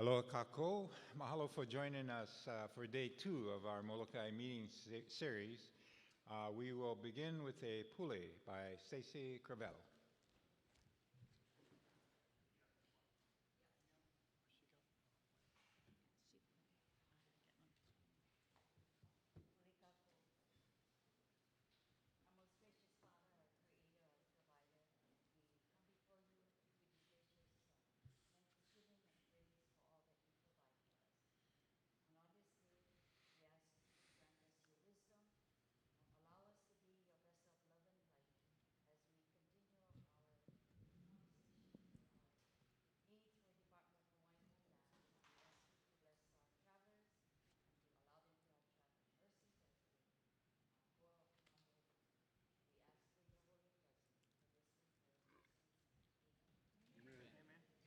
Aloha kako. Mahalo for joining us for day 2 of our Molokai meeting series. We will begin with a pule by Stacy Cravello.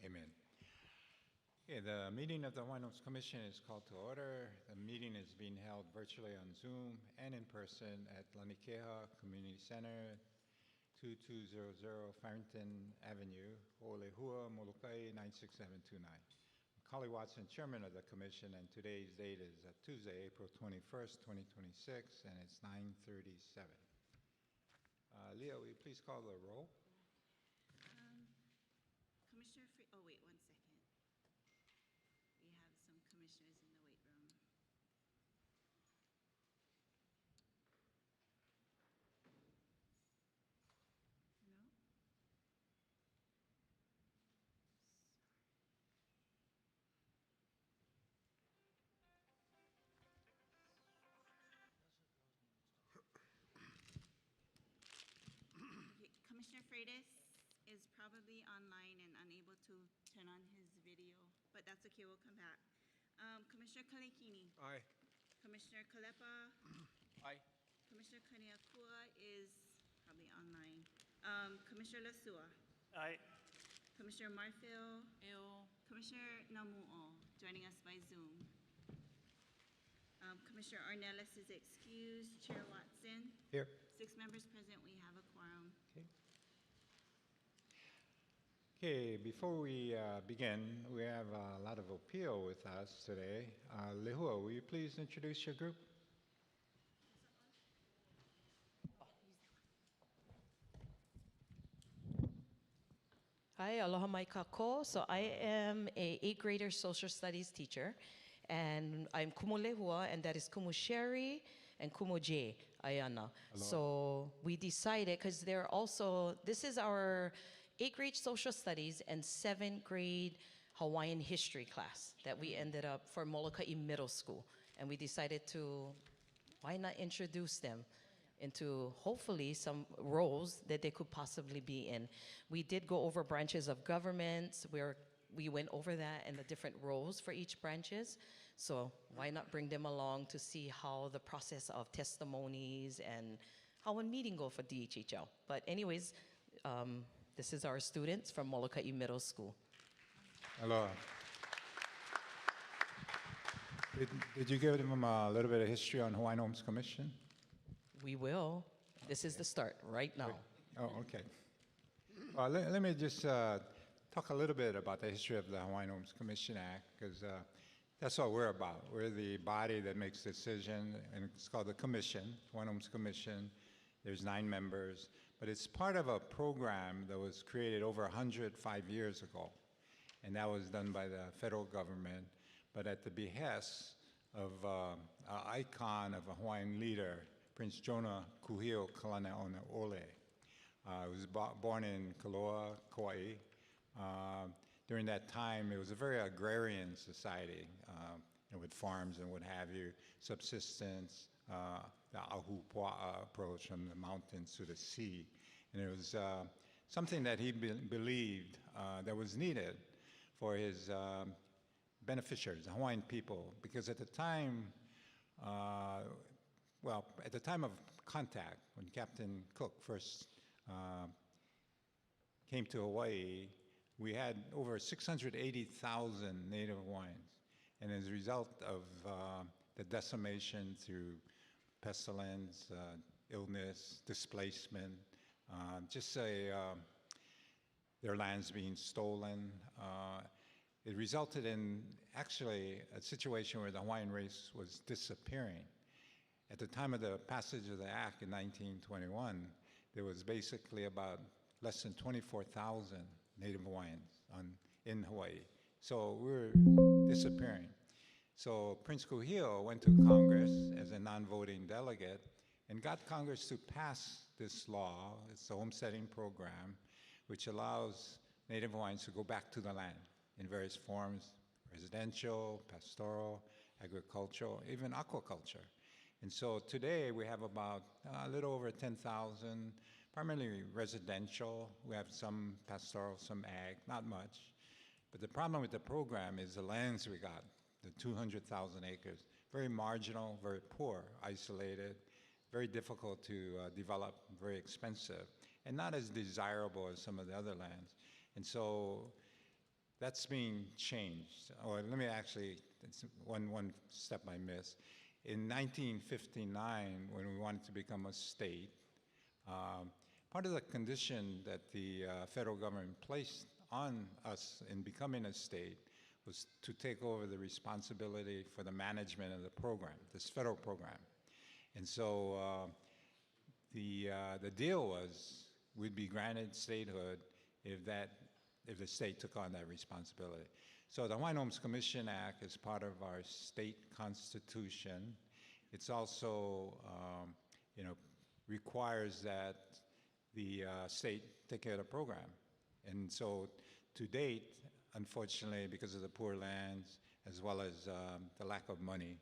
Amen. Okay, the meeting of the Hawaiian Homes Commission is called to order. The meeting is being held virtually on Zoom and in person at Lanikeha Community Center, 2200 Farrington Avenue, Olehua, Molokai 96729. I'm Kali Watson, Chairman of the Commission, and today's date is Tuesday, April 21st, 2026, and it's 9:37. Leah, will you please call the roll? Commissioner oh wait, 1 second. We have some commissioners in the wait room. No? Okay, Commissioner Freitas is probably online and unable to turn on his video, but that's okay, we'll come back. Commissioner Kalekini. Aye. Commissioner Kalepa. Aye. Commissioner Kaniakua is probably online. Commissioner Lasua. Aye. Commissioner Marfil. Commissioner Namu'o, joining us by Zoom. Commissioner Ornelas is excused. Chair Watson. Here. 6 members present, we have a quorum. Okay. Okay, before we begin, we have a lot of appeal with us today. Lehua, will you please introduce your group? Hi, aloha mai kako. So I am a 8th grader social studies teacher, and I'm kumu lehua, and that is kumu Sherry and kumu J Ayana. So we decided, because they're also, this is our 8th grade social studies and 7th grade Hawaiian history class that we ended up for Molokai Middle School. And we decided to, why not introduce them into hopefully some roles that they could possibly be in. We did go over branches of government where we went over that and the different roles for each branches. So why not bring them along to see how the process of testimonies and how a meeting go for DHHL. But anyways, this is our students from Molokai Middle School. Aloha. Did you give them a little bit of history on Hawaiian Homes Commission? We will. This is the start right now. Oh, okay. Well, let me just talk a little bit about the history of the Hawaiian Homes Commission Act, because that's what we're about. We're the body that makes decision, and it's called the Commission, Hawaiian Homes Commission. There's 9 members, but it's part of a program that was created over 105 years ago, and that was done by the federal government, but at the behest of an icon of a Hawaiian leader, Prince Jonah Kuhio Kalanaʻonaʻole. He was born in Kaloa, Kauai. During that time, it was a very agrarian society, with farms and what have you, subsistence, the ahupua'a approach from the mountains to the sea. And it was something that he believed that was needed for his beneficiaries, the Hawaiian people, because at the time, at the time of contact, when Captain Cook first came to Hawaii, we had over 680,000 Native Hawaiians. And as a result of the decimation through pestilence, illness, displacement, their lands being stolen, it resulted in actually a situation where the Hawaiian race was disappearing. At the time of the passage of the act in 1921, there was basically about less than 24,000 Native Hawaiians in Hawaii. So we were disappearing. So Prince Kuhio went to Congress as a non-voting delegate and got Congress to pass this law. It's the homesteading program, which allows Native Hawaiians to go back to the land in various forms: residential, pastoral, agricultural, even aquaculture. And so today we have about a little over 10,000, primarily residential. We have some pastoral, some ag, not much. But the problem with the program is the lands we got, the 200,000 acres, very marginal, very poor, isolated, very difficult to develop, very expensive, and not as desirable as some of the other lands. And so that's being changed. Or let me actually, it's one step I missed. In 1959, when we wanted to become a state, part of the condition that the federal government placed on us in becoming a state was to take over the responsibility for the management of the program, this federal program. And so the deal was we'd be granted statehood if the state took on that responsibility. So the Hawaiian Homes Commission Act is part of our state constitution. It's also, requires that the state take care of the program. And so to date, unfortunately, because of the poor lands as well as the lack of money,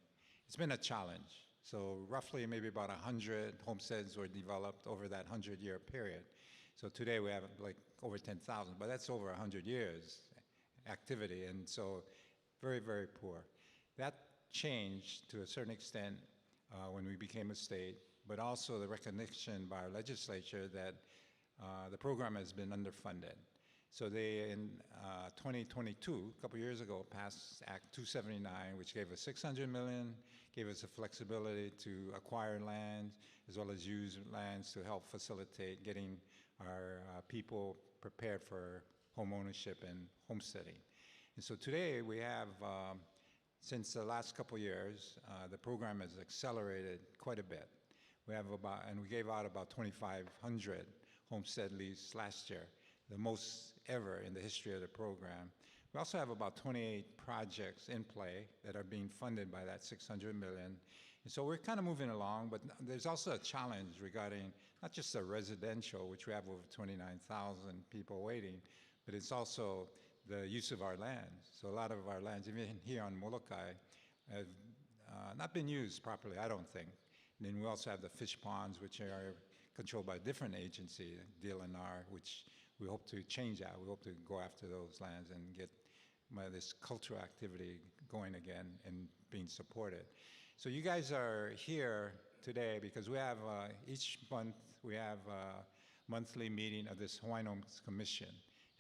it's been a challenge. So roughly maybe about 100 homesteads were developed over that 100-year period. So today we have like over 10,000, but that's over 100 years activity, and so very, very poor. That changed to a certain extent when we became a state, but also the recognition by our legislature that the program has been underfunded. So they, in 2022, a couple years ago, passed Act 279, which gave us $600 million, gave us the flexibility to acquire land, as well as use lands to help facilitate getting our people prepared for home ownership and homesteading. And so today we have, since the last couple years, the program has accelerated quite a bit. We have about, and we gave out about 2,500 homestead leases last year, the most ever in the history of the program. We also have about 28 projects in play that are being funded by that $600 million. And so we're kind of moving along, but there's also a challenge regarding not just the residential, which we have over 29,000 people waiting, but it's also the use of our lands. So a lot of our lands, even here on Molokai, have not been used properly, I don't think. And then we also have the fish ponds, which are controlled by a different agency, DLNR, which we hope to change that. We hope to go after those lands and get this cultural activity going again and being supported. So you guys are here today because we have, each month, we have a monthly meeting of this Hawaiian Homes Commission.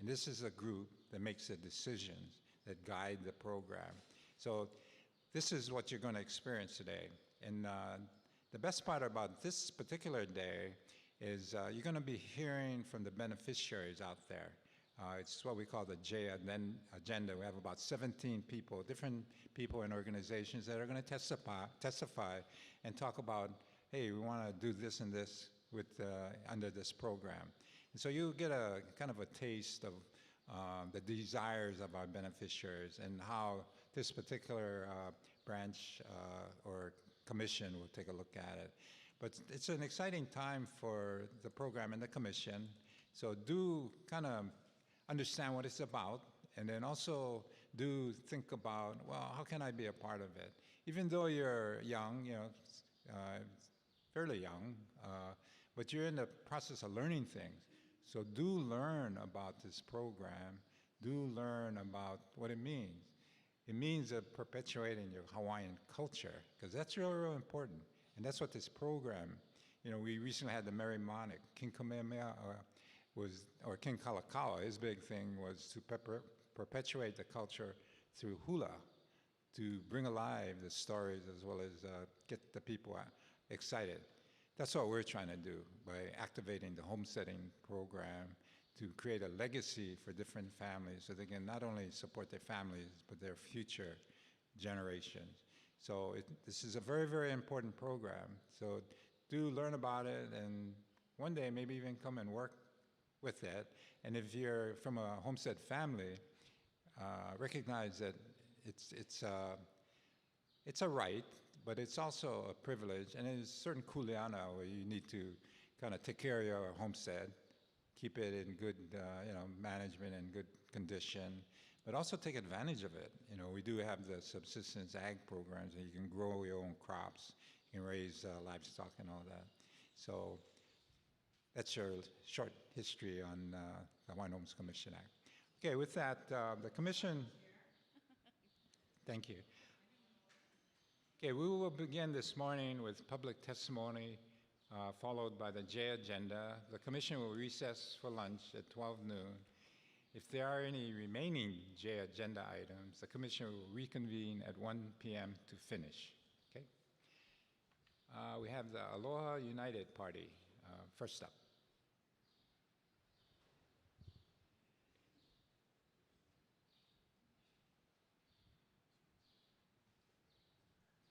And this is a group that makes the decisions that guide the program. So this is what you're going to experience today. And the best part about this particular day is you're going to be hearing from the beneficiaries out there. It's what we call the J agenda. We have about 17 people, different people and organizations that are going to testify and talk about, hey, we want to do this and this with under this program. And so you get a kind of a taste of the desires of our beneficiaries and how this particular branch or commission will take a look at it. But it's an exciting time for the program and the commission. So do kind of understand what it's about, and then also do think about, well, how can I be a part of it? Even though you're young, fairly young, but you're in the process of learning things. So do learn about this program. Do learn about what it means. It means perpetuating your Hawaiian culture, because that's real, real important. And that's what this program, we recently had the Merry Monarch, King Kamehameha, or King Kalakaua. His big thing was to perpetuate the culture through hula, to bring alive the stories as well as get the people excited. That's what we're trying to do by activating the homesteading program to create a legacy for different families so they can not only support their families, but their future generations. So this is a very, very important program. So do learn about it, and one day maybe even come and work with it. And if you're from a homestead family, recognize that it's a right, but it's also a privilege, and there's certain kuleana where you need to kind of take care of your homestead, keep it in good, management and good condition, but also take advantage of it. We do have the subsistence ag programs, and you can grow your own crops, you can raise livestock and all that. So that's your short history on the Hawaiian Homes Commission Act. Okay, with that, the commission. Thank you. Okay, we will begin this morning with public testimony, followed by the J agenda. The commission will recess for lunch at 12 noon. If there are any remaining J agenda items, the commission will reconvene at 1 p.m. to finish. Okay. We have the Aloha United Party first up.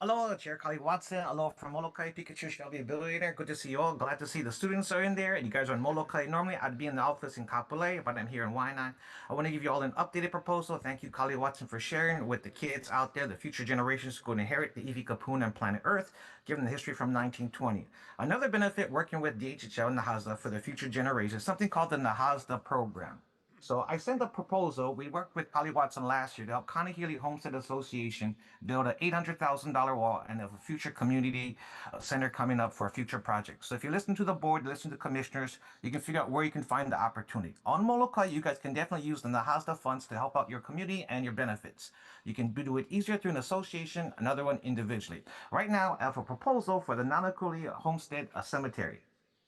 Aloha, Chair Kali Watson. Aloha from Molokai, Pikachu Shelby Billionaire. Good to see you all. Glad to see the students are in there. And you guys are in Molokai. Normally, I'd be in the office in Kapolei, but I'm here in Waianae. I want to give you all an updated proposal. Thank you, Kali Watson, for sharing with the kids out there, the future generations who will inherit the Iwi Kapuna and planet Earth, given the history from 1920. Another benefit working with DHHL and NAHASA for the future generations, something called the NAHASA program. So I sent a proposal. We worked with Kali Watson last year to help Kanehili Homestead Association build an $800,000 wall and have a future community center coming up for a future project. So if you listen to the board, listen to commissioners, you can figure out where you can find the opportunity. On Molokai, you guys can definitely use the NAHASA funds to help out your community and your benefits. You can do it easier through an association, another one individually. Right now, I have a proposal for the Nanakuli Homestead Cemetery.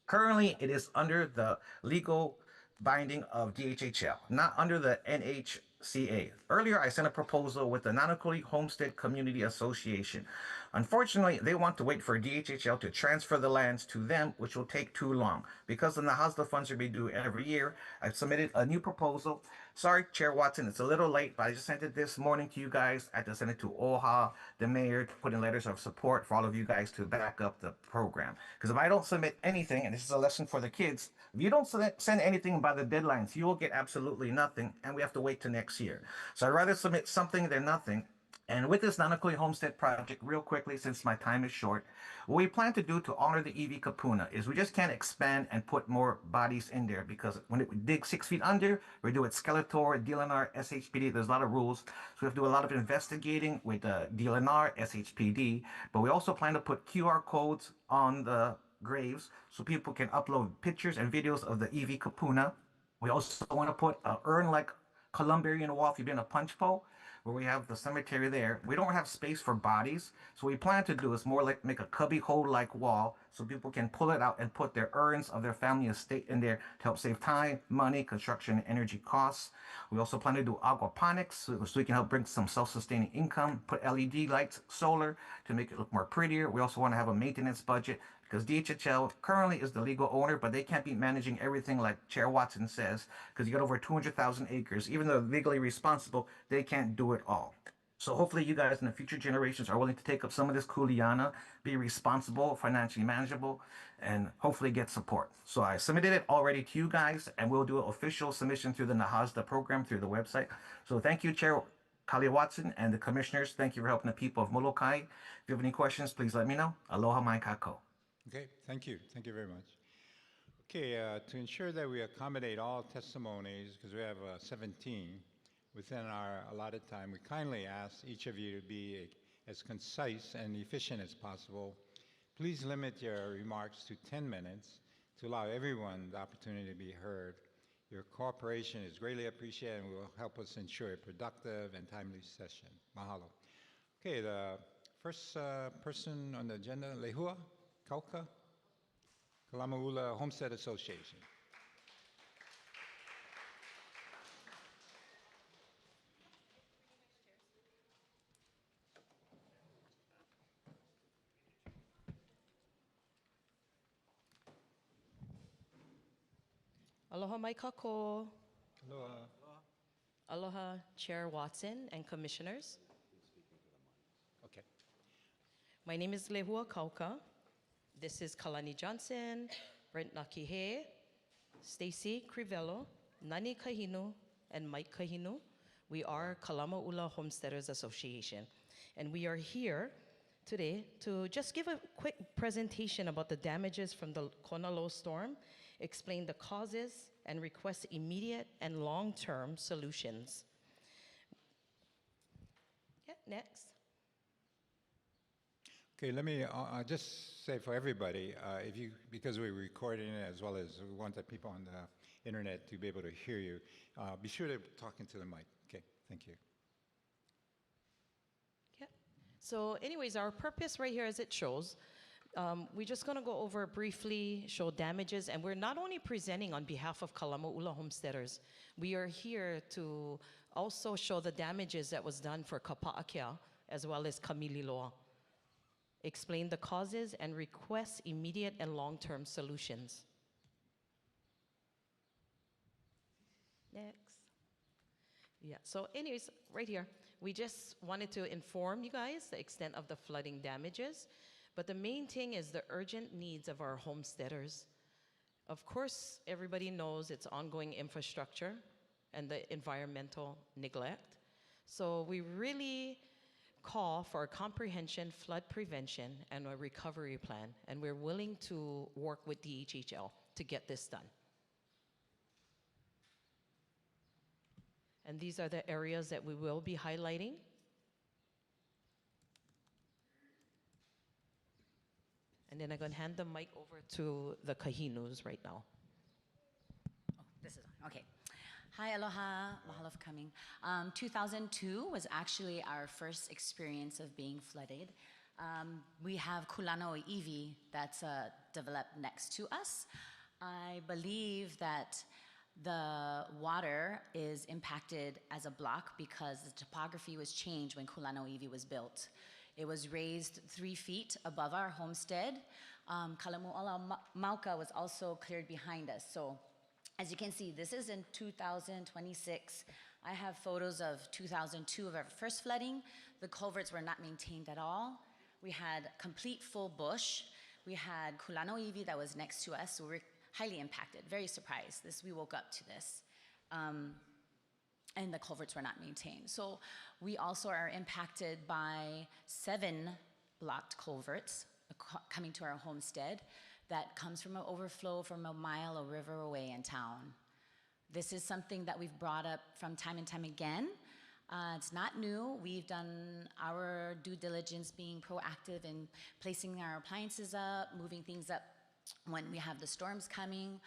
Currently, it is under the legal binding of DHHL, not under the NHCA. Earlier, I sent a proposal with the Nanakuli Homestead Community Association. Unfortunately, they want to wait for DHHL to transfer the lands to them, which will take too long. Because the NAHASA funds are being due every year, I've submitted a new proposal. Sorry, Chair Watson, it's a little late, but I just sent it this morning to you guys. I had to send it to OHA, the mayor, to put in letters of support for all of you guys to back up the program. Because if I don't submit anything, and this is a lesson for the kids, if you don't send anything by the deadlines, you will get absolutely nothing, and we have to wait till next year. So I'd rather submit something than nothing. And with this Nanakuli Homestead project, real quickly, since my time is short, what we plan to do to honor the Iwi Kapuna is we just can't expand and put more bodies in there, because when we dig 6 feet under, we do it Skeletor, DLNR, SHPD. There's a lot of rules. So we have to do a lot of investigating with DLNR, SHPD. But we also plan to put QR codes on the graves so people can upload pictures and videos of the Iwi Kapuna. We also want to put an urn like Columbarian wall if you've been a punch bowl, where we have the cemetery there. We don't have space for bodies, so what we plan to do is more like make a cubby hole like wall so people can pull it out and put their urns of their family estate in there to help save time, money, construction, and energy costs. We also plan to do aquaponics so we can help bring some self-sustaining income, put LED lights, solar to make it look more prettier. We also want to have a maintenance budget, because DHHL currently is the legal owner, but they can't be managing everything like Chair Watson says, because you got over 200,000 acres. Even though they're legally responsible, they can't do it all. So hopefully you guys in the future generations are willing to take up some of this kuleana, be responsible, financially manageable, and hopefully get support. So I submitted it already to you guys, and we'll do an official submission through the NAHASA program through the website. So thank you, Chair Kali Watson, and the commissioners. Thank you for helping the people of Molokai. If you have any questions, please let me know. Aloha mai kako. Okay, thank you. Thank you very much. Okay, to ensure that we accommodate all testimonies, because we have 17 within our allotted time, we kindly ask each of you to be as concise and efficient as possible. Please limit your remarks to 10 minutes to allow everyone the opportunity to be heard. Your cooperation is greatly appreciated and will help us ensure a productive and timely session. Mahalo. Okay, the first person on the agenda, Lehua Kauka, Kalamaula Homestead Association. Aloha mai kako. Aloha. Aloha, Chair Watson and Commissioners. Okay. My name is Lehua Kauka. This is Kalani Johnson, Brent Nakihe, Stacy Crivello, Nani Kahinu, and Mike Kahinu. We are Kalamaʻula Homesteaders Association, and we are here today to just give a quick presentation about the damages from the Kona low storm, explain the causes, and request immediate and long-term solutions. Yeah, next. Okay, let me just say for everybody, because we're recording it as well as we want the people on the internet to be able to hear you, be sure to talk into the mic. Okay, thank you. Yeah. So anyways, our purpose right here as it shows, we're just gonna go over briefly, show damages, and we're not only presenting on behalf of Kalamaʻula homesteaders, we are here to also show the damages that was done for Kapa'akea as well as Kamililoa. Explain the causes and request immediate and long-term solutions. Next. Yeah, so anyways, right here, we just wanted to inform you guys the extent of the flooding damages, but the main thing is the urgent needs of our homesteaders. Of course, everybody knows it's ongoing infrastructure and the environmental neglect. So we really call for a comprehensive flood prevention and a recovery plan, and we're willing to work with DHHL to get this done. And these are the areas that we will be highlighting. And then I'm going to hand the mic over to the Kahinus right now. Oh, this is on. Okay. Hi, aloha, mahalo for coming. 2002 was actually our first experience of being flooded. We have Kulanoa Iwi that's developed next to us. I believe that the water is impacted as a block because the topography was changed when Kulanoa Iwi was built. It was raised 3 feet above our homestead. Kalamu'ala Mauka was also cleared behind us. So as you can see, this is in 2026. I have photos of 2002 of our first flooding. The culverts were not maintained at all. We had complete full bush. We had Kulanoa Iwi that was next to us, so we were highly impacted, very surprised. We woke up to this. And the culverts were not maintained. So we also are impacted by 7 blocked culverts coming to our homestead that comes from an overflow from a mile a river away in town. This is something that we've brought up from time and time again. It's not new. We've done our due diligence being proactive in placing our appliances up, moving things up when we have the storms coming.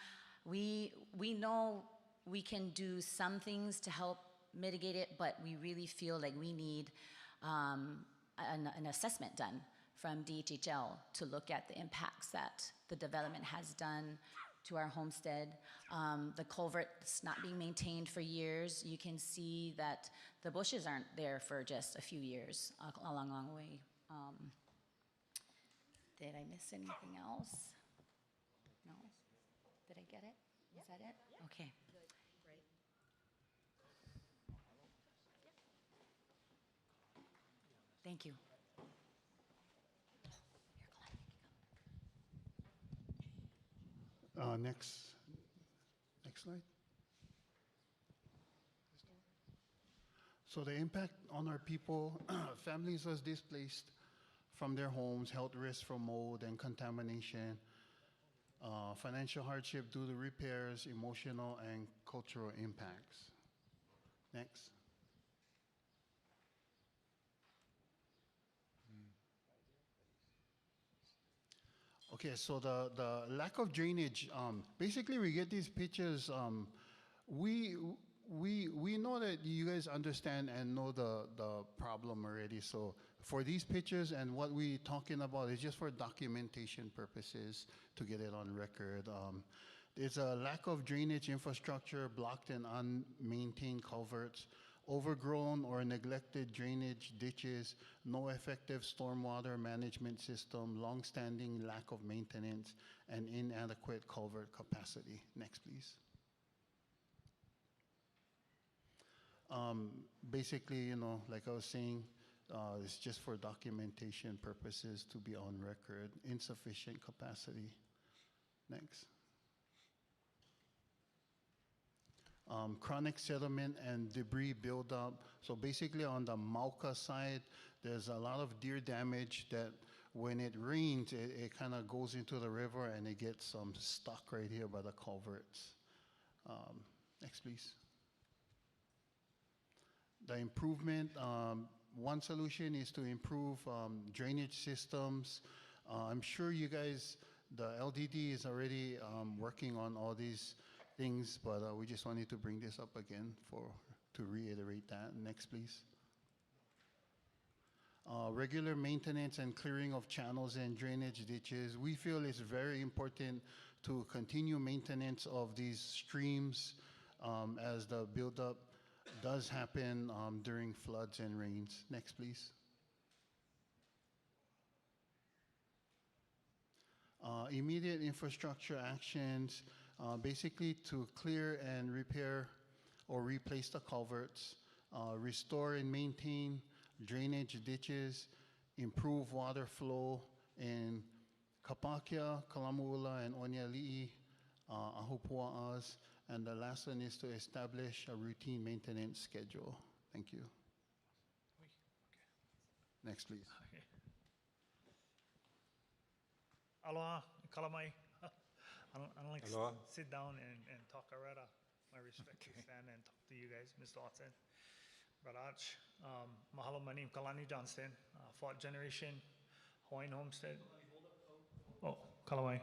We know we can do some things to help mitigate it, but we really feel like we need an assessment done from DHHL to look at the impacts that the development has done to our homestead. The culvert's not being maintained for years. You can see that the bushes aren't there for just a few years, a long, long way. Did I miss anything else? No? Did I get it? Is that it? Okay. Thank you. Next slide. So the impact on our people, families was displaced from their homes, health risks from mold and contamination, financial hardship due to repairs, emotional and cultural impacts. Next. Okay, so the lack of drainage, basically we get these pictures, we know that you guys understand and know the problem already, so for these pictures and what we're talking about is just for documentation purposes to get it on record. There's a lack of drainage infrastructure, blocked and unmaintained culverts, overgrown or neglected drainage ditches, no effective stormwater management system, long-standing lack of maintenance, and inadequate culvert capacity. Next, please. Basically, you know, like I was saying, it's just for documentation purposes to be on record, insufficient capacity. Next. Chronic sediment and debris buildup. So basically on the Mauka side, there's a lot of deer damage that when it rains, it kind of goes into the river and it gets stuck right here by the culverts. Next, please. The improvement, one solution is to improve drainage systems. I'm sure you guys, the LDD is already working on all these things, but we just wanted to bring this up again to reiterate that. Next, please. Regular maintenance and clearing of channels and drainage ditches. We feel it's very important to continue maintenance of these streams as the buildup does happen during floods and rains. Next, please. Immediate infrastructure actions, basically to clear and repair or replace the culverts, restore and maintain drainage ditches, improve water flow in Kapakia, Kalamuula, and Onyali'i, Ahupua'as, and the last one is to establish a routine maintenance schedule. Thank you. Next, please. Okay. Aloha, kalamai. I don't like Aloha. sit down and talk. I rather my respect to stand and talk to you guys, Mr. Watson. Barach, mahalo, my name Kalani Johnston, fourth generation Hawaiian Homestead. Oh, Kalawai.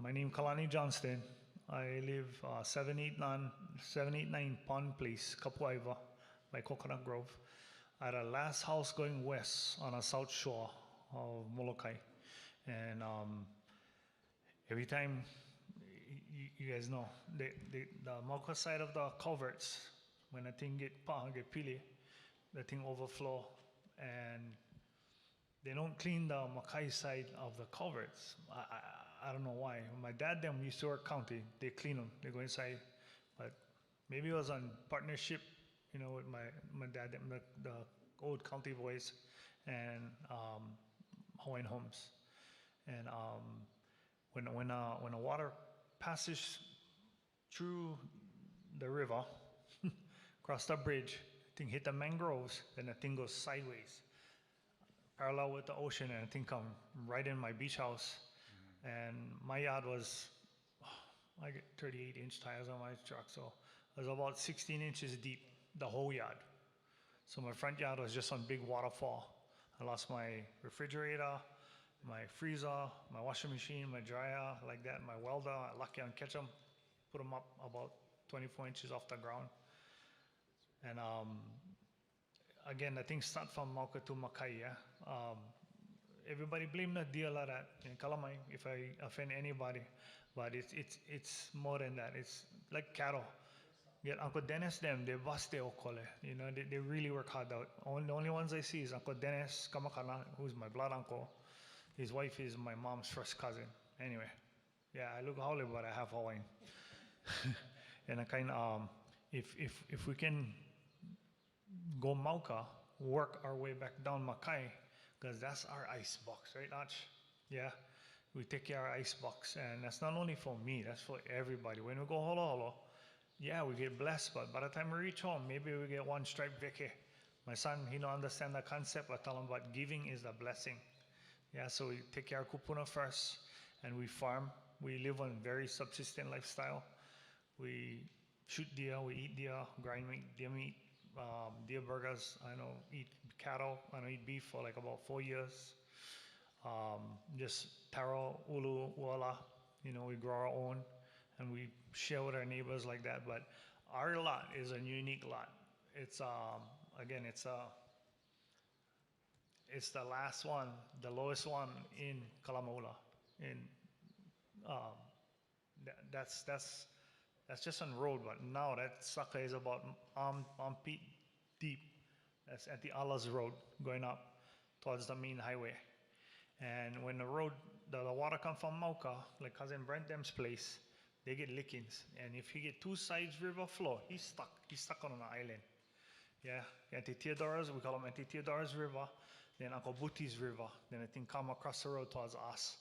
My name Kalani Johnston. I live 789 Pond Place, Kapuaiva, by Coconut Grove. I had a last house going west on a south shore of Molokai. And every time, you guys know, the Mauka side of the culverts, when the thing get pili, the thing overflow, and they don't clean the Makai side of the culverts. I don't know why. My dad them used to work county. They clean them. They go inside. But maybe it was on partnership, you know, with my dad them, the old county boys and Hawaiian Homes. And when a water passes through the river, across the bridge, thing hit the mangroves, then the thing goes sideways, parallel with the ocean, and the thing come right in my beach house. And my yard was, I get 38-inch tires on my truck, so it was about 16 inches deep, the whole yard. So my front yard was just on big waterfall. I lost my refrigerator, my freezer, my washing machine, my dryer, like that, my welder. Lucky I catch them, put them up about 24 inches off the ground. And again, the thing start from Mauka to Makai, yeah? Everybody blame the deal of that in Kalamai if I offend anybody, but it's more than that. It's like cattle. Get Uncle Dennis them, they bust their okole. You know, they really work hard out. The only ones I see is Uncle Dennis Kamakana, who's my blood uncle. His wife is my mom's first cousin. Anyway, yeah, I look Hawaiian, but I have Hawaiian. And I kind of, if we can go Mauka, work our way back down Makai, because that's our ice box, right, Ach? Yeah, we take care of our ice box, and that's not only for me, that's for everybody. When we go holo holo, yeah, we get blessed, but by the time we reach home, maybe we get one stripe veke. My son, he don't understand the concept. I tell him, but giving is a blessing. Yeah, so we take care of kupuna first, and we farm. We live on very subsistent lifestyle. We shoot deer, we eat deer, grind meat, deer meat, deer burgers. I know eat cattle. I know eat beef for like about 4 years. Just taro, ulu, uala. You know, we grow our own, and we share with our neighbors like that. But our lot is a unique lot. It's again, it's the last one, the lowest one in Kalamola. In that's just on road, but now that sucker is about armpit deep. That's at the Allah's Road going up towards the main highway. And when the water comes from Mauka, like cousin Brent them's place, they get lickings. And if he get two sides river flow, he's stuck. He's stuck on an island. Yeah, Auntie Theodora's, we call him Auntie Theodora's River, then Uncle Booty's River, then I think come across the road towards us.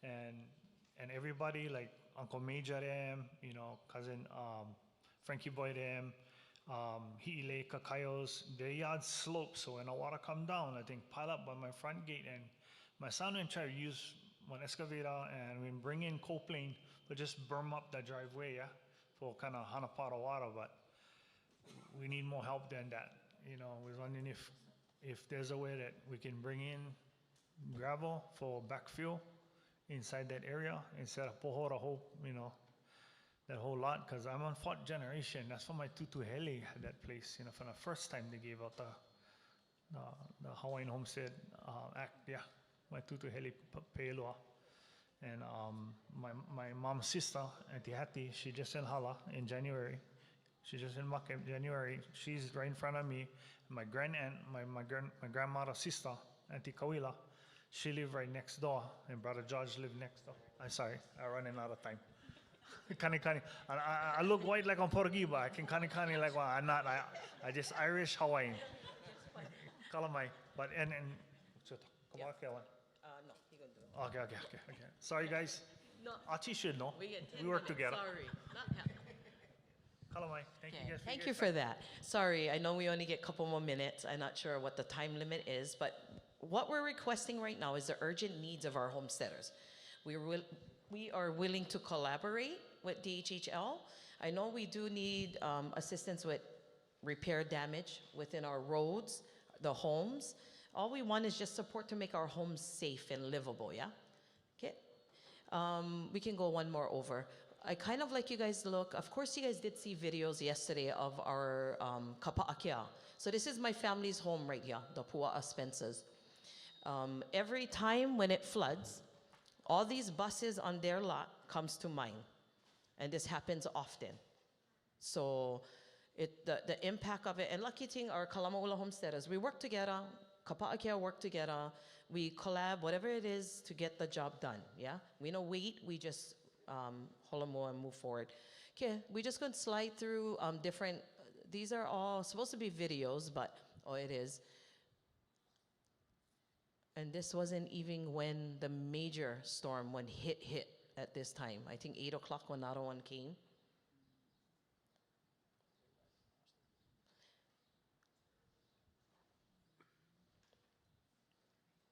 And everybody, like Uncle Major them, you know, cousin Frankie Boy them, Hi'ile, Kakayos, their yard slopes, so when the water come down, I think pile up by my front gate, and my son went try to use one excavator and we bring in coplane to just burn up the driveway, yeah, for kind of 100 pot of water, but we need more help than that. You know, we're wondering if there's a way that we can bring in gravel for backfill inside that area instead of pour the whole, you know, that whole lot. Because I'm on fourth generation. That's for my tutu hele had that place. You know, from the first time they gave out the Hawaiian Homestead Act. Yeah, my tutu hele peloa. And my mom's sister, Auntie Hattie, she just in Hala in January. She just in Maka in January. She's right in front of me. My grandaunt, my grandmother's sister, Auntie Kawila, she lived right next door, and Brother George lived next door. I'm sorry, I'm running out of time. Kani. I look white like I'm Portuguese, but I can kani like, well, I'm not. I just Irish Hawaiian. Kalamai. But, and so, come on, Kevin. No, he gonna do it. Okay. Sorry, guys. No. Archie should know. We get 10 We work minutes, together. Sorry, not half. Kalamai, thank you Okay, guys. thank you for that. Sorry, I know we only get a couple more minutes. I'm not sure what the time limit is, but what we're requesting right now is the urgent needs of our homesteaders. We are willing to collaborate with DHHL. I know we do need assistance with repair damage within our roads, the homes. All we want is just support to make our homes safe and livable, yeah? Okay. We can go one more over. I kind of like you guys to look. Of course, you guys did see videos yesterday of our kapa'akea. So this is my family's home right here, the Pua'a Spencers. Every time when it floods, all these buses on their lot comes to mine. And this happens often. So the impact of it, and lucky thing, our Kalama'ula homesteaders, we work together, kapa'akea work together, we collab, whatever it is to get the job done, yeah? We don't wait, we just holomo and move forward. Okay, we're just going to slide through different, these are all supposed to be videos, but, oh, it is. And this wasn't even when the major storm, when hit at this time. I think 8 o'clock when another one came.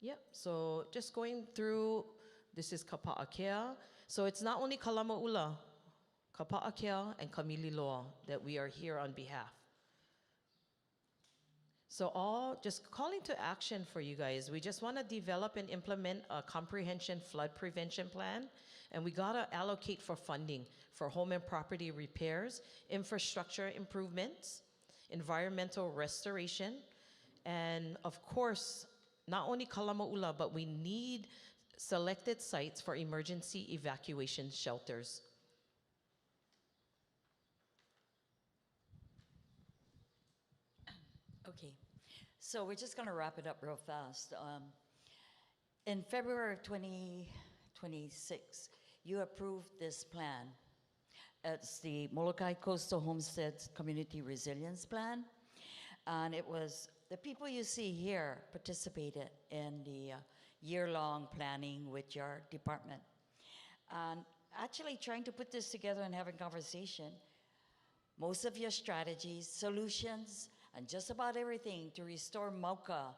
Yep, so just going through, this is kapa'akea. So it's not only Kalama'ula, kapa'akea and Kamililoa that we are here on behalf. So all just calling to action for you guys. We just want to develop and implement a comprehensive flood prevention plan. And we got to allocate for funding for home and property repairs, infrastructure improvements, environmental restoration, and of course, not only Kalama'ula, but we need selected sites for emergency evacuation shelters. Okay, so we're just going to wrap it up real fast. In February of 2026, you approved this plan. It's the Molokai Coastal Homestead Community Resilience Plan. And it was, the people you see here participated in the year-long planning with your department. And actually trying to put this together and having conversation, most of your strategies, solutions, and just about everything to restore Mauka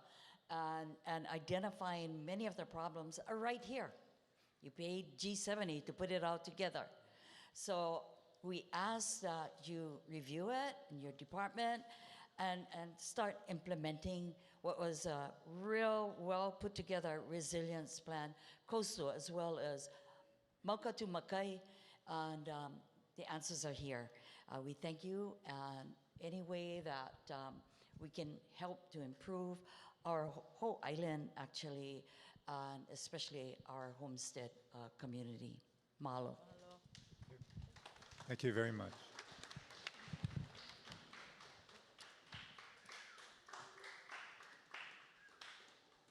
and identifying many of the problems are right here. You paid G70 to put it all together. So we ask that you review it in your department and start implementing what was a real well put together resilience plan, coastal as well as Mauka to Makai, and the answers are here. We thank you, and any way that we can help to improve our whole island, actually, and especially our homestead community. Mahalo. Thank you very much.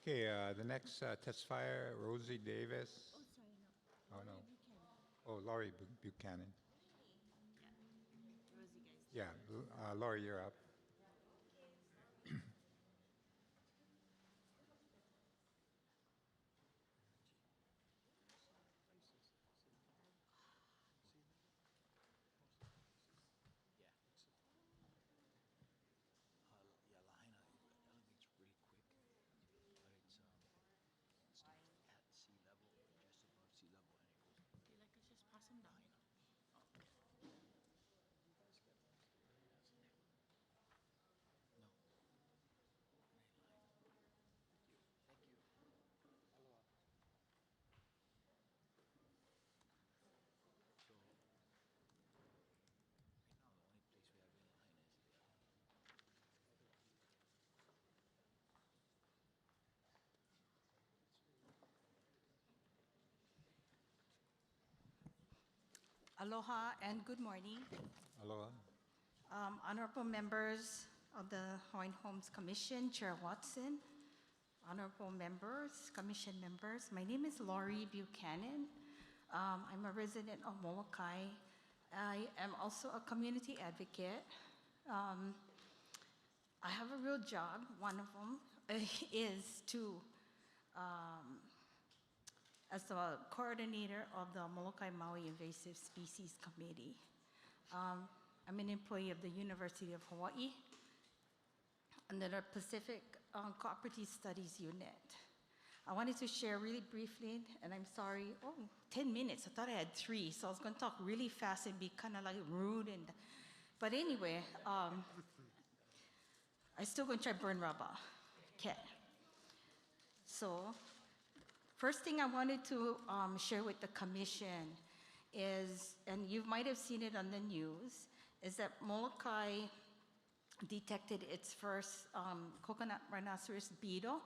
Okay, the next testifier, Rosie Davis. Oh, sorry, no. Oh, no. Oh, Laurie Buchanan. Rosie, guys. Yeah, Laurie, you're up. Aloha and good morning. Aloha. Honorable members of the Hawaiian Homes Commission, Chair Watson, honorable members, commission members, my name is Laurie Buchanan. I'm a resident of Molokai. I am also a community advocate. I have a real job. One of them is to as the coordinator of the Molokai Maui Invasive Species Committee. I'm an employee of the University of Hawaii under the Pacific Cooperative Studies Unit. I wanted to share really briefly, and I'm sorry, 10 minutes, I thought I had 3, so I was gonna talk really fast and be kind of like rude, but anyway, I still gonna try burn rubber, okay. So, first thing I wanted to share with the commission is, and you might have seen it on the news, is that Molokai detected its first coconut rhinoceros beetle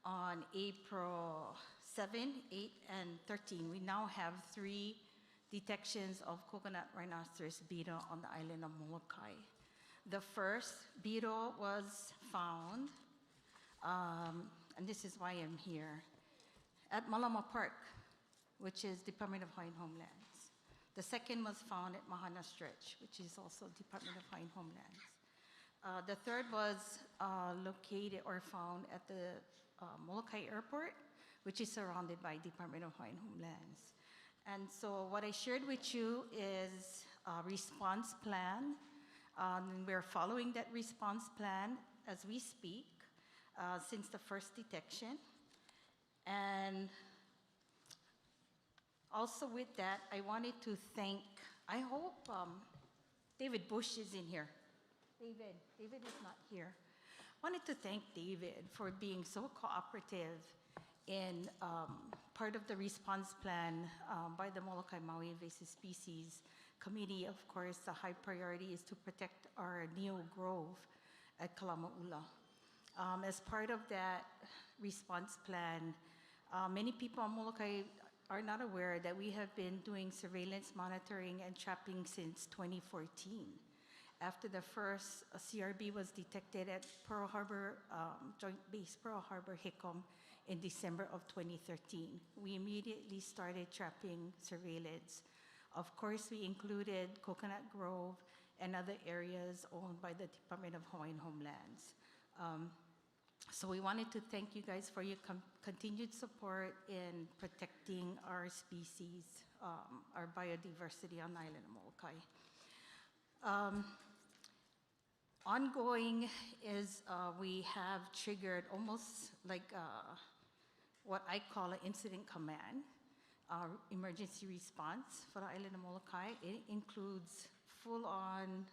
on April 7, 8, and 13. We now have 3 detections of coconut rhinoceros beetle on the island of Molokai. The first beetle was found, and this is why I'm here, at Malama Park, which is Department of Hawaiian Homelands. The second was found at Mahana Stretch, which is also Department of Hawaiian Homelands. The third was located or found at the Molokai Airport, which is surrounded by Department of Hawaiian Homelands. And so what I shared with you is a response plan. We're following that response plan as we speak since the first detection. And also with that, I wanted to thank, I hope David Bush is in here. David is not here. I wanted to thank David for being so cooperative in part of the response plan by the Molokai Maui Invasive Species Committee. Of course, the high priority is to protect our Neo Grove at Kalama'ula. As part of that response plan, many people on Molokai are not aware that we have been doing surveillance, monitoring, and trapping since 2014. After the first CRB was detected at Pearl Harbor, Joint Base Pearl Harbor, Hickam, in December of 2013. We immediately started trapping surveillance. Of course, we included Coconut Grove and other areas owned by the Department of Hawaiian Homelands. So we wanted to thank you guys for your continued support in protecting our species, our biodiversity on the island of Molokai. Ongoing is we have triggered almost like what I call an incident command, emergency response for the island of Molokai. It includes full-on,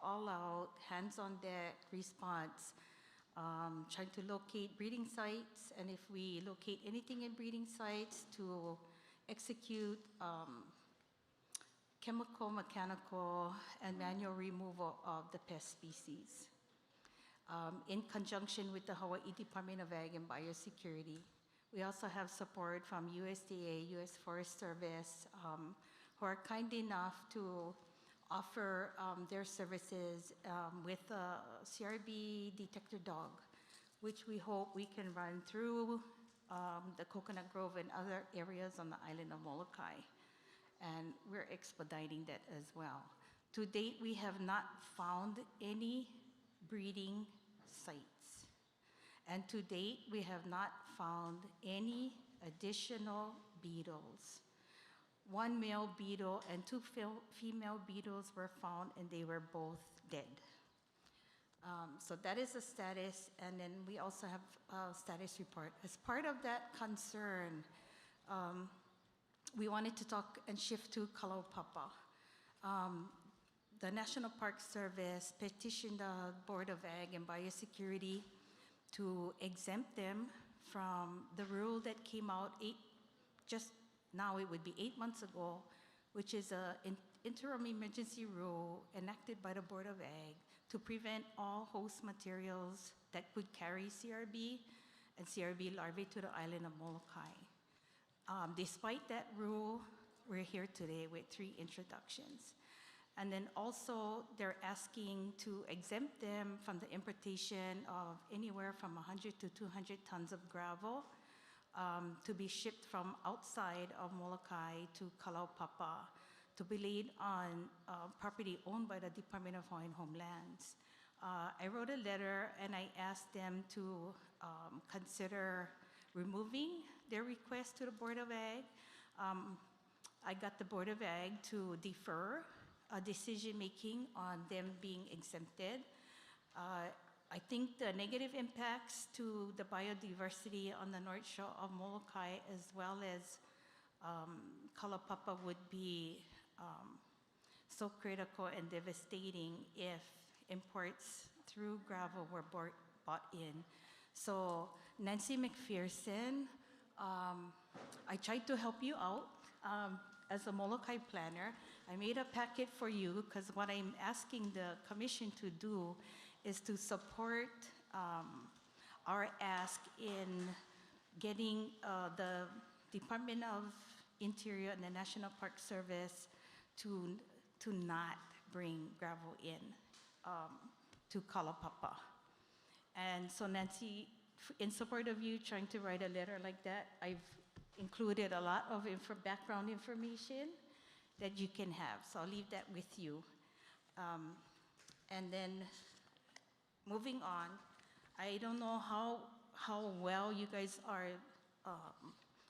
all-out, hands-on-deck response, trying to locate breeding sites, and if we locate anything in breeding sites, to execute chemical, mechanical, and manual removal of the pest species. In conjunction with the Hawaii Department of Ag and Biosecurity, we also have support from USDA, US Forest Service, who are kind enough to offer their services with a CRB detector dog, which we hope we can run through the Coconut Grove and other areas on the island of Molokai. and we're expediting that as well. To date, we have not found any breeding sites. And to date, we have not found any additional beetles. One male beetle and two female beetles were found, and they were both dead. So that is the status, and then we also have a status report. As part of that concern, we wanted to talk and shift to Kalaupapa. The National Park Service petitioned the Board of Ag and Biosecurity to exempt them from the rule that came out just now it would be 8 months ago, which is an interim emergency rule enacted by the Board of Ag to prevent all host materials that could carry CRB and CRB larvae to the island of Molokai. Despite that rule, we're here today with 3 introductions. And then also, they're asking to exempt them from the importation of anywhere from 100 to 200 tons of gravel to be shipped from outside of Molokai to Kalaupapa to be laid on property owned by the Department of Hawaiian Homelands. I wrote a letter and I asked them to consider removing their request to the Board of Ag. I got the Board of Ag to defer decision-making on them being exempted. I think the negative impacts to the biodiversity on the North Shore of Molokai as well as Kalaupapa would be so critical and devastating if imports through gravel were bought in. So Nancy McPherson, I tried to help you out as a Molokai planner. I made a packet for you because what I'm asking the commission to do is to support our ask in getting the Department of Interior and the National Park Service to not bring gravel in to Kalaupapa. And so Nancy, in support of you trying to write a letter like that, I've included a lot of background information that you can have. So I'll leave that with you. And then moving on, I don't know how well you guys are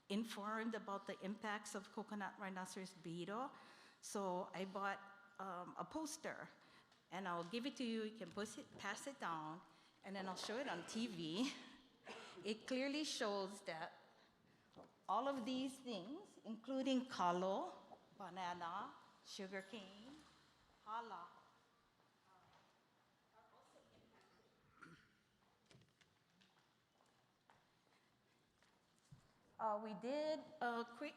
informed about the impacts of coconut rhinoceros beetle. So I bought a poster, and I'll give it to you. You can pass it down, and then I'll show it on TV. It clearly shows that all of these things, including kalo, banana, sugarcane, hala, are also impacted. We did a quick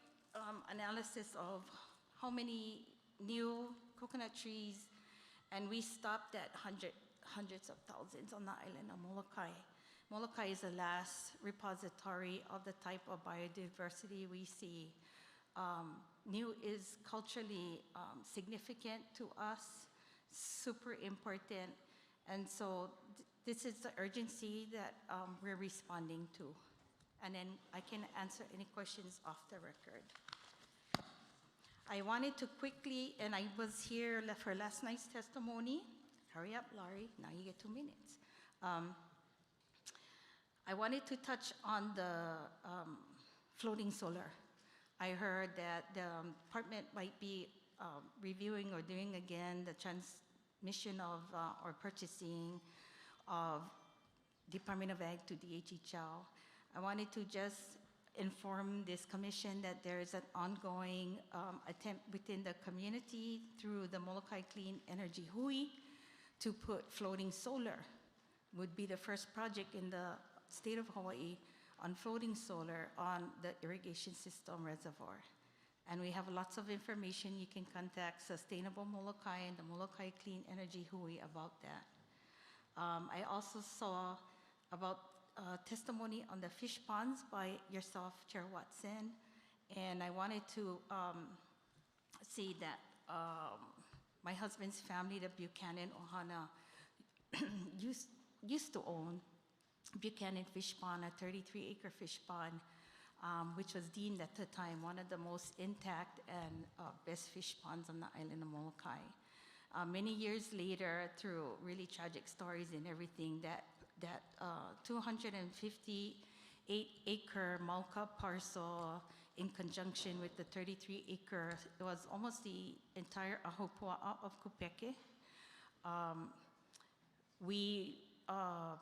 analysis of how many new coconut trees, and we stopped at hundreds of thousands on the island of Molokai. Molokai is the last repository of the type of biodiversity we see. New is culturally significant to us, super important, and so this is the urgency that we're responding to. And then I can answer any questions off the record. I wanted to quickly, and I was here for last night's testimony. Hurry up, Laurie, now you get 2 minutes. I wanted to touch on the floating solar. I heard that the department might be reviewing or doing again the transmission of or purchasing of Department of Ag to DHHL. I wanted to just inform this commission that there is an ongoing attempt within the community through the Molokai Clean Energy Hui to put floating solar. Would be the first project in the state of Hawaii on floating solar on the irrigation system reservoir. And we have lots of information. You can contact Sustainable Molokai and the Molokai Clean Energy Hui about that. I also saw about testimony on the fish ponds by yourself, Chair Watson, and I wanted to see that my husband's family, the Buchanan Ohana, used to own Buchanan Fish Pond, a 33-acre fish pond which was deemed at the time one of the most intact and best fish ponds on the island of Molokai. Many years later, through really tragic stories and everything, that 258-acre Mauka parcel, in conjunction with the 33-acre, it was almost the entire Ahupua'a of Kupeke. We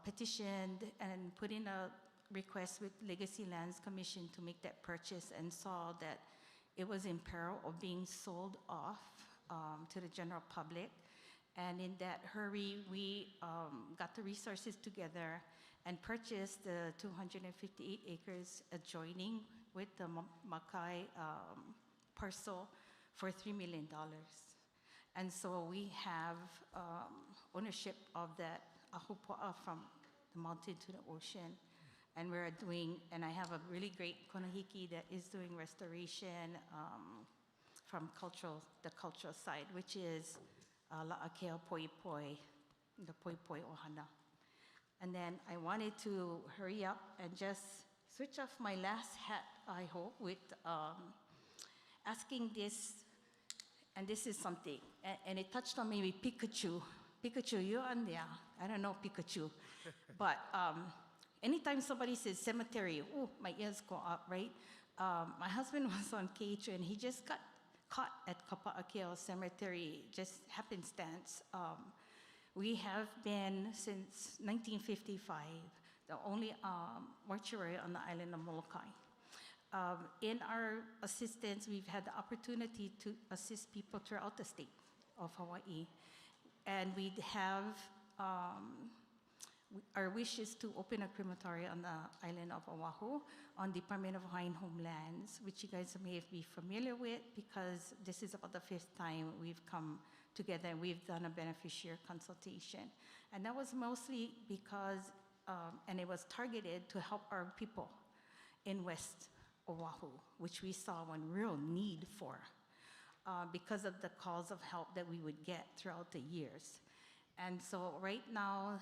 petitioned and put in a request with Legacy Lands Commission to make that purchase, and saw that it was in peril of being sold off to the general public. And in that hurry, we got the resources together and purchased the 258 acres adjoining with the Makai parcel for $3 million. And so we have ownership of that ahupua'a from the mountain to the ocean. And we're doing, and I have a really great konahiki that is doing restoration from the cultural side, which is la'akea poi poi, the poi poi ohana. And then I wanted to hurry up and just switch off my last hat, I hope, with asking this, and this is something, and it touched on me with Pikachu. Pikachu, you're on there. I don't know Pikachu. But anytime somebody says cemetery, oh, my ears go up, right? My husband was on K2 and he just got caught at Kapa'akeo Cemetery, just happenstance. We have been, since 1955, the only mortuary on the island of Molokai. In our assistance, we've had the opportunity to assist people throughout the state of Hawaii. And we have, our wish is to open a crematory on the island of Oahu on Department of Hawaiian Homelands, which you guys may be familiar with, because this is about the 5th time we've come together and we've done a beneficiary consultation. And that was mostly because, and it was targeted to help our people in West Oahu, which we saw one real need for, because of the calls of help that we would get throughout the years. And so right now,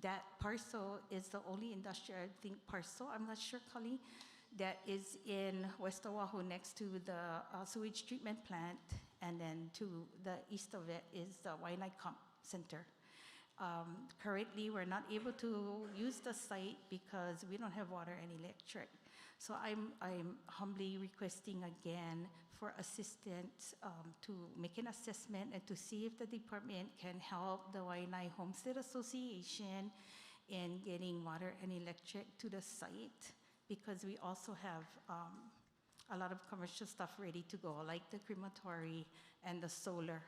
that parcel is the only industrial, I think, parcel, I'm not sure, Kali, that is in West Oahu next to the sewage treatment plant, and then to the east of it is the Waianae Comp Center. Currently, we're not able to use the site because we don't have water and electric. So I'm humbly requesting again for assistance to make an assessment and to see if the department can help the Waianae Homestead Association in getting water and electric to the site, because we also have a lot of commercial stuff ready to go, like the crematory and the solar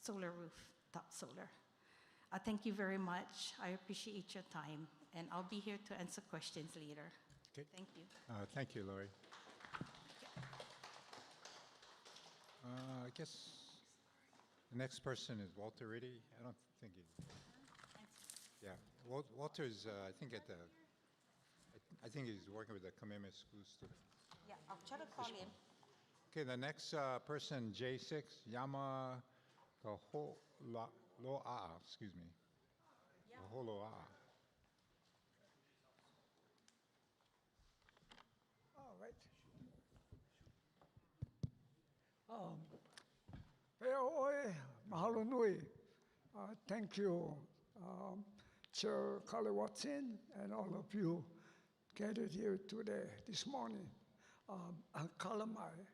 roof, top solar. Thank you very much. I appreciate your time, and I'll be here to answer questions later. Okay. Thank you. Thank you, Lori. I guess the next person is Walter Riddy. I don't think he's. Yeah, Walter's. I think I think he's working with the Kamehameha School student. Yeah, I'll try to call him. Okay, the next person, J6, Yama Kaholoa'a, excuse me. Kaholoa'a. All right. Pe'oe, mahalo nui. Thank you, Chair Kali Watson, and all of you gathered here today, this morning. Kalamai,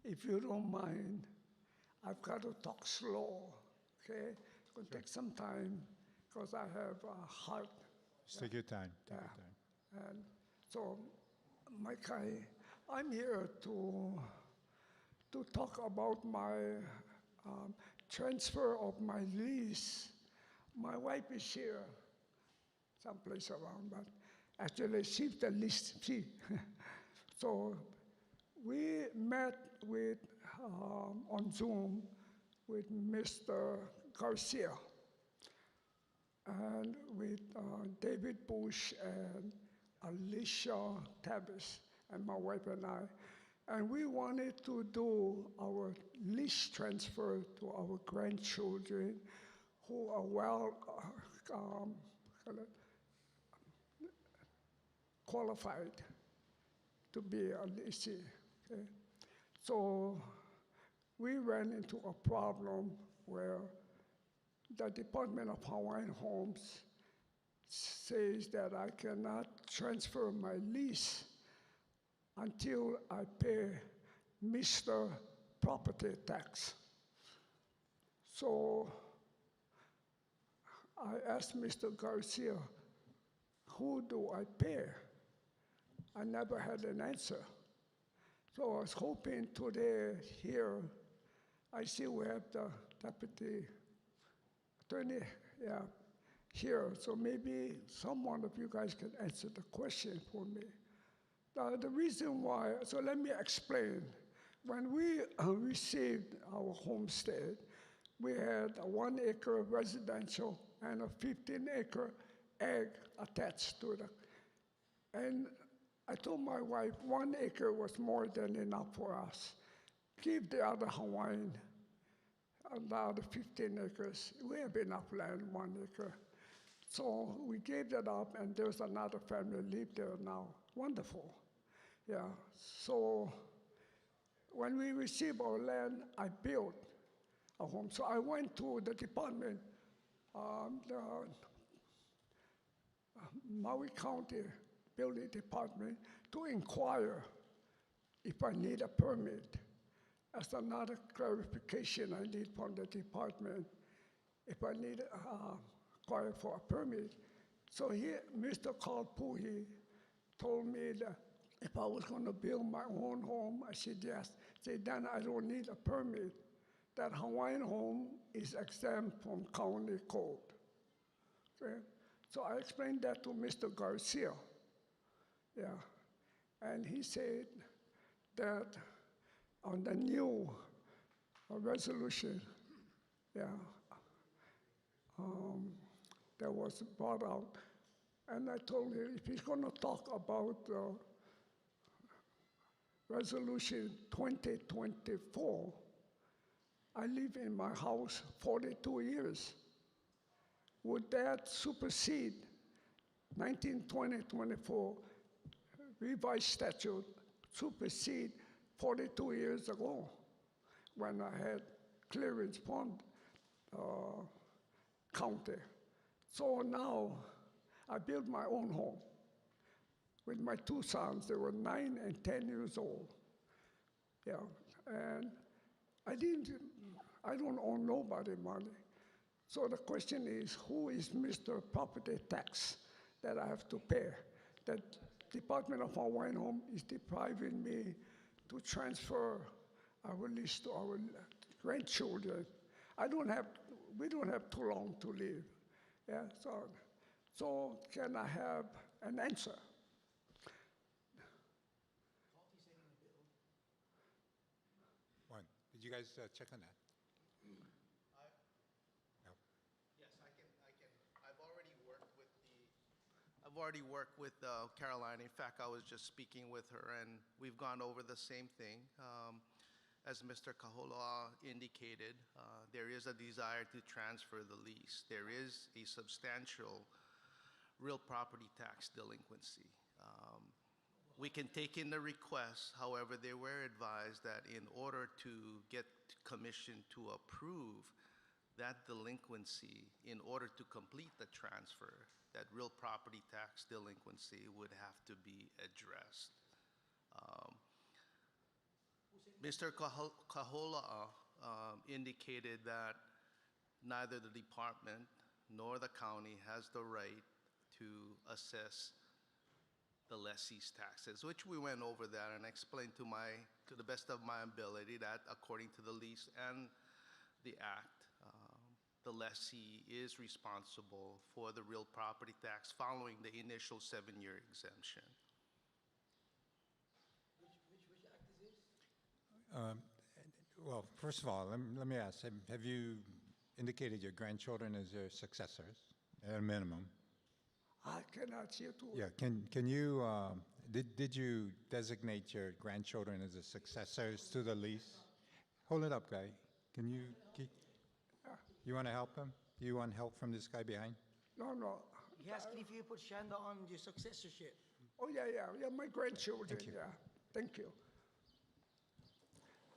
if you don't mind, I've got to talk slow, okay? It's going to take some time because I have a heart. Just take your time. Take your time. And so, Maikai, I'm here to talk about my transfer of my lease. My wife is here, someplace around, but actually she's the lease. So we met with on Zoom with Mr. Garcia and with David Bush and Alicia Tavis and my wife and I. And we wanted to do our lease transfer to our grandchildren who are well qualified to be a leasee. Okay? So we ran into a problem where the Department of Hawaiian Homes says that I cannot transfer my lease until I pay Mr. Property Tax. So I asked Mr. Garcia, who do I pay? I never had an answer. So I was hoping today here, I see we have the deputy attorney here, so maybe someone of you guys can answer the question for me. The reason why, so let me explain. When we received our homestead, we had a 1 acre residential and a 15-acre ag attached to it. And I told my wife 1 acre was more than enough for us. Give the other Hawaiian the other 15 acres. We have enough land, 1 acre. So we gave that up, and there's another family live there now. Wonderful. Yeah. So when we received our land, I built a home. So I went to the department, the Maui County Building Department, to inquire if I need a permit. As another clarification I need from the department, if I need inquire for a permit. So here, Mr. Carl Puhi told me that if I was going to build my own home, I said yes. He said, then I don't need a permit. That Hawaiian home is exempt from county code. Okay? So I explained that to Mr. Garcia. Yeah. And he said that on the new resolution, yeah, that was brought out, and I told him if he's going to talk about resolution 2024, I live in my house 42 years. Would that supersede 1920-24 revised statute supersede 42 years ago when I had clearance from county? So now I built my own home with my 2 sons. They were 9 and 10 years old. Yeah, and I don't owe nobody money. So the question is, who is Mr. Property Tax that I have to pay? The Department of Hawaiian Home is depriving me to transfer our lease to our grandchildren. We don't have too long to live. Yeah, so can I have an answer? One, did you guys check on that? No. Yes, I can. I've already worked with Caroline. In fact, I was just speaking with her, and we've gone over the same thing. As Mr. Kaholoa indicated, there is a desire to transfer the lease. There is a substantial real property tax delinquency. We can take in the request. However, they were advised that in order to get commission to approve that delinquency, in order to complete the transfer, that real property tax delinquency would have to be addressed. Mr. Kaholoa indicated that neither the department nor the county has the right to assess the lessee's taxes, which we went over that and explained to the best of my ability that according to the lease and the act, the lessee is responsible for the real property tax following the initial 7-year exemption. Which act is this? Well, first of all, let me ask, have you indicated your grandchildren as your successors at a minimum? I cannot hear to Yeah, can you, did you designate your grandchildren as the successors to the lease? Hold it up, guy. Can you, you want to help him? Do you want help from this guy behind? No. He asking if you put Shanda on your successorship. Oh, yeah, my grandchildren, Thank you. yeah. Thank you.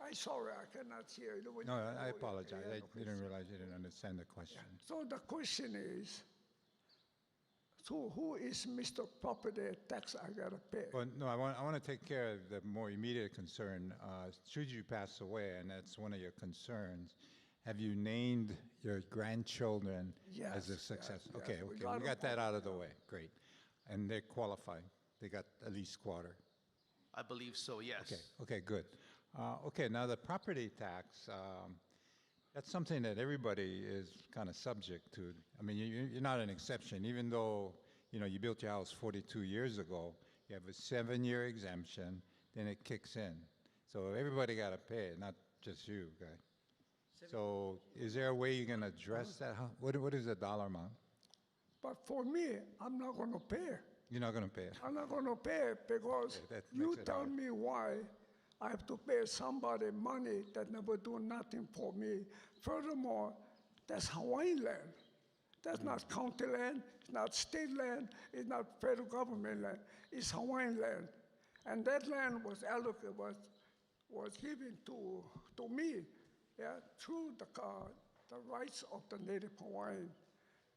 I'm sorry, I cannot hear you. No, I apologize. I didn't realize you didn't understand the question. So the question is, so who is Mr. Property Tax I gotta pay? Well, no, I want to take care of the more immediate concern. Should you pass away, and that's one of your concerns, have you named your grandchildren as a Yes, success? yes, Okay, we okay, got we got them that out of the way. Great. And they're qualified. They got at least quarter. I believe so, yes. Okay, okay, good. Okay, now the property tax, that's something that everybody is kind of subject to. I mean, you're not an exception, even though, you built your house 42 years ago, you have a 7-year exemption, then it kicks in. So everybody got to pay it, not just you, okay? So is there a way you can address that? What is the dollar amount? But for me, I'm not gonna pay. You're not going to pay it. I'm not gonna pay it because Okay, that you makes it tell hard. me why I have to pay somebody money that never do nothing for me. Furthermore, that's Hawaiian land. That's not county land, it's not state land, it's not federal government land, it's Hawaiian land. And that land was allocated, was given to me, through the rights of the Native Hawaiian,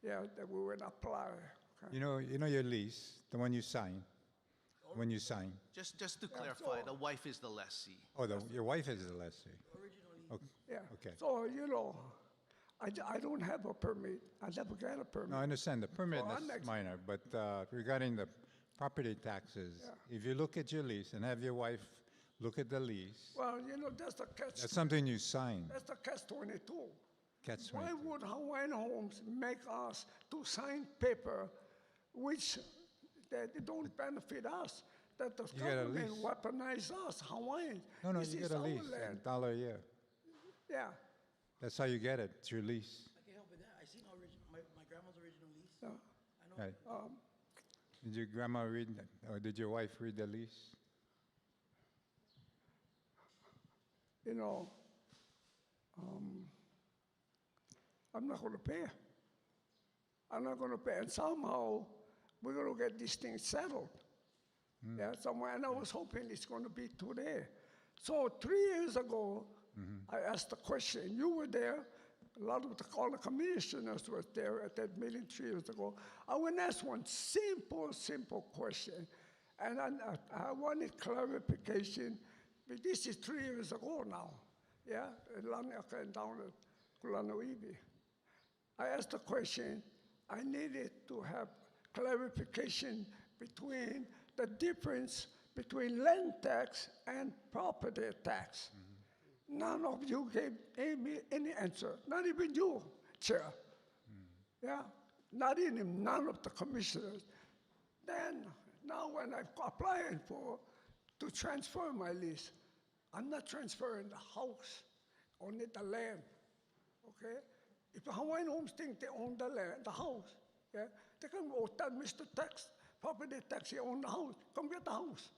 that we would apply. Okay? You know your lease, the one you sign, when you sign. Just to clarify, so- the wife is the lessee. Oh, your wife is the lessee. Originally, Yeah. Okay. So, I don't have a permit. I never got a permit. No, I understand the permit, So I'm that's ex- minor, but regarding the property taxes, if you look at your lease and have your wife look at the lease, Well, that's the catch. that's something you sign. That's the catch-22. Catch Why 22. would Hawaiian Homes make us to sign paper which that they don't benefit us? That the You get a government lease. weaponize us, Hawaiians. No, This you is get a our lease, land. $1 a year. Yeah, That's how you get it, it's your lease. I can help with that. I seen my grandma's original lease. yeah. I know. Right. Did your grandma read, or did your wife read the lease? I'm not going to pay. I'm not going to pay. And somehow, we're going to get this thing settled. Yeah, somewhere. And I was hoping it's going to be today. So 3 years ago, I asked the question. You were there. A lot of all the commissioners were there at that meeting 3 years ago. I went and asked one simple question. And I wanted clarification. But this is 3 years ago now. Yeah, down at Kulanoibi. I asked the question, I needed to have clarification between the difference between land tax and property tax. None of you gave me any answer, not even you, Chair. Yeah, not even none of the commissioners. Then, now when I'm applying to transfer my lease, I'm not transferring the house, only the land, okay? If Hawaiian Homes think they own the land, the house, yeah, they can go tell Mr. Tax, property tax, you own the house, come get the house.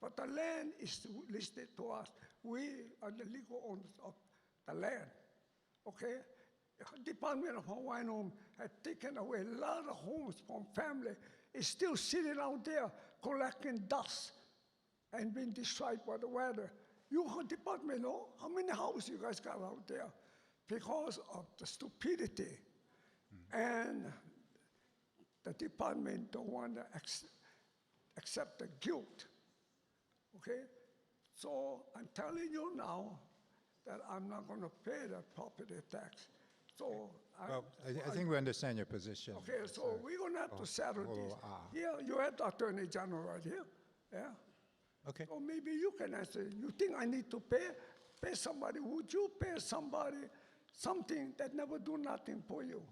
But the land is listed to us. We are the legal owners of the land, okay? The Department of Hawaiian Homes had taken away a lot of homes from family. It's still sitting out there collecting dust and being destroyed by the weather. You department know how many houses you guys got out there because of the stupidity. And the department don't want to accept the guilt. Okay? So I'm telling you now that I'm not going to pay the property tax. So Well, I think we understand your position. okay, so we're going to have to settle this. ah. Here, you have the Attorney General right here. Yeah. Okay. So maybe you can answer. You think I need to pay somebody? Would you pay somebody something that never do nothing for you?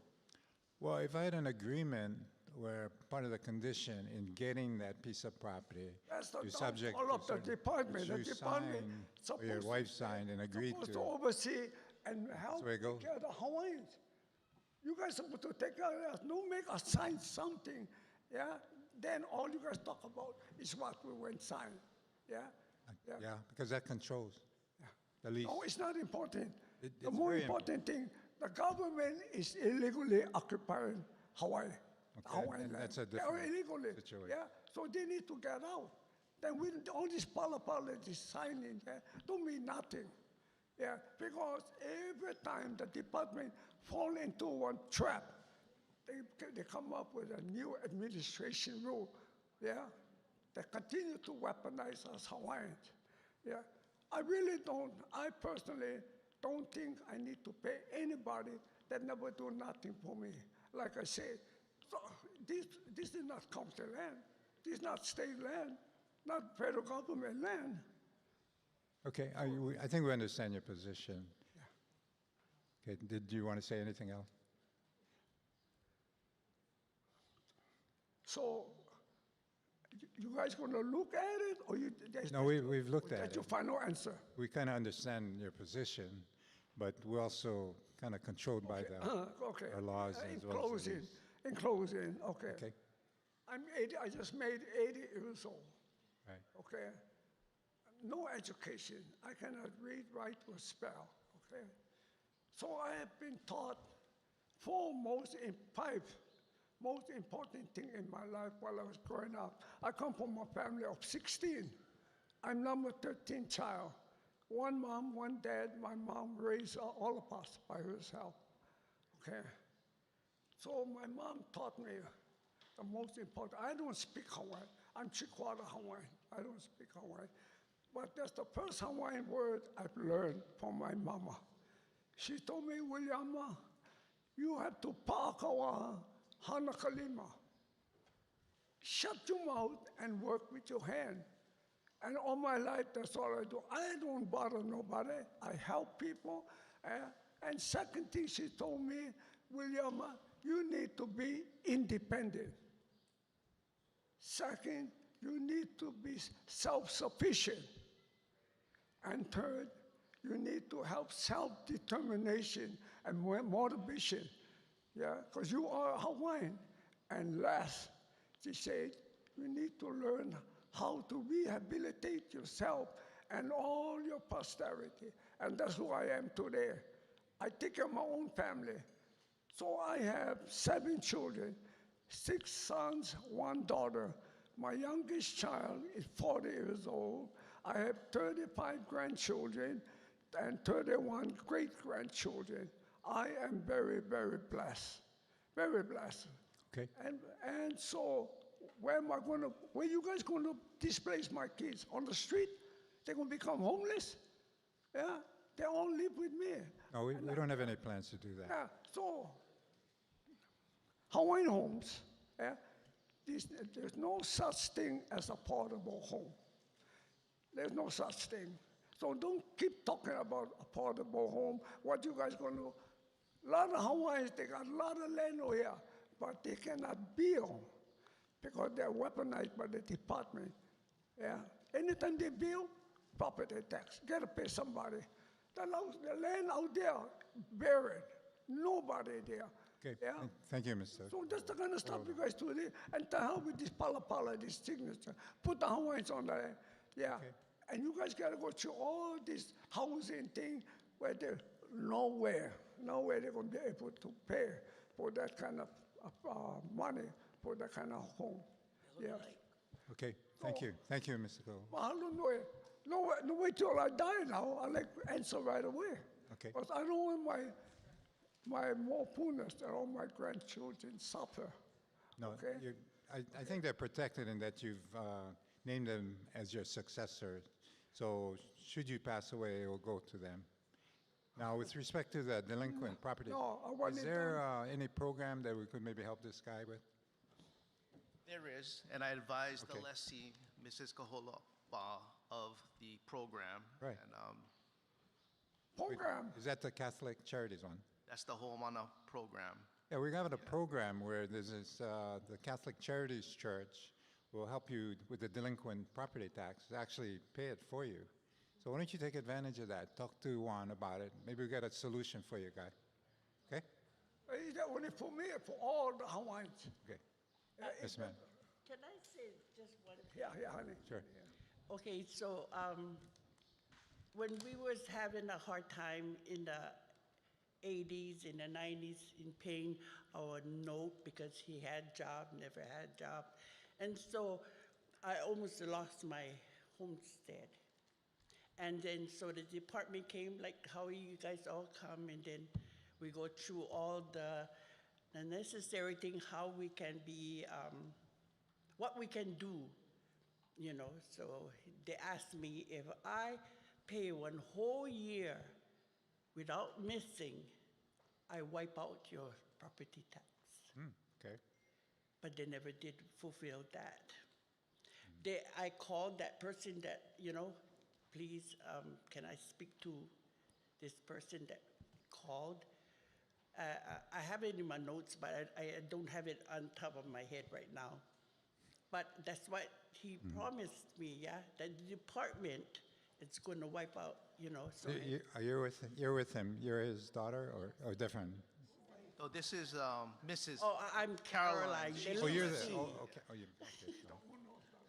Well, if I had an agreement where part of the condition in getting that piece of property, That's the you're subject downfall of to the certain- department. that The you department sign, or your wife signed and agreed supposed to. to oversee and help where it take goes. care of the Hawaiians. You guys supposed to take care of us. Don't make us sign something, yeah? Then all you guys talk about is what we went sign, yeah? Yeah, because that controls the lease. No, it's not important. It- The it's more very important thing, the government is illegally occupying Hawaii. Okay, Hawaiian and land. that's a They are different illegally. situation. Yeah, so they need to get out. Then we, all this pala this signing, don't mean nothing. Yeah, because every time the department fall into one trap, they come up with a new administration rule. Yeah, they continue to weaponize us Hawaiians. Yeah, I personally don't think I need to pay anybody that never do nothing for me. Like I said, so this is not county land. This is not state land, not federal government land. Okay, I think we understand your position. Okay, did you want to say anything else? So, you guys gonna look at it, or you? No, we've looked at That's your it. final answer. We kind of understand your position, but we're also kind of controlled by Okay. our laws In as well as the closing, lease. in closing, okay. Okay, I'm 80. I just made 80 years old. right. Okay. No education. I cannot read, write, or spell. Okay. So I have been taught five most important thing in my life while I was growing up. I come from a family of 16. I'm number 13 child. One mom, one dad. My mom raised all of us by herself. Okay. So my mom taught me the most important. I don't speak Hawaiian. I'm three-quarter Hawaiian. I don't speak Hawaiian. But that's the first Hawaiian word I've learned from my mama. She told me, William, you have to pākawa hana kalima. Shut your mouth and work with your hand. And all my life, that's all I do. I don't bother nobody. I help people. And second thing she told me, William, you need to be independent. Second, you need to be self-sufficient. And third, you need to have self-determination and motivation. Yeah, because you are Hawaiian. And last, she said, you need to learn how to rehabilitate yourself and all your posterity. And that's who I am today. I take care of my own family. So I have 7 children, 6 sons, 1 daughter. My youngest child is 40 years old. I have 35 grandchildren and 31 great-grandchildren. I am very, very blessed, very blessed. Okay. And so where you guys gonna displace my kids? On the street? They're gonna become homeless? Yeah, they all live with me. No, we don't have any plans to do that. Yeah, so Hawaiian homes, yeah, there's no such thing as a portable home. There's no such thing. So don't keep talking about a portable home. What you guys gonna do? A lot of Hawaiians, they got a lot of land over here, but they cannot build because they're weaponized by the department. Yeah. Anytime they build, property tax. Gotta pay somebody. The land out there, buried. Nobody there. Okay, Yeah. thank you, Mr. So that's the kind of stuff you guys do. And to hell with this pala, this signature. Put the Hawaiians on there. Yeah. Okay. And you guys got to go through all this housing thing where they're nowhere they're going to be able to pay for that kind of money, for that kind of home. Yeah. Okay, thank you. Thank you, Mr. Cole. Well, I don't know. No wait till I die now. I'll answer right away. Okay. Because I don't want my more punas and all my grandchildren suffer. No, Okay. I think they're protected in that you've named them as your successor. So should you pass away, it will go to them. Now, with respect to the delinquent property, No, I want is it there any program that we could maybe help this guy with? There is, and I advised the Okay. lessee, Mrs. Kaholoa, of the program. Right. And Program. Is that the Catholic Charities one? that's the Ho'omana program. Yeah, we're having a program where this is the Catholic Charities Church will help you with the delinquent property tax, actually pay it for you. So why don't you take advantage of that? Talk to Juan about it. Maybe we get a solution for you, guy. Okay? Is that only for me or for all the Hawaiians? Okay. Yes, ma'am. Can I say just one? Yeah, honey. Sure. Okay, so when we was having a hard time in the 80s, in the 90s, in paying our note because he had job, never had job. And so I almost lost my homestead. And then so the department came, like how you guys all come, and then we go through all the necessary thing, how we can be, what we can do, you know. So they asked me if I pay one whole year without missing, I wipe out your property tax. Okay. But they never did fulfill that. I called that person that, you know, please, can I speak to this person that called? I have it in my notes, but I don't have it on top of my head right now. But that's what he promised me, yeah, that the department is going to wipe out, you know. So You're with him. You're his daughter or different? So this is Mrs. I'm Caroline. Caroline. Oh, you're the. Lease. Oh, okay. Oh, you. Okay. So.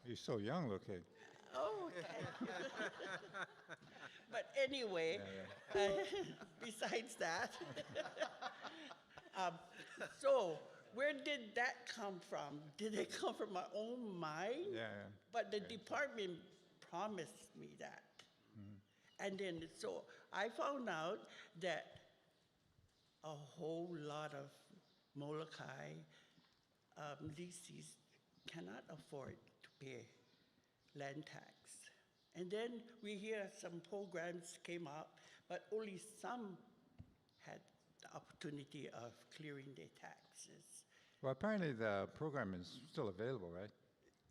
You're so young looking. Oh, okay. But anyway, besides that, so where did that come from? Did it come from my own mind? Yeah. But the department promised me that. And then, so I found out that a whole lot of Molokai leases cannot afford to pay land tax. And then we hear some programs came up, but only some had the opportunity of clearing their taxes. Well, apparently the program is still available, right?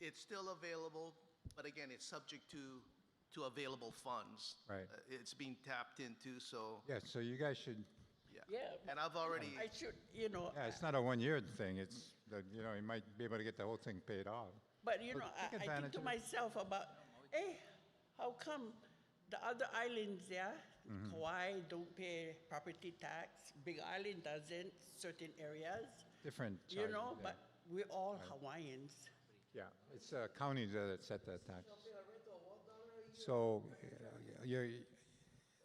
It's still available, but again, it's subject to available funds. Right. It's being tapped into, so, Yeah. So you guys should. Yeah. and I've already, I should, you know. Yeah, it's not a 1-year thing. It's that you might be able to get the whole thing paid off. But you know, take I think advantage to of it. myself about, hey, how come the other islands, yeah, Hawaii don't pay property tax, Big Island doesn't, certain areas, Different. you charges, know, yeah. but we're all Hawaiians. Yeah, it's counties that set that tax. So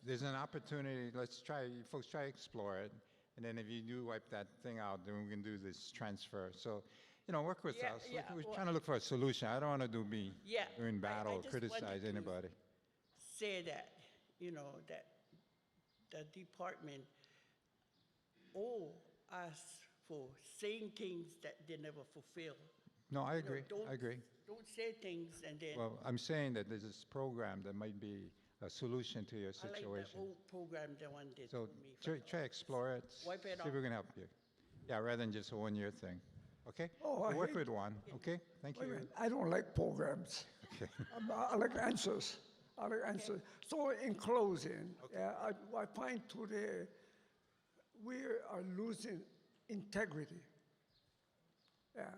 there's an opportunity. Let's try, folks, try to explore it. And then if you do wipe that thing out, then we can do this transfer. So, work with Yeah, us. yeah, We're well- trying to look for a solution. I don't want to do me Yeah, doing I battle or just criticize wanted to- anybody. Say that, you know, that the department owe us for saying things that they never fulfill. No, I You know, agree. I agree. Don't say things and then. Well, I'm saying that there's this program that might be a solution to your I like situation. the old program, the one they So told me. try explore it. Wipe it See if we off. can help you. Yeah, rather than just a 1-year thing. Okay? Oh, I We'll work hate- with one. Okay? Thank Wait a you. minute, I don't like programs. Okay. I like answers. I like answers. So in closing, yeah, I find today we are losing integrity. Yeah.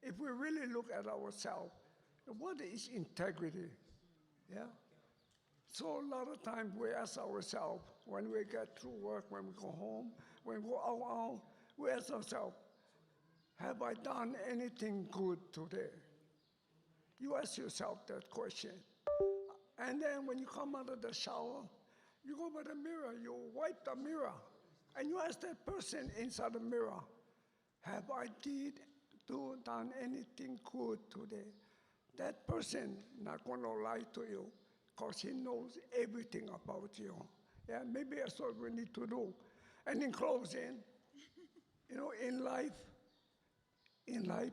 If we really look at ourselves, what is integrity? Yeah. So a lot of times we ask ourselves when we get through work, when we go home, when we go out, we ask ourselves, have I done anything good today? You ask yourself that question. And then when you come out of the shower, you go by the mirror, you wipe the mirror, and you ask that person inside the mirror, have I done anything good today? That person not going to lie to you because he knows everything about you. Yeah, maybe that's what we need to do. And in closing, in life,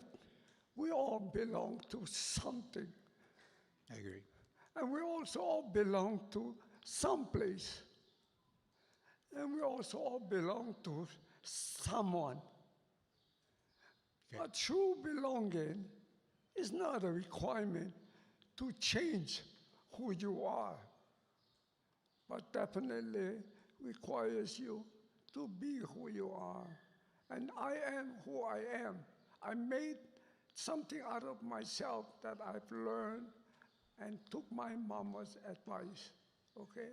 we all belong to something. I agree. And we also all belong to some place. And we also all belong to someone. Okay. But true belonging is not a requirement to change who you are, but definitely requires you to be who you are. And I am who I am. I made something out of myself that I've learned and took my mama's advice, okay?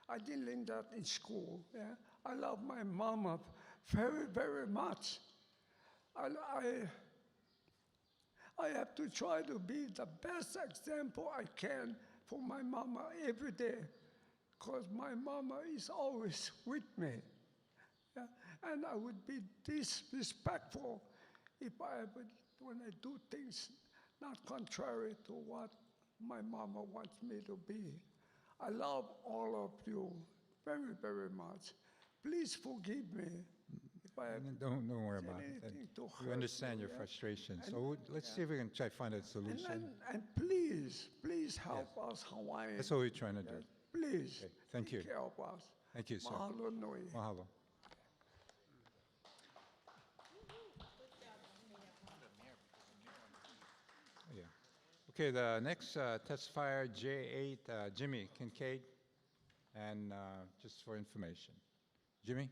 I didn't learn that in school, yeah? I love my mama very, very much. I have to try to be the best example I can for my mama every day, because my mama is always with me. And I would be disrespectful if I would, when I do things not contrary to what my mama wants me to be. I love all of you very, very much. Please forgive me if I have Don't worry said about it. anything to We hurt understand you, your yeah? frustration. And- So let's see if we can try to find a And, solution. and please help us Hawaiian. That's what we're trying to do. Please. Okay, thank you. Take care of us. Thank you, sir. Mahalo nui. Mahalo. Yeah. Okay, the next testifier, J8, Jimmy Kincaid, and just for information. Jimmy?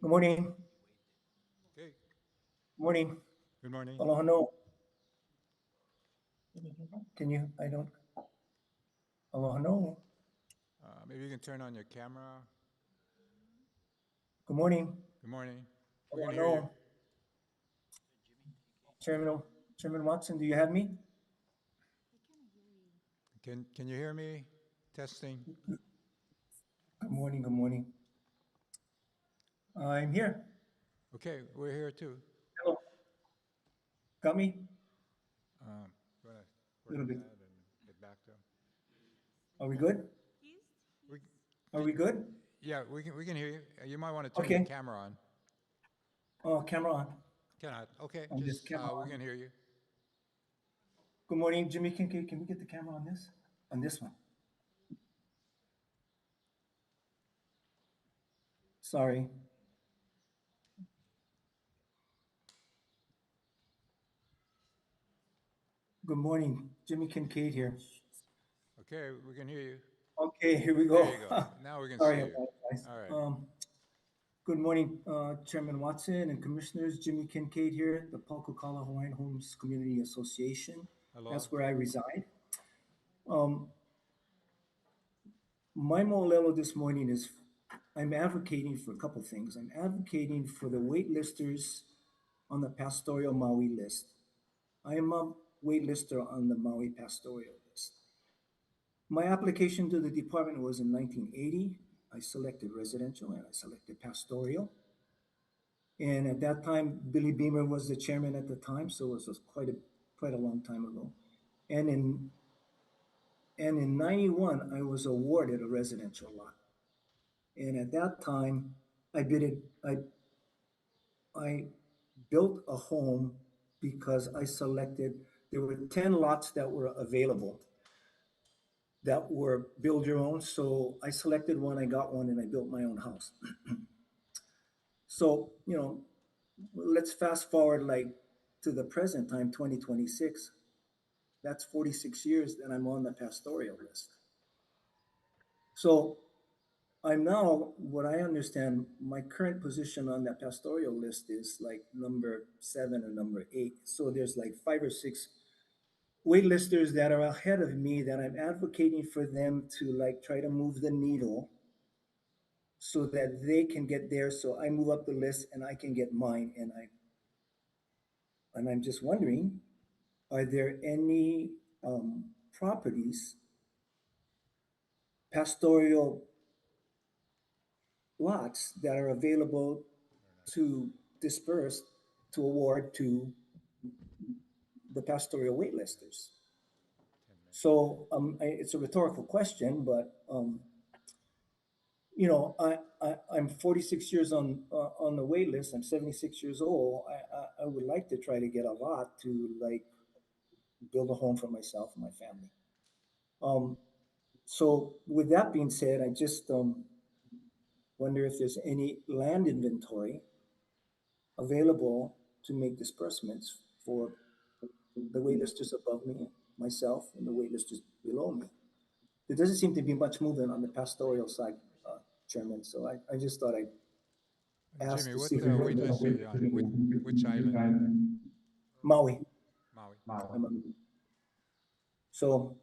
Good morning. Okay. Morning. Good morning. Aloha no. Can you? I don't. Aloha no. Maybe you can turn on your camera. Good morning. Good morning. We Aloha can hear you. no. Chairman Watson, do you have me? Can you hear me? Testing. Good morning. Good morning. I'm here. Okay, we're here too. Hello. Got me? You want to work Little on bit. that and get back to him? Are we good? We, Are we good? yeah, we can hear you. You might want to turn your Okay. camera on. Oh, camera on. Cannot. Okay, On this just camera we on. can hear you. Good morning, Jimmy Kincaid. Can we get the camera on this? On this one. Sorry. Good morning, Jimmy Kincaid here. Okay, we can hear you. Okay, here we go. There you go. Now we can Sorry, see I you. apologize. All right. Good morning, Chairman Watson and Commissioners. Jimmy Kincaid here, the Paukukala Hawaiian Homes Community Association. Hello. That's where I reside. My molelo this morning is I'm advocating for a couple things. I'm advocating for the waitlisters on the pastoral Maui list. I am a waitlister on the Maui pastoral list. My application to the department was in 1980. I selected residential and I selected pastoral. And at that time, Billy Beamer was the chairman at the time, so it was quite a long time ago. And in 91, I was awarded a residential lot. And at that time, I built a home because I selected, there were 10 lots that were available that were build your own. So I selected one, I got one, and I built my own house. So, let's fast forward like to the present time, 2026. That's 46 years that I'm on the pastoral list. So I'm now, what I understand, my current position on that pastoral list is like number 7 or number 8. So there's like 5 or 6 waitlisters that are ahead of me that I'm advocating for them to like try to move the needle so that they can get there. So I move up the list and I can get mine. And I'm just wondering, are there any properties, pastoral lots that are available to disperse, to award to the pastoral waitlisters? So it's a rhetorical question, but I'm 46 years on the wait list. I'm 76 years old. I would like to try to get a lot to like build a home for myself and my family. So with that being said, I just wonder if there's any land inventory available to make disbursements for the waitlisters above me, myself, and the waitlisters below me. There doesn't seem to be much movement on the pastoral side, Chairman. So I just thought I'd ask Jimmy, to what see if we wait list are you on? Which island? Maui. Maui. So,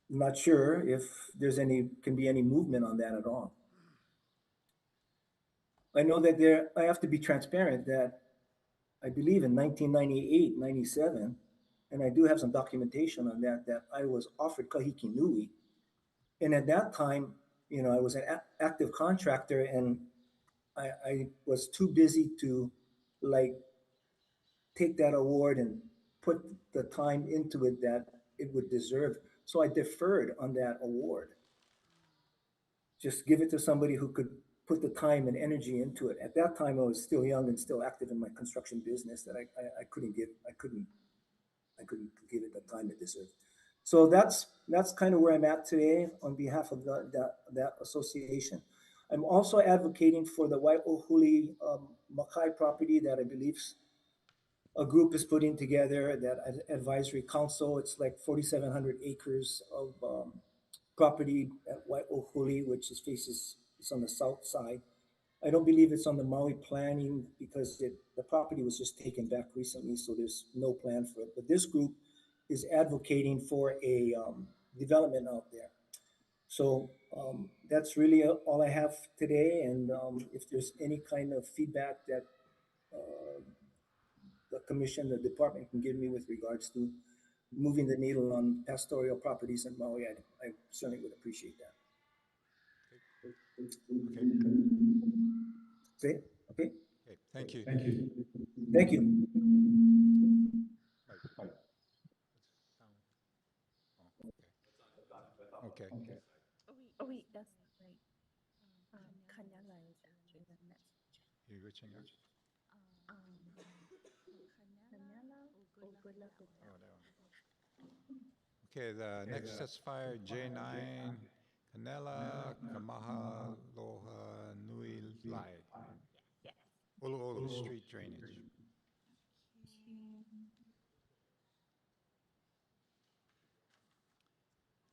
not sure if there's can be any movement on that at all. I know that I have to be transparent that I believe in 1998, 97, and I do have some documentation on that, that I was offered Kahiki Nui. And at that time, you know, I was an active contractor, and I was too busy to like take that award and put the time into it that it would deserve. So I deferred on that award. Just give it to somebody who could put the time and energy into it. At that time, I was still young and still active in my construction business that I couldn't give it the time it deserved. So that's kind of where I'm at today on behalf of that association. I'm also advocating for the Wai'ohuli Makai property that I believe a group is putting together, that advisory council. It's like 4,700 acres of property at Wai'ohuli, which it's on the south side. I don't believe it's on the Maui planning because the property was just taken back recently, so there's no plan for it. But this group is advocating for a development out there. So that's really all I have today. And if there's any kind of feedback that the commission, the department can give me with regards to moving the needle on pastoral properties in Maui, I certainly would appreciate that. Okay. Okay. Okay, thank you. Thank you. Thank you. Okay. Oh, wait, that's right. Kanala is actually the next. You reaching out? Kanala, oh, good luck with that. Oh, there. Okay, the next testifier, J9, Canela Kamaha Loha Nui Lai. Yes. Ulu Ulu Street Drainage.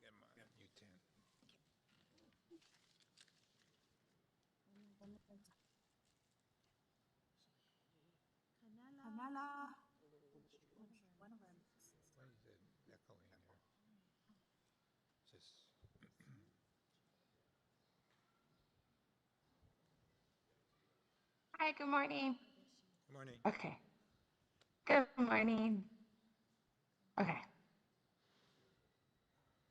Get my U10. Kanala. One of them. Why is it echoing here? Just. Hi, good morning. Good morning. Okay. Good morning. Okay.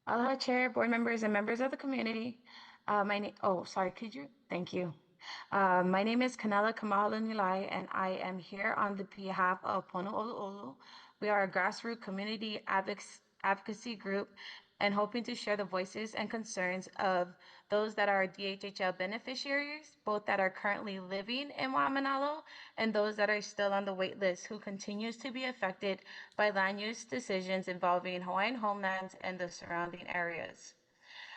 Aloha Chair, board members, and members of the community. My name, oh, sorry, could you? Thank you. My name is Kanela Kamahalunilai, and I am here on the behalf of Pono Olu Olu. We are a grassroots community advocacy group and hoping to share the voices and concerns of those that are DHHL beneficiaries, both that are currently living in Waimanalo and those that are still on the wait list who continues to be affected by land use decisions involving Hawaiian homelands and the surrounding areas.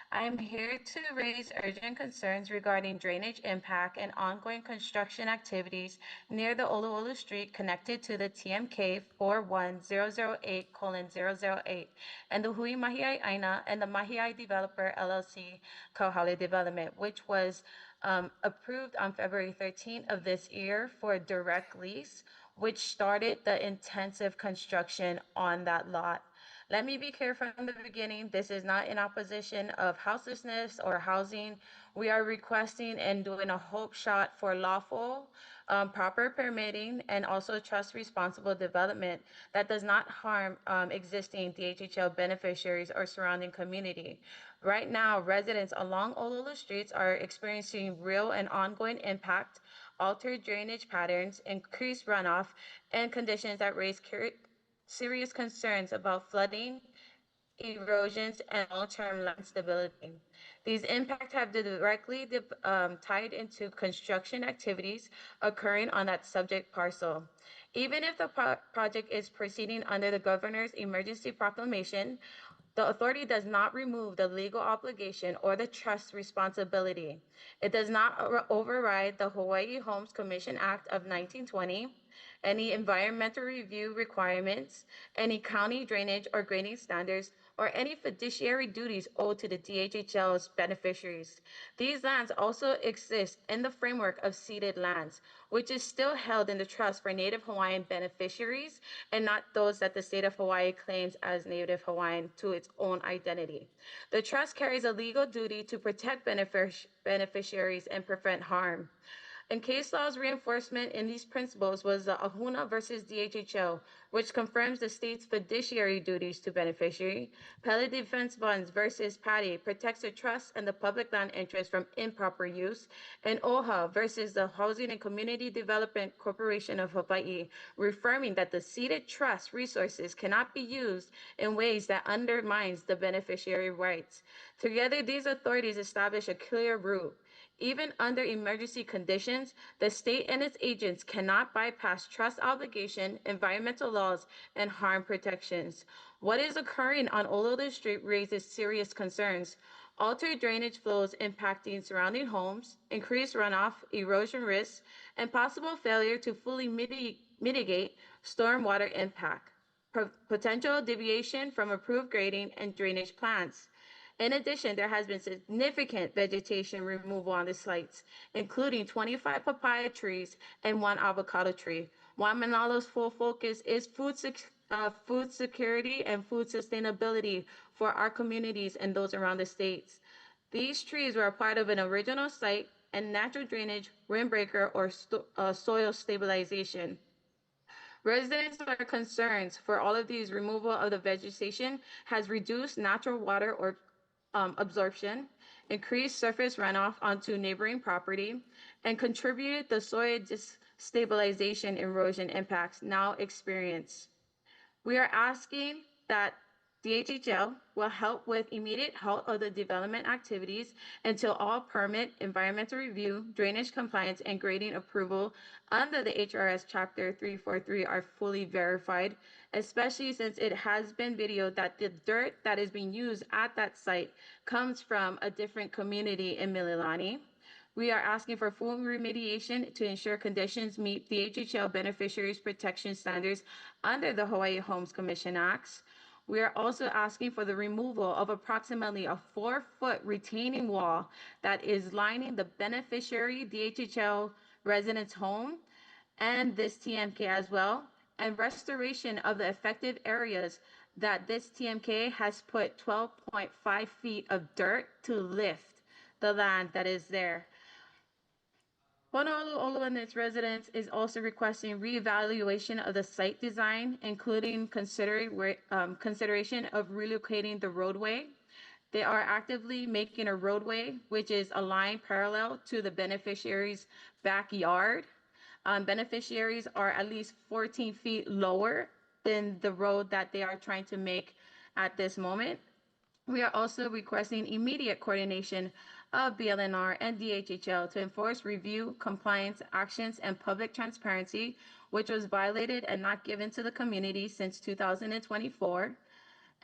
I'm here to raise urgent concerns regarding drainage impact and ongoing construction activities near the Oluolu Street connected to the TMK 41008:008 and the Hui Mahiai Aina and the Mahiai Developer LLC Kauhale Development, which was approved on February 13th of this year for a direct lease, which started the intensive construction on that lot. Let me be clear from the beginning, this is not in opposition of houselessness or housing. We are requesting and doing a hope shot for lawful, proper permitting, and also trust responsible development that does not harm existing DHHL beneficiaries or surrounding community. Right now, residents along Olulu streets are experiencing real and ongoing impact, altered drainage patterns, increased runoff, and conditions that raise serious concerns about flooding, erosions, and long-term land stability. These impacts have directly tied into construction activities occurring on that subject parcel. Even if the project is proceeding under the governor's emergency proclamation, the authority does not remove the legal obligation or the trust responsibility. It does not override the Hawaii Homes Commission Act of 1920, any environmental review requirements, any county drainage or grading standards, or any fiduciary duties owed to the DHHL's beneficiaries. These lands also exist in the framework of ceded lands, which is still held in the trust for Native Hawaiian beneficiaries and not those that the state of Hawaii claims as Native Hawaiian to its own identity. The trust carries a legal duty to protect beneficiaries and prevent harm. And case law's reinforcement in these principles was the Ahuna versus DHHO, which confirms the state's fiduciary duties to beneficiary. Pele Defense Funds versus Patty protects the trust and the public land interest from improper use. And OHA versus the Housing and Community Development Corporation of Hawaii, reaffirming that the ceded trust resources cannot be used in ways that undermines the beneficiary rights. Together, these authorities establish a clear rule. Even under emergency conditions, the state and its agents cannot bypass trust obligation, environmental laws, and harm protections. What is occurring on Ololo Street raises serious concerns. Altered drainage flows impacting surrounding homes, increased runoff, erosion risks, and possible failure to fully mitigate stormwater impact. Potential deviation from approved grading and drainage plans. In addition, there has been significant vegetation removal on the sites, including 25 papaya trees and 1 avocado tree. Waimanalo's full focus is food security and food sustainability for our communities and those around the states. These trees were a part of an original site and natural drainage, windbreaker, or soil stabilization. Residents are concerned for all of these removal of the vegetation has reduced natural water or absorption, increased surface runoff onto neighboring property, and contributed the soil stabilization erosion impacts now experienced. We are asking that DHHL will help with immediate halt of the development activities until all permit, environmental review, drainage compliance, and grading approval under the HRS Chapter 343 are fully verified, especially since it has been videoed that the dirt that is being used at that site comes from a different community in Mililani. We are asking for full remediation to ensure conditions meet the HHL beneficiaries protection standards under the Hawaii Homes Commission Acts. We are also asking for the removal of approximately a 4-foot retaining wall that is lining the beneficiary DHHL residence home and this TMK as well, and restoration of the affected areas that this TMK has put 12.5 feet of dirt to lift the land that is there. Honolulu and its residents is also requesting reevaluation of the site design, including consideration of relocating the roadway. They are actively making a roadway which is aligned parallel to the beneficiary's backyard. Beneficiaries are at least 14 feet lower than the road that they are trying to make at this moment. We are also requesting immediate coordination of BLNR and DHHL to enforce review, compliance, actions, and public transparency, which was violated and not given to the community since 2024.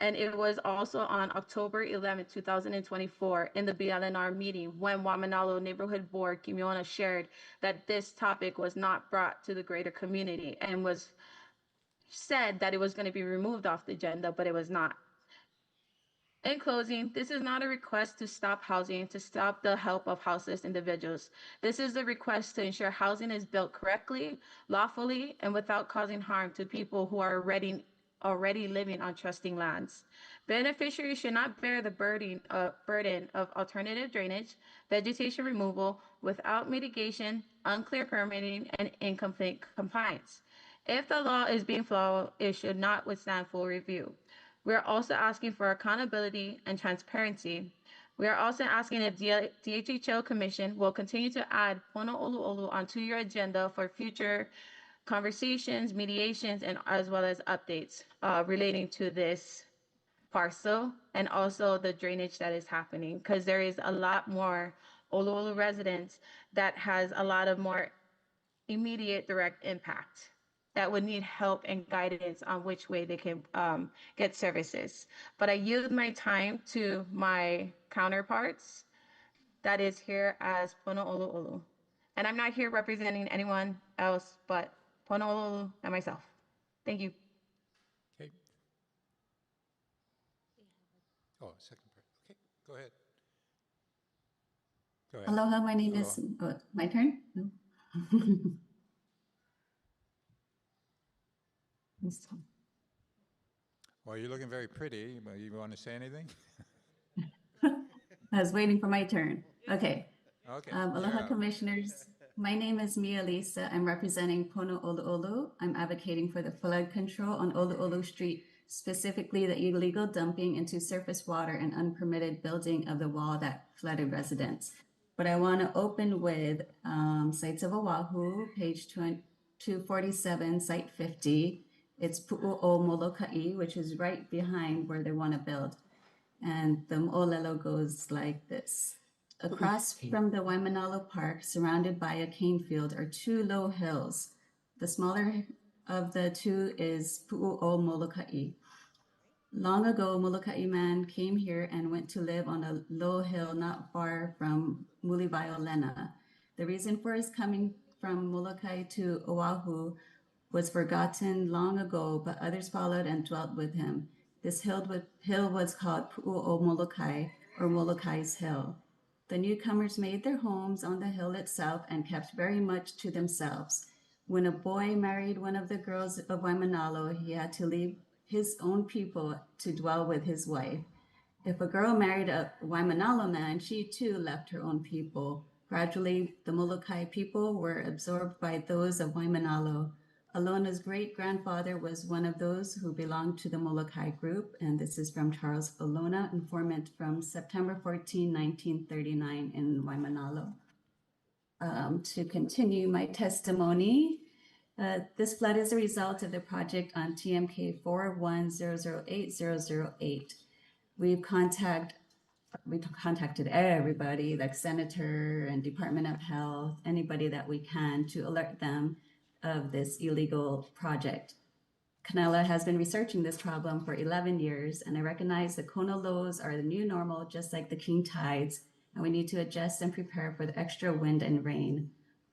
And it was also on October 11, 2024, in the BLNR meeting when Waimanalo Neighborhood Board Kimiona shared that this topic was not brought to the greater community and was said that it was going to be removed off the agenda, but it was not. In closing, this is not a request to stop housing, to stop the help of houseless individuals. This is a request to ensure housing is built correctly, lawfully, and without causing harm to people who are already living on trusting lands. Beneficiaries should not bear the burden of alternative drainage, vegetation removal without mitigation, unclear permitting, and incomplete compliance. If the law is being followed, it should not withstand full review. We are also asking for accountability and transparency. We are also asking if DHHL Commission will continue to add Pono Oluolu onto your agenda for future conversations, mediations, and as well as updates relating to this parcel and also the drainage that is happening, because there is a lot more Oluolu residents that has a lot of more immediate direct impact that would need help and guidance on which way they can get services. But I yield my time to my counterparts that is here as Pono Oluolu. And I'm not here representing anyone else but Pono Oluolu and myself. Thank you. Okay. Oh, second part. Okay, go ahead. Go ahead. Aloha, my name Aloha. is, my turn? No. Well, you're looking very pretty. You want to say anything? I was waiting for my turn. Okay. Okay. Aloha, yeah. commissioners. My name is Mia Lisa. I'm representing Pono Oluolu. I'm advocating for the flood control on Oluolu Street, specifically the illegal dumping into surface water and unpermitted building of the wall that flooded residents. But I want to open with Sites of Oahu, page 247, site 50. It's Pu'u'o Moloka'i, which is right behind where they want to build. And the mo'olelo goes like this. Across from the Waimanalo Park, surrounded by a cane field, are two low hills. The smaller of the two is Pu'u'o Moloka'i. Long ago, Moloka'i man came here and went to live on a low hill not far from Mulivaio-Lena. The reason for his coming from Molokai to Oahu was forgotten long ago, but others followed and dwelt with him. This hill was called Pu'u'o Molokai, or Molokai's Hill. The newcomers made their homes on the hill itself and kept very much to themselves. When a boy married one of the girls of Waimanalo, he had to leave his own people to dwell with his wife. If a girl married a Waimanalo man, she too left her own people. Gradually, the Molokai people were absorbed by those of Waimanalo. Alona's great-grandfather was one of those who belonged to the Molokai group, and this is from Charles Alona, informant from September 14, 1939 in Waimanalo. To continue my testimony, this flood is a result of the project on TMK 41008-008. We've contacted everybody, like Senator and Department of Health, anybody that we can to alert them of this illegal project. Canela has been researching this problem for 11 years, and I recognize the Kona lows are the new normal, just like the king tides, and we need to adjust and prepare for the extra wind and rain.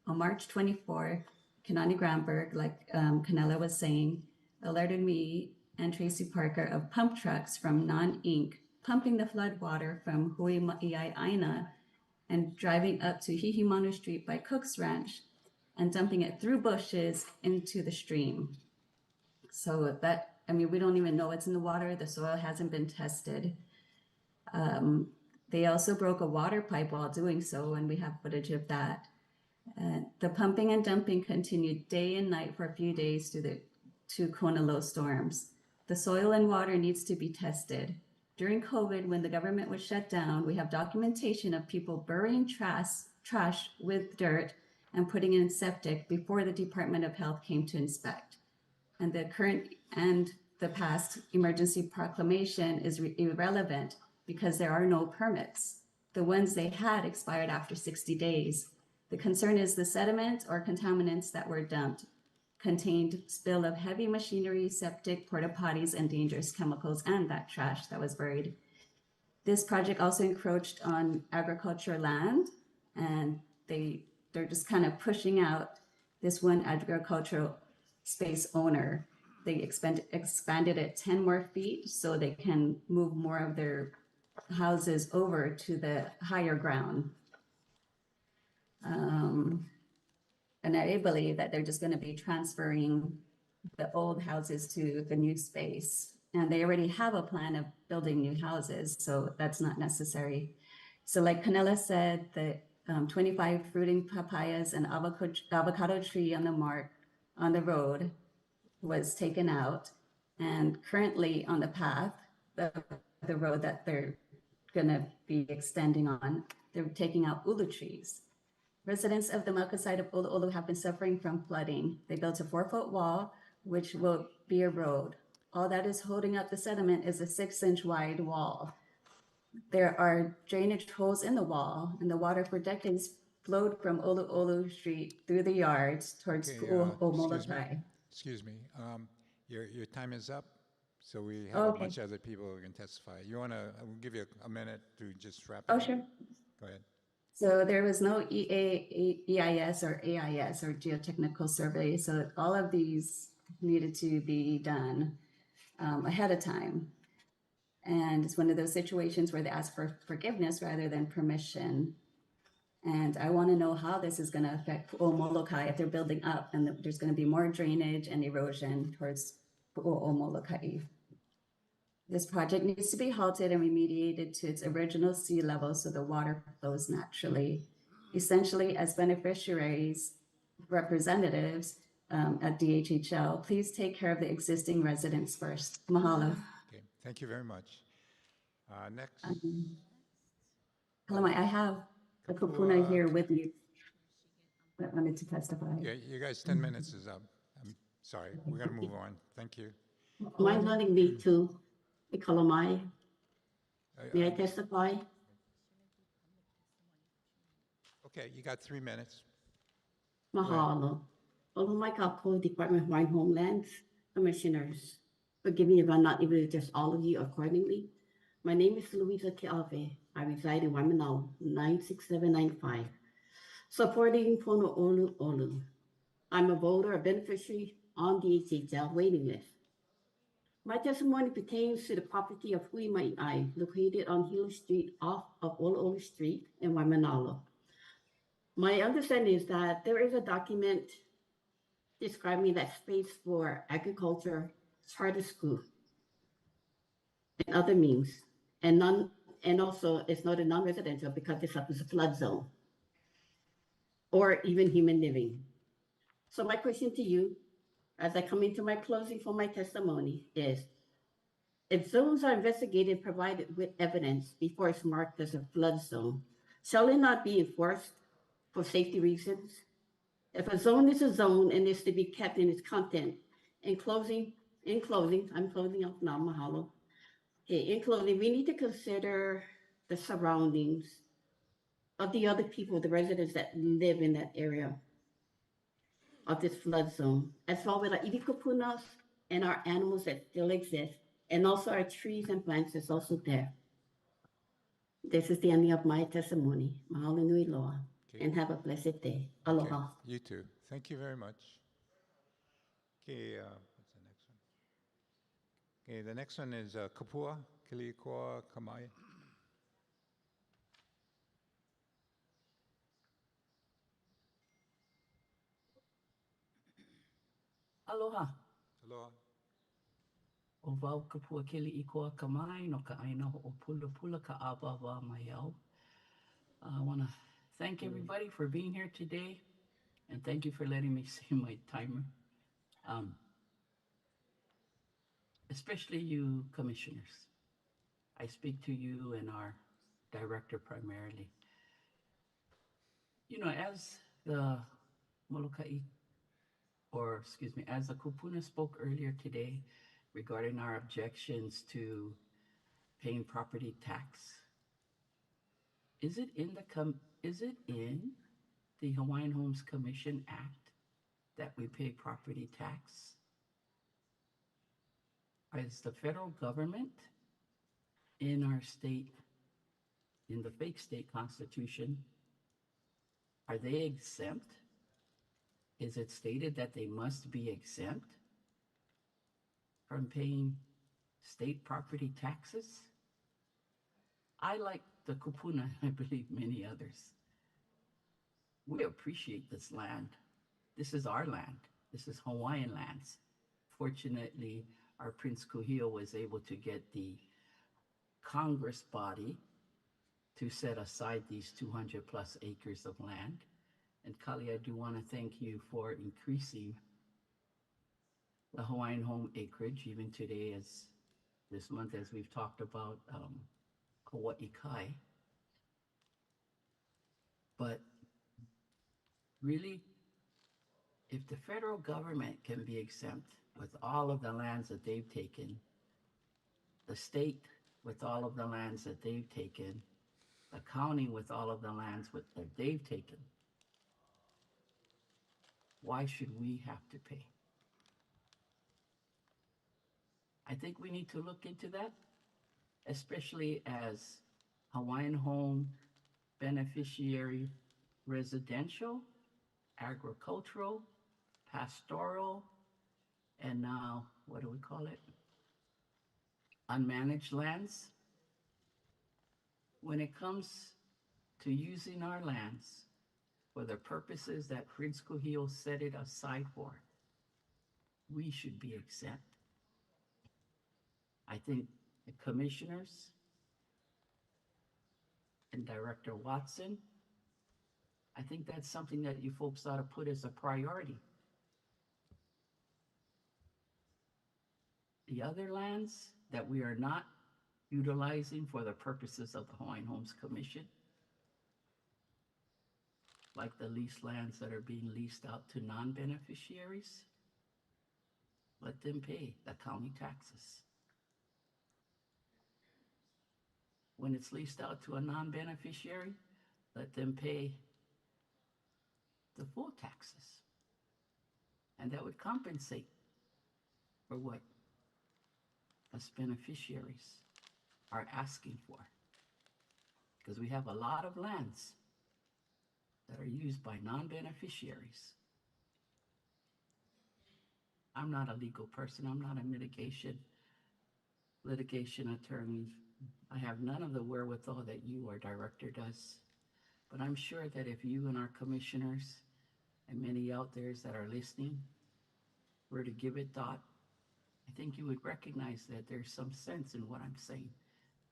On March 24th, Kanani Granberg, like Canela was saying, alerted me and Tracy Parker of pump trucks from Non-Inc. pumping the flood water from Hui Ma'iai Aina and driving up to Hihimanu Street by Cook's Ranch and dumping it through bushes into the stream. So that, I mean, we don't even know what's in the water. The soil hasn't been tested. They also broke a water pipe while doing so, and we have footage of that. The pumping and dumping continued day and night for a few days due to two Kona low storms. The soil and water needs to be tested. During COVID, when the government was shut down, we have documentation of people burying trash with dirt and putting in septic before the Department of Health came to inspect. And the current and the past emergency proclamation is irrelevant because there are no permits. The ones they had expired after 60 days. The concern is the sediment or contaminants that were dumped contained spill of heavy machinery, septic, porta potties, and dangerous chemicals, and that trash that was buried. This project also encroached on agricultural land, and they're just kind of pushing out this one agricultural space owner. They expanded it 10 more feet so they can move more of their houses over to the higher ground. And I believe that they're just going to be transferring the old houses to the new space. And they already have a plan of building new houses, so that's not necessary. So like Canela said, the 25 fruiting papayas and avocado tree on the road was taken out. And currently on the path, the road that they're gonna be extending on, they're taking out ulu trees. Residents of the Mauka side of Olu'olu have been suffering from flooding. They built a 4-foot wall, which will be a road. All that is holding up the sediment is a 6-inch wide wall. There are drainage holes in the wall, and the water for decades flowed from Olu'olu Street through the yards towards Molokai. Excuse me. Your time is up, so we have a bunch of other people who can testify. You want to? We'll give you a minute to just wrap it up. Sure. Go ahead. So there was no EIS or AIS or geotechnical survey, so all of these needed to be done ahead of time. And it's one of those situations where they ask for forgiveness rather than permission. And I want to know how this is going to affect Molokai if they're building up and there's going to be more drainage and erosion towards Molokai. This project needs to be halted and remediated to its original sea level so the water flows naturally. essentially as beneficiaries, representatives at DHHL, please take care of the existing residents first. Mahalo. Okay, thank you very much. Next, Kalamai, I have the kupuna here with you that wanted to testify. yeah, you guys, 10 minutes is up. I'm sorry, we got to move on. Thank you. Mind letting me to Kalamai? May I testify? Okay, you got 3 minutes. Mahalo. Olumai Kako, Department of Hawaiian Homelands, Commissioners. Forgive me if I'm not able to address all of you accordingly. My name is Louisa Ke'ave. I reside in Waimanalo, 96795, supporting Pono Olu Olu. I'm a voter, a beneficiary on the HHL waiting list. My testimony pertains to the property of Hui Mai, located on Hilo Street off of Olu Street in Waimanalo. My understanding is that there is a document describing that space for agriculture, charter school, and other means, and also it's not a non-residential because it's a flood zone, or even human living. So my question to you, as I come into my closing for my testimony, is if zones are investigated and provided with evidence before it's marked as a flood zone, shall it not be enforced for safety reasons? If a zone is a zone and is to be kept in its content, I'm closing up now, mahalo. Okay, in closing, we need to consider the surroundings of the other people, the residents that live in that area of this flood zone, as well as our irikupunas and our animals that still exist, and also our trees and plants that's also there. This is the ending of my testimony. Mahalo nui loa, and have a blessed day. Aloha. Okay, you too. Thank you very much. Okay, what's the next one? Okay, the next one is Kapua Kilikoa Kamai. Aloha. Aloha. O wau ka puakili I koa ka mai no ka aina o pula pula ka awawa mai au. I want to thank everybody for being here today, and thank you for letting me see my timer. Especially you commissioners. I speak to you and our director primarily. You know, as the Molokai, or excuse me, as the Kupuna spoke earlier today regarding our objections to paying property tax, is it in the Hawaiian Homes Commission Act that we pay property tax? Is the federal government in our state, in the fake state constitution, are they exempt? Is it stated that they must be exempt from paying state property taxes? I, like the Kupuna, I believe many others, we appreciate this land. This is our land. This is Hawaiian lands. Fortunately, our Prince Kuhio was able to get the Congress body to set aside these 200 plus acres of land. And Kali, I do want to thank you for increasing the Hawaiian home acreage, even today, as this month, as we've talked about Kauai Kai. But really, if the federal government can be exempt with all of the lands that they've taken, the state with all of the lands that they've taken, the county with all of the lands that they've taken, why should we have to pay? I think we need to look into that, especially as Hawaiian home, beneficiary, residential, agricultural, pastoral, and now, what do we call it? Unmanaged lands. When it comes to using our lands for the purposes that Prince Kuhio set it aside for, we should be exempt. I think the commissioners and Director Watson I think that's something that you folks ought to put as a priority. The other lands that we are not utilizing for the purposes of the Hawaiian Homes Commission, like the leased lands that are being leased out to non-beneficiaries, let them pay the county taxes. When it's leased out to a non-beneficiary, let them pay the full taxes. And that would compensate for what us beneficiaries are asking for. Because we have a lot of lands that are used by non-beneficiaries. I'm not a legal person. I'm not a litigation attorney. I have none of the wherewithal that you, our director, does. But I'm sure that if you and our commissioners and many out there that are listening were to give it thought, I think you would recognize that there's some sense in what I'm saying.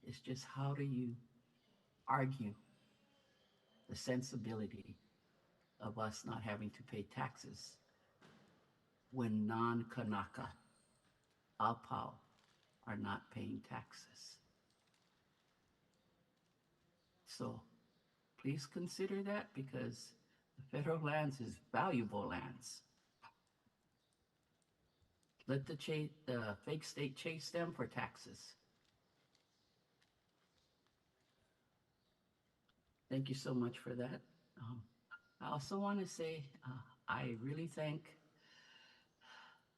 It's just how do you argue the sensibility of us not having to pay taxes when non-Kanaka, Apau, are not paying taxes. So please consider that, because the federal lands is valuable lands. Let the fake state chase them for taxes. Thank you so much for that. I also want to say I really thank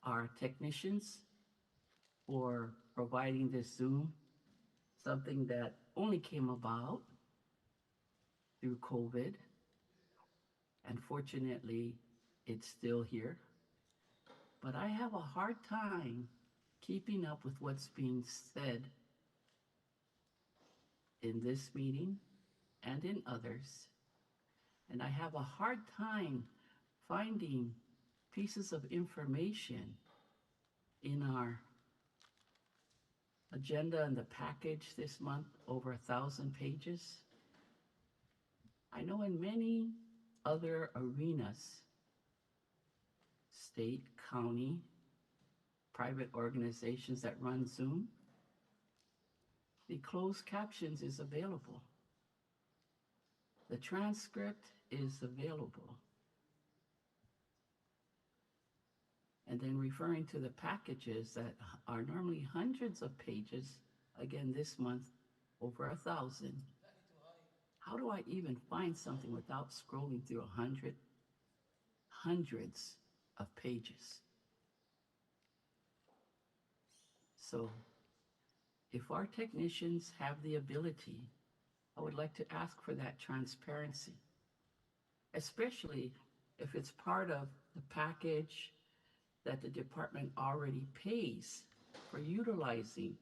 our technicians for providing this Zoom, something that only came about through COVID. And fortunately, it's still here. But I have a hard time keeping up with what's being said in this meeting and in others. And I have a hard time finding pieces of information in our agenda and the package this month, over 1,000 pages. I know in many other arenas, state, county, private organizations that run Zoom, the closed captions is available. The transcript is available. And then referring to the packages that are normally hundreds of pages, again this month, over 1,000. How do I even find something without scrolling through hundreds of pages? So if our technicians have the ability, I would like to ask for that transparency, especially if it's part of the package that the department already pays for utilizing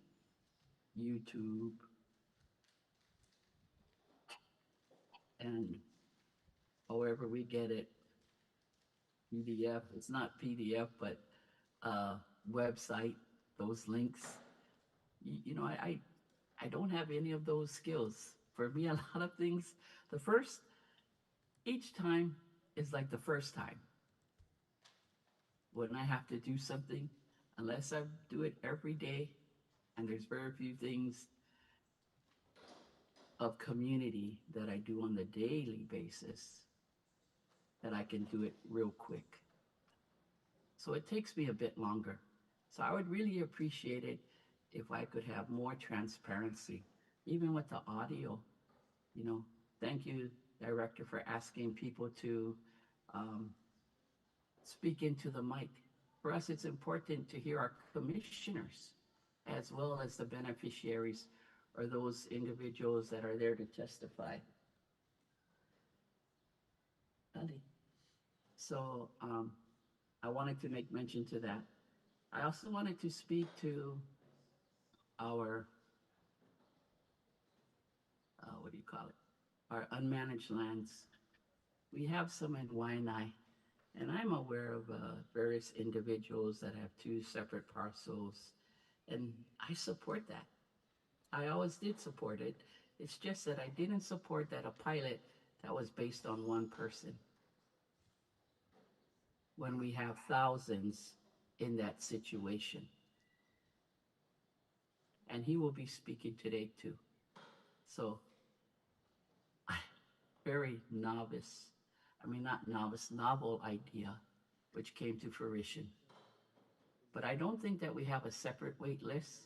YouTube and however we get it, PDF, it's not PDF, but website, those links. You know, I don't have any of those skills. For me, a lot of things, each time is like the first time. When I have to do something, unless I do it every day, and there's very few things of community that I do on the daily basis, that I can do it real quick. So it takes me a bit longer. So I would really appreciate it if I could have more transparency, even with the audio. You know, thank you, Director, for asking people to speak into the mic. For us, it's important to hear our commissioners as well as the beneficiaries or those individuals that are there to testify. So I wanted to make mention to that. I also wanted to speak to our, our unmanaged lands. We have some in Waianae, and I'm aware of various individuals that have 2 separate parcels, and I support that. I always did support it. It's just that I didn't support that a pilot that was based on one person, when we have thousands in that situation. And he will be speaking today too. So, very novel idea, which came to fruition. But I don't think that we have a separate wait list.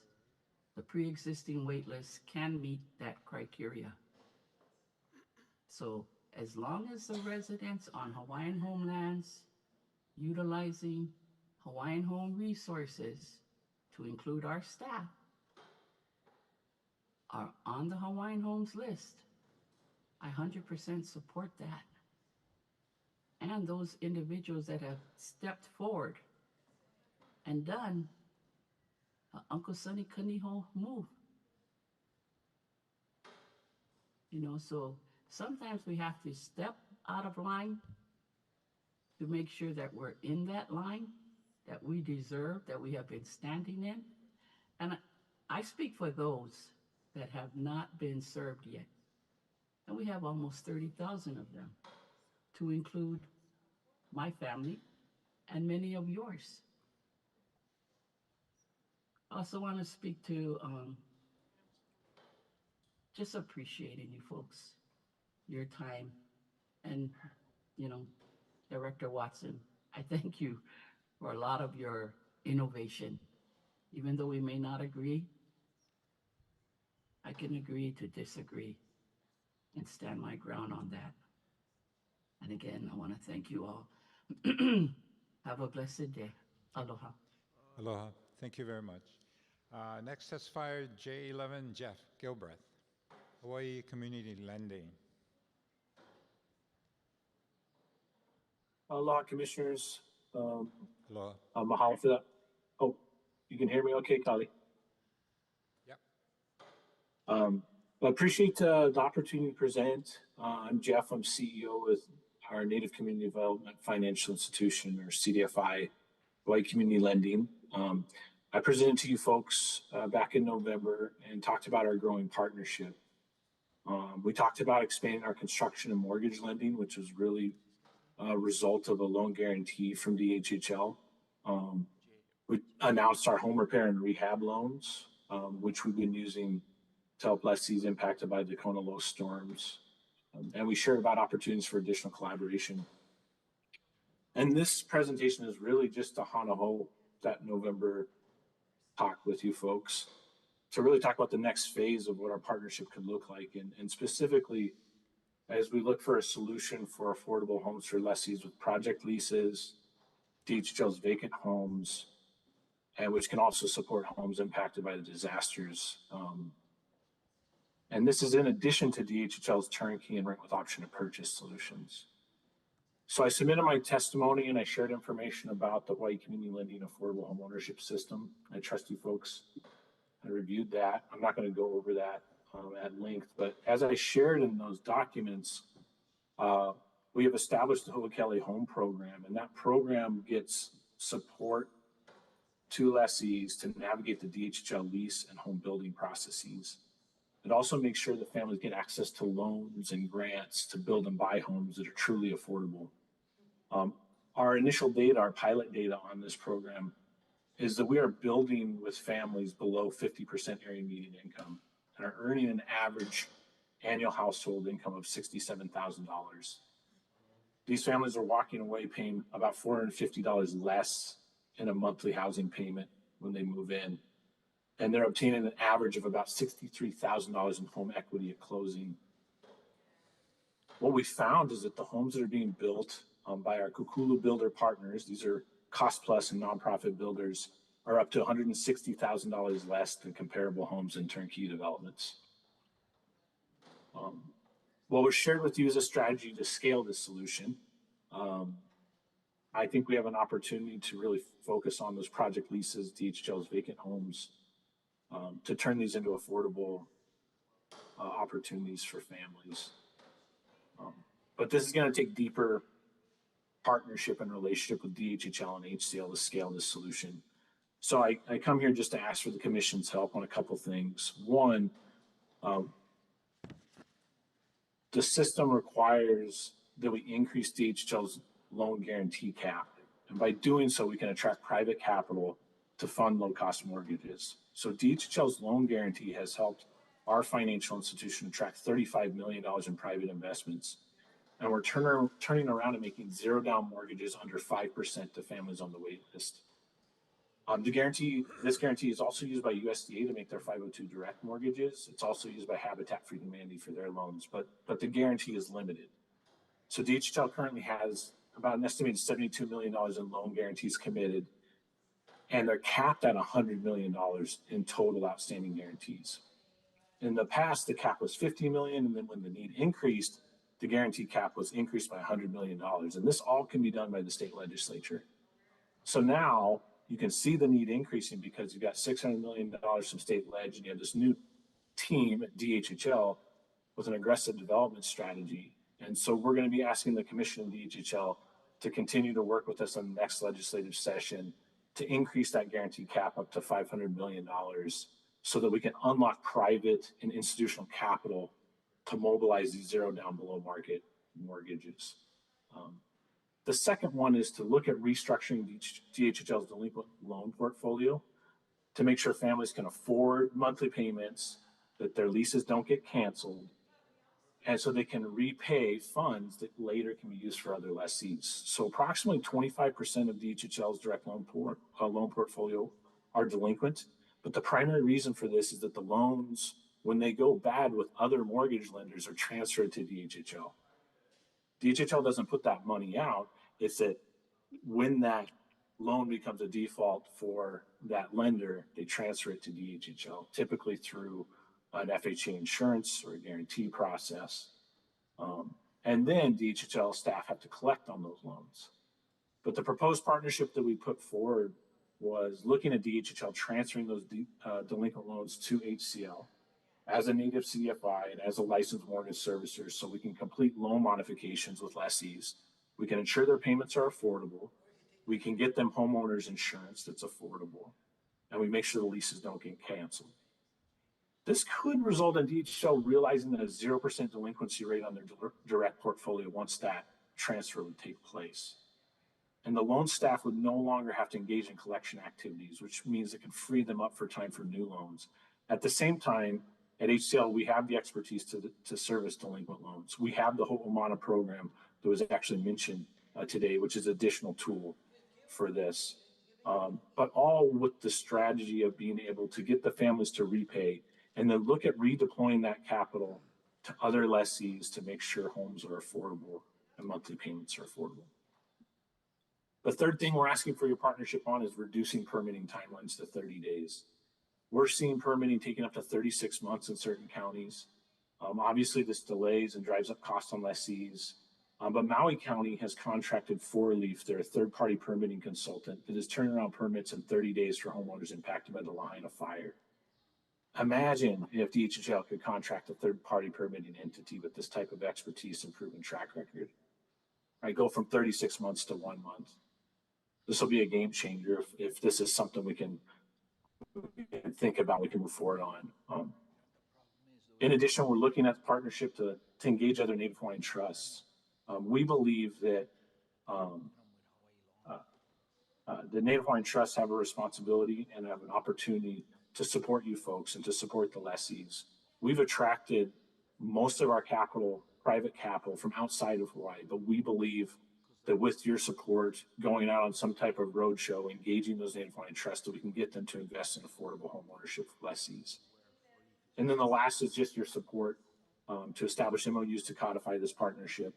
The pre-existing wait list can meet that criteria. So as long as the residents on Hawaiian homelands utilizing Hawaiian home resources, to include our staff, are on the Hawaiian homes list, I 100% support that. And those individuals that have stepped forward and done Uncle Sonny Kaniho move. So sometimes we have to step out of line to make sure that we're in that line that we deserve, that we have been standing in. And I speak for those that have not been served yet. And we have almost 30,000 of them, to include my family and many of yours. I also want to speak to just appreciating you folks, your time, and Director Watson, I thank you for a lot of your innovation. Even though we may not agree, I can agree to disagree and stand my ground on that. And again, I want to thank you all. Have a blessed day. Aloha. Aloha. Thank you very much. Next testifier, J11, Jeff Gilbreth, Hawaii Community Lending. Aloha, Commissioners. Aloha. Mahalo for that. Oh, you can hear me okay, Kali? Yep. I appreciate the opportunity to present. I'm Jeff. I'm CEO with our Native Community Development Financial Institution, or CDFI, Hawaii Community Lending. I presented to you folks back in November and talked about our growing partnership. We talked about expanding our construction and mortgage lending, which was really a result of a loan guarantee from DHHL. We announced our home repair and rehab loans, which we've been using to help lessees impacted by the Kona low storms. And we shared about opportunities for additional collaboration. And this presentation is really just a hana-ho that November talk with you folks to really talk about the next phase of what our partnership could look like. And specifically, as we look for a solution for affordable homes for lessees with project leases, DHHL's vacant homes, and which can also support homes impacted by the disasters. And this is in addition to DHHL's turnkey and rent with option to purchase solutions. So I submitted my testimony and I shared information about the Hawaii Community Lending Affordable Home Ownership System. I trust you folks reviewed that. I'm not going to go over that at length, but as I shared in those documents, we have established the Huakele Home Program, and that program gets support to lessees to navigate the DHHL lease and home building processes. It also makes sure that families get access to loans and grants to build and buy homes that are truly affordable. Our initial data, our pilot data on this program, is that we are building with families below 50% area median income and are earning an average annual household income of $67,000. These families are walking away paying about $450 less in a monthly housing payment when they move in. And they're obtaining an average of about $63,000 in home equity at closing. What we found is that the homes that are being built by our Kukulu builder partners, these are cost plus and nonprofit builders, are up to $160,000 less than comparable homes in turnkey developments. What was shared with you is a strategy to scale this solution. I think we have an opportunity to really focus on those project leases, DHHL's vacant homes, to turn these into affordable opportunities for families. But this is going to take deeper partnership and relationship with DHHL and HCL to scale this solution. So I come here just to ask for the Commission's help on a couple things. One, the system requires that we increase DHHL's loan guarantee cap. And by doing so, we can attract private capital to fund low-cost mortgages. So DHHL's loan guarantee has helped our financial institution attract $35 million in private investments. And we're turning around and making zero down mortgages under 5% to families on the wait list. This guarantee is also used by USDA to make their 502 direct mortgages. It's also used by Habitat for Humanity for their loans, but the guarantee is limited. So DHHL currently has about an estimated $72 million in loan guarantees committed, and they're capped at $100 million in total outstanding guarantees. In the past, the cap was $50 million, and then when the need increased, the guarantee cap was increased by $100 million. And this all can be done by the state legislature. So now you can see the need increasing because you've got $600 million from state ledge, and you have this new team at DHHL with an aggressive development strategy. And so we're going to be asking the commission and DHHL to continue to work with us on the next legislative session to increase that guarantee cap up to $500 million so that we can unlock private and institutional capital to mobilize these zero down below market mortgages. The second one is to look at restructuring DHHL's delinquent loan portfolio to make sure families can afford monthly payments, that their leases don't get canceled, and so they can repay funds that later can be used for other lessees. So approximately 25% of DHHL's direct loan portfolio are delinquent, but the primary reason for this is that the loans, when they go bad with other mortgage lenders, are transferred to DHHL. DHHL doesn't put that money out. It's that when that loan becomes a default for that lender, they transfer it to DHHL, typically through an FHA insurance or a guarantee process. And then DHHL staff have to collect on those loans. But the proposed partnership that we put forward was looking at DHHL transferring those delinquent loans to HCL as a native CDFI and as a licensed mortgage servicer, so we can complete loan modifications with lessees. We can ensure their payments are affordable. We can get them homeowners insurance that's affordable. And we make sure the leases don't get canceled. This could result in DHL realizing that a 0% delinquency rate on their direct portfolio once that transfer would take place. And the loan staff would no longer have to engage in collection activities, which means it can free them up for time for new loans. At the same time, at HCL, we have the expertise to service delinquent loans. We have the Ho'omana program that was actually mentioned today, which is an additional tool for this. But all with the strategy of being able to get the families to repay and then look at redeploying that capital to other lessees to make sure homes are affordable and monthly payments are affordable. The third thing we're asking for your partnership on is reducing permitting timelines to 30 days. We're seeing permitting taking up to 36 months in certain counties. Obviously, this delays and drives up costs on lessees. But Maui County has contracted For Leaf, they're a third-party permitting consultant that is turning around permits in 30 days for homeowners impacted by the Lahaina fire. Imagine if DHHL could contract a third-party permitting entity with this type of expertise and proven track record. Right, go from 36 months to 1 month. This will be a game changer if this is something we can think about, we can move forward on. In addition, we're looking at the partnership to engage other Native Hawaiian trusts. We believe that the Native Hawaiian trusts have a responsibility and have an opportunity to support you folks and to support the lessees. We've attracted most of our capital, private capital, from outside of Hawaii, but we believe that with your support, going out on some type of roadshow, engaging those Native Hawaiian trusts, that we can get them to invest in affordable home ownership for lessees. And then the last is just your support to establish MOUs to codify this partnership.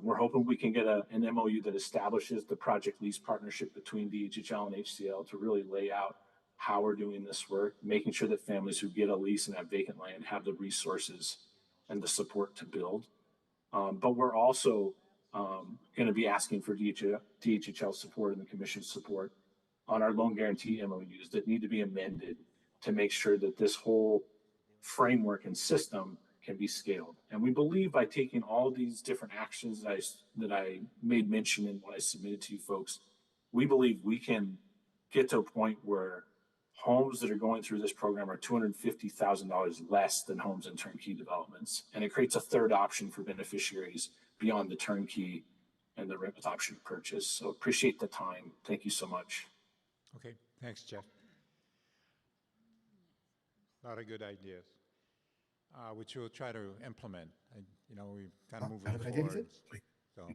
We're hoping we can get an MOU that establishes the project lease partnership between DHHL and HCL to really lay out how we're doing this work, making sure that families who get a lease and have vacant land have the resources and the support to build. But we're also going to be asking for DHHL support and the commission's support on our loan guarantee MOUs that need to be amended to make sure that this whole framework and system can be scaled. And we believe by taking all these different actions that I made mention in what I submitted to you folks, we believe we can get to a point where homes that are going through this program are $250,000 less than homes in turnkey developments. And it creates a third option for beneficiaries beyond the turnkey and the rent with option to purchase. So appreciate the time. Thank you so much. Okay, thanks, Jeff. A lot of good ideas, which we'll try to implement. We kind of moving forward. So,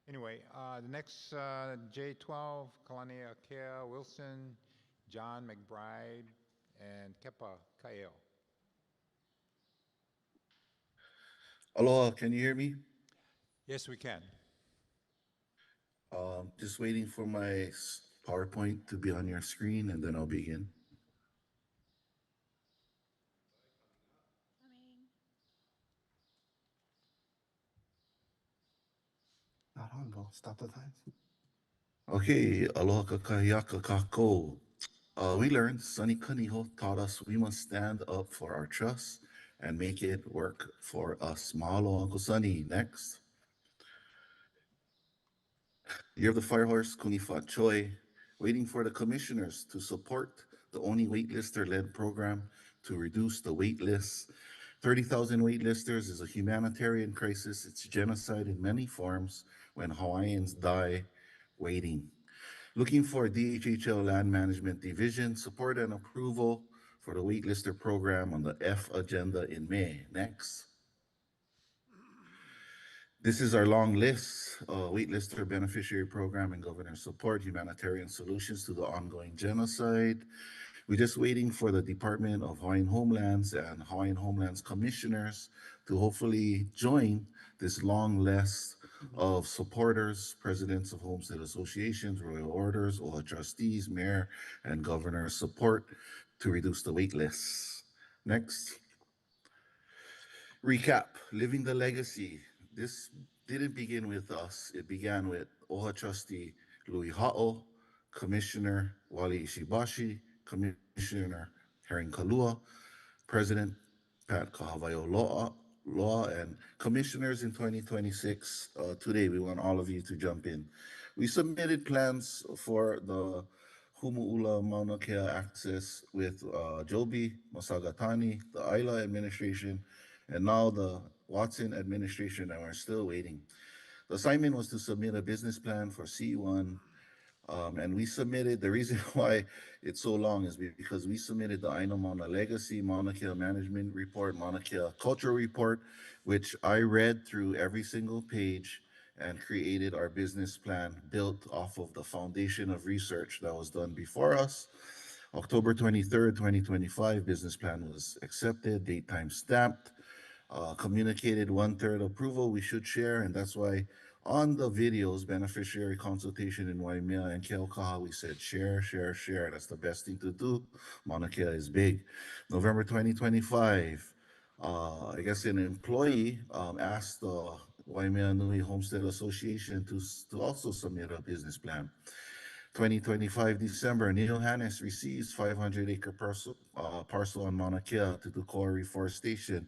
anyway, the next J12, Kalania Kea Wilson, John McBride, and Kepa Kael. Aloha, can you hear me? Yes, we can. Just waiting for my PowerPoint to be on your screen, and then I'll begin. Not on, bro. Stop the time. Okay, aloha kakahiaka kako. We learned Sonny Kaniho taught us we must stand up for our trust and make it work for us. Mahalo, Uncle Sonny. Next. Year of the Firehorse, Kunifat Choi, waiting for the commissioners to support the only waitlister-led program to reduce the wait list. 30,000 waitlisters is a humanitarian crisis. It's genocide in many forms when Hawaiians die waiting. Looking for DHHL Land Management Division support and approval for the waitlister program on the F agenda in May. Next. This is our long list, waitlister beneficiary program and governor support, humanitarian solutions to the ongoing genocide. We're just waiting for the Department of Hawaiian Homelands and Hawaiian Homelands commissioners to hopefully join this long list of supporters, presidents of homestead associations, royal orders, OHA trustees, mayor, and governor support to reduce the wait lists. Next. Recap, living the legacy. This didn't begin with us. It began with OHA trustee Louis Ha'o, Commissioner Wali Ishibashi, Commissioner Herring Kalua, President Pat Kahavaio Loa, and commissioners in 2026. Today, we want all of you to jump in. We submitted plans for the Humu'ula Mauna Kea access with Joby, Masagatani, the Aila administration, and now the Watson administration, and we're still waiting. The assignment was to submit a business plan for C1, and we submitted, the reason why it's so long is because we submitted the Aina Mauna Legacy, Mauna Kea Management Report, Mauna Kea Cultural Report, which I read through every single page and created our business plan built off of the foundation of research that was done before us. October 23rd, 2025, business plan was accepted, date time stamped. Communicated 1/3 approval we should share, and that's why on the videos, beneficiary consultation in Waimea and Keaukaha, we said share, share, share. That's the best thing to do. Mauna Kea is big. November 2025, I guess an employee asked the Waimea Nui Homestead Association to also submit a business plan. 2025 December, Neil Hannes receives 500-acre parcel on Mauna Kea to do core reforestation.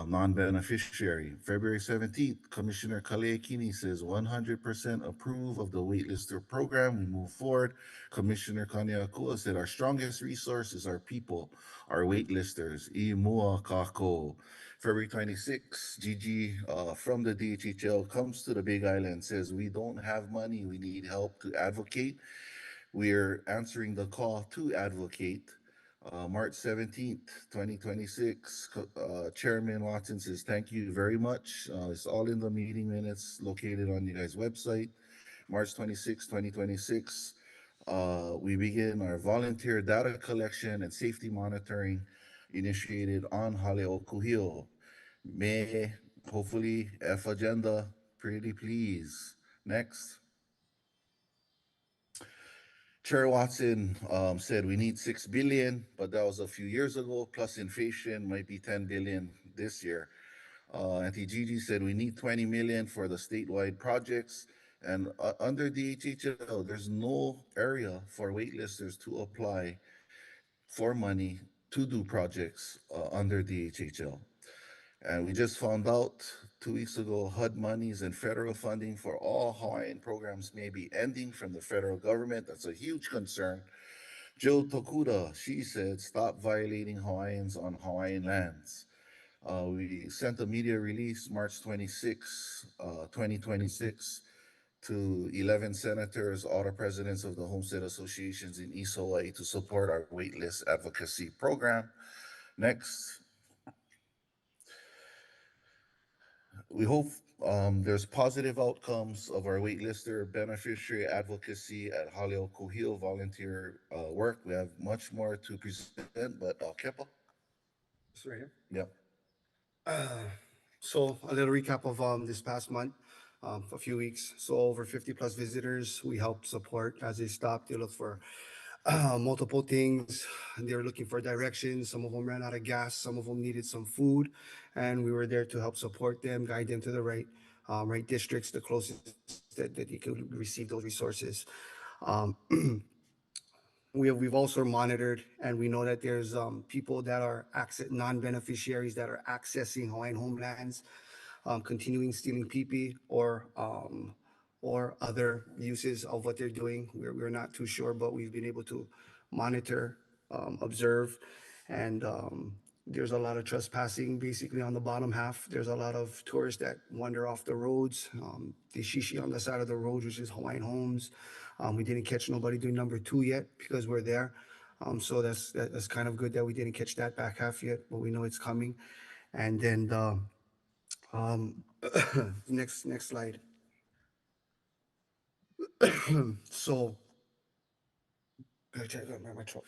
Non-beneficiary. February 17th, Commissioner Kaleakini says 100% approve of the waitlister program. We move forward. Commissioner Kaniakua said our strongest resource is our people, our waitlisters. Imua kako. February 26th, Gigi from the DHHL comes to the Big Island, says we don't have money, we need help to advocate. We're answering the call to advocate. March 17th, 2026, Chairman Watson says, thank you very much. It's all in the meeting minutes located on you guys' website. March 26, 2026, we begin our volunteer data collection and safety monitoring initiated on Hale'okuhio. May, hopefully, F agenda, pretty please. Next. Chair Watson said we need 6 billion, but that was a few years ago, plus inflation might be 10 billion this year. Auntie Gigi said we need 20 million for the statewide projects. And under DHHL, there's no area for waitlisters to apply for money to do projects under DHHL. And we just found out 2 weeks ago, HUD monies and federal funding for all Hawaiian programs may be ending from the federal government. That's a huge concern. Jill Tokuda, she said, stop violating Hawaiians on Hawaiian lands. We sent a media release March 26, 2026 to 11 senators, all the presidents of the Homestead Associations in East Hawaii to support our waitlist advocacy program. Next, we hope there's positive outcomes of our waitlister beneficiary advocacy at Haleo Kuhio volunteer work. We have much more to present, but Kepa? This right here. Yep. So a little recap of this past month, a few weeks. So over 50 plus visitors we helped support as they stopped. They looked for multiple things. They were looking for directions. Some of them ran out of gas. Some of them needed some food, and we were there to help support them, guide them to the right districts, the closest that you could receive those resources. Um, we've also monitored, and we know that there's people that are non-beneficiaries that are accessing Hawaiian homelands, continuing stealing pipi or other uses of what they're doing. We're not too sure, but we've been able to monitor, observe, and there's a lot of trespassing basically on the bottom half. There's a lot of tourists that wander off the roads. They shishi on the side of the road, which is Hawaiian homes. We didn't catch nobody doing number two yet because we're there. So that's kind of good that we didn't catch that back half yet, but we know it's coming. And then um, next slide. So, I check out my truck.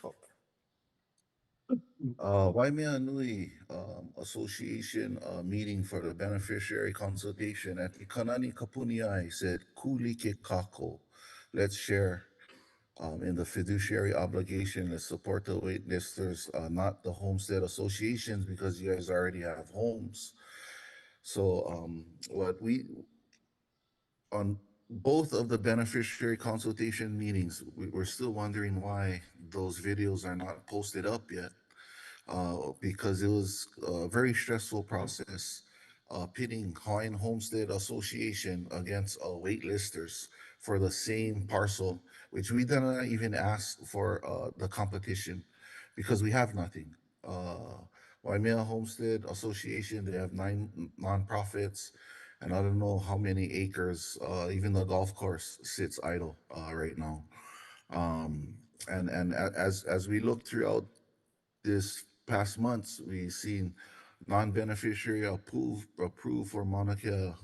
Waimea Nui Association meeting for the beneficiary consultation at the Kanani Kapuniai said, Kuli ke kako. Let's share in the fiduciary obligation to support the waitlisters, not the homestead associations, because you guys already have homes. So what we on both of the beneficiary consultation meetings, we're still wondering why those videos are not posted up yet, because it was a very stressful process pitting Hawaiian Homestead Association against waitlisters for the same parcel, which we did not even ask for the competition because we have nothing. Waimea Homestead Association, they have 9 nonprofits, and I don't know how many acres. Even the golf course sits idle right now. As we look throughout this past months, we've seen non-beneficiary approved for Mauna Kea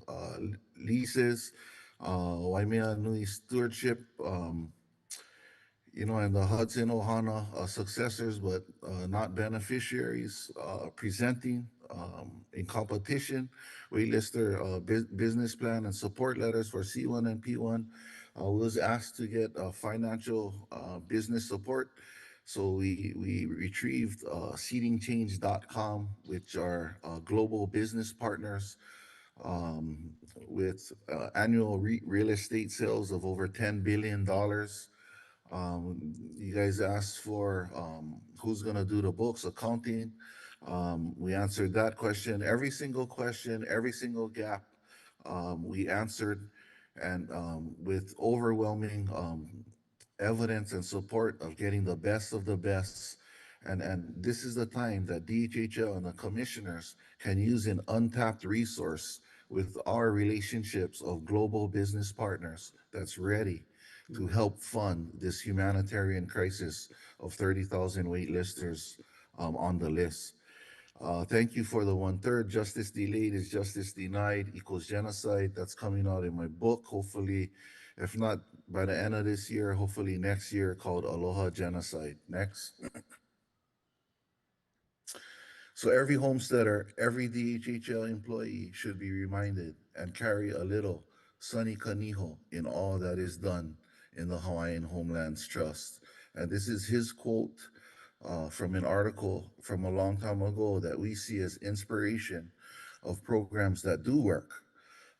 leases, Waimea Nui stewardship, and the Hudson Ohana successors, but not beneficiaries, presenting in competition, waitlister business plan and support letters for C1 and P1. Was asked to get financial business support. So we retrieved seatingchange.com, which are global business partners with annual real estate sales of over $10 billion. You guys asked for who's going to do the books, accounting. We answered that question, every single gap we answered, and with overwhelming evidence and support of getting the best of the best. And this is the time that DHHL and the commissioners can use an untapped resource with our relationships of global business partners that's ready to help fund this humanitarian crisis of 30,000 waitlisters on the list. Thank you for the 1/3. Justice delayed is justice denied equals genocide. That's coming out in my book, hopefully, if not by the end of this year, hopefully next year, called Aloha Genocide. Next. So every homesteader, every DHHL employee should be reminded and carry a little Sunny Kaniho in all that is done in the Hawaiian Homelands Trust. And this is his quote from an article from a long time ago that we see as inspiration of programs that do work.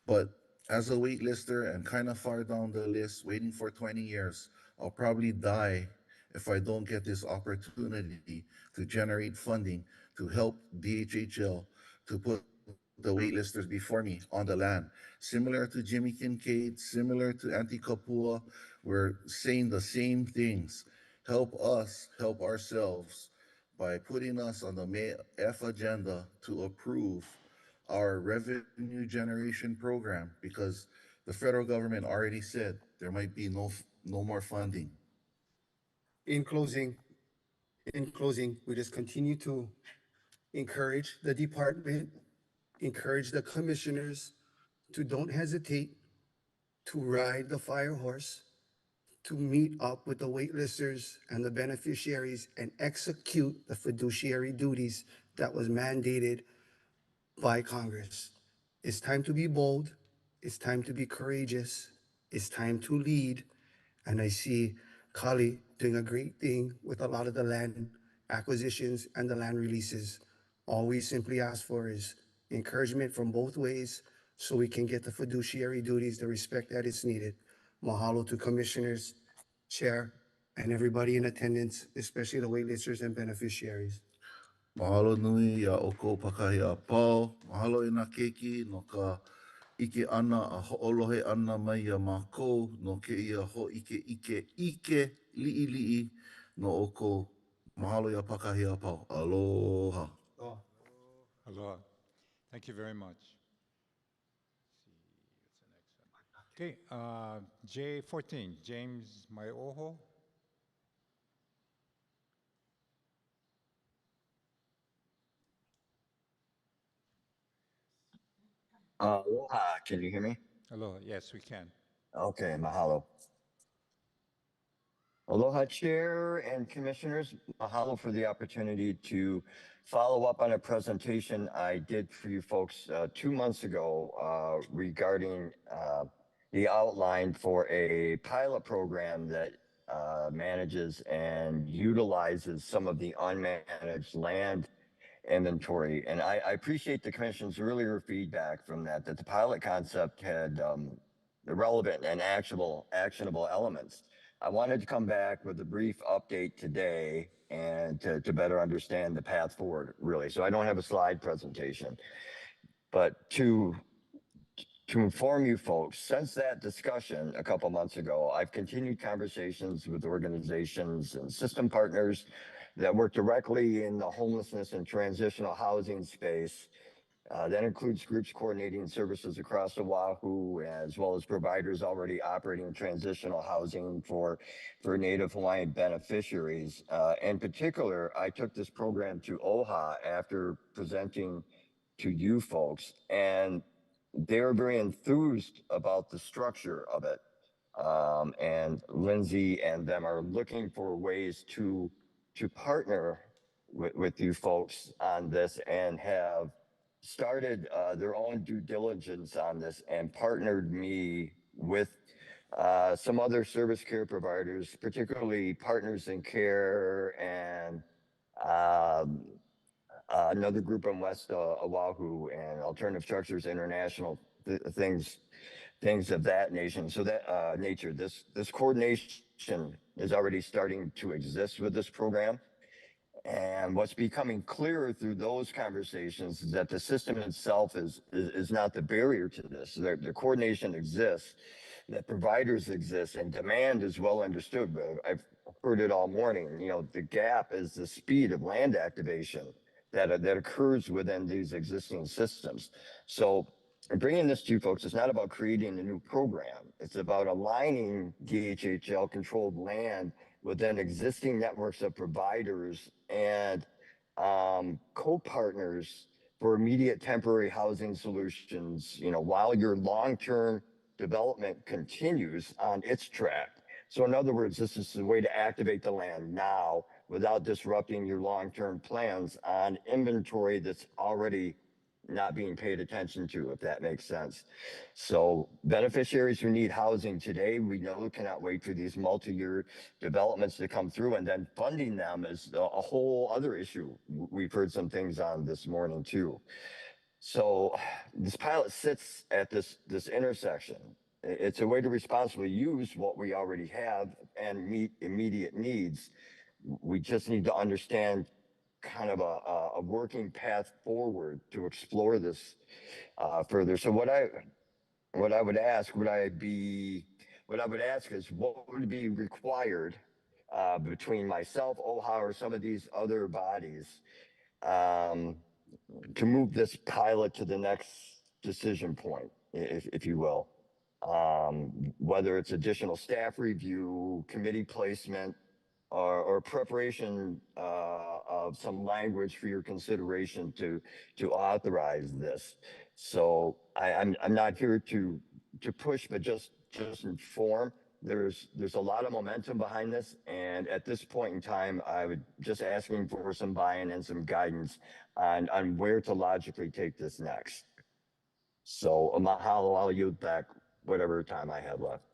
But as a waitlister and kind of far down the list, waiting for 20 years, I'll probably die if I don't get this opportunity to generate funding to help DHHL to put the waitlisters before me on the land. Similar to Jimmy Kincaid, similar to Auntie Kapua, we're saying the same things. help us help ourselves by putting us on the F agenda to approve our revenue generation program because the federal government already said there might be no more funding. In closing, we just continue to encourage the department, encourage the commissioners to don't hesitate to ride the fire horse, to meet up with the waitlisters and the beneficiaries and execute the fiduciary duties that was mandated by Congress. It's time to be bold. It's time to be courageous. It's time to lead. And I see Kali doing a great thing with a lot of the land acquisitions and the land releases. All we simply ask for is encouragement from both ways so we can get the fiduciary duties, the respect that is needed. Mahalo to commissioners, chair, and everybody in attendance, especially the waitlisters and beneficiaries. Mahalo nui a oko pakahi a pau. Mahalo ina keiki no ka ike ana a ho'olohe ana mai a mākou no ke ia ho ike li'i no oko. Mahalo ia pakahi a pau. Aloha. Aloha. Thank you very much. Okay, J14, James Maioho. Aloha, can you hear me? Aloha, yes, we can. Okay, mahalo. Aloha, Chair and Commissioners. Mahalo for the opportunity to follow up on a presentation I did for you folks 2 months ago regarding the outline for a pilot program that manages and utilizes some of the unmanaged land inventory. And I appreciate the Commission's earlier feedback from that the pilot concept had the relevant and actionable elements. I wanted to come back with a brief update today and to better understand the path forward, really. So I don't have a slide presentation, but to inform you folks, since that discussion a couple months ago, I've continued conversations with organizations and system partners that work directly in the homelessness and transitional housing space. That includes groups coordinating services across Oahu, as well as providers already operating transitional housing for Native Hawaiian beneficiaries. In particular, I took this program to OHA after presenting to you folks, and they're very enthused about the structure of it. And Lindsay and them are looking for ways to partner with you folks on this and have started their own due diligence on this and partnered me with some other service care providers, particularly Partners in Care and another group in West Oahu and Alternative Structures International, things of that nation. So that nature, this coordination is already starting to exist with this program. And what's becoming clearer through those conversations is that the system itself is not the barrier to this. The coordination exists, that providers exist, and demand is well understood. I've heard it all morning. You know, the gap is the speed of land activation that occurs within these existing systems. So bringing this to you folks, it's not about creating a new program. It's about aligning DHHL controlled land within existing networks of providers and co-partners for immediate temporary housing solutions, you know, while your long-term development continues on its track. So in other words, this is a way to activate the land now without disrupting your long-term plans on inventory that's already not being paid attention to, if that makes sense. So beneficiaries who need housing today, we know cannot wait for these multi-year developments to come through, and then funding them is a whole other issue. We've heard some things on this morning too. So this pilot sits at this intersection. It's a way to responsibly use what we already have and meet immediate needs. We just need to understand kind of a working path forward to explore this further. So what I would ask is what would be required between myself, OHA, or some of these other bodies um, to move this pilot to the next decision point, if you will. Whether it's additional staff review, committee placement, or preparation of some language for your consideration to authorize this. So I'm not here to push, but just inform. There's a lot of momentum behind this, and at this point in time, I would just asking for some buy-in and some guidance on where to logically take this next. So mahalo, I'll yield back whatever time I have left.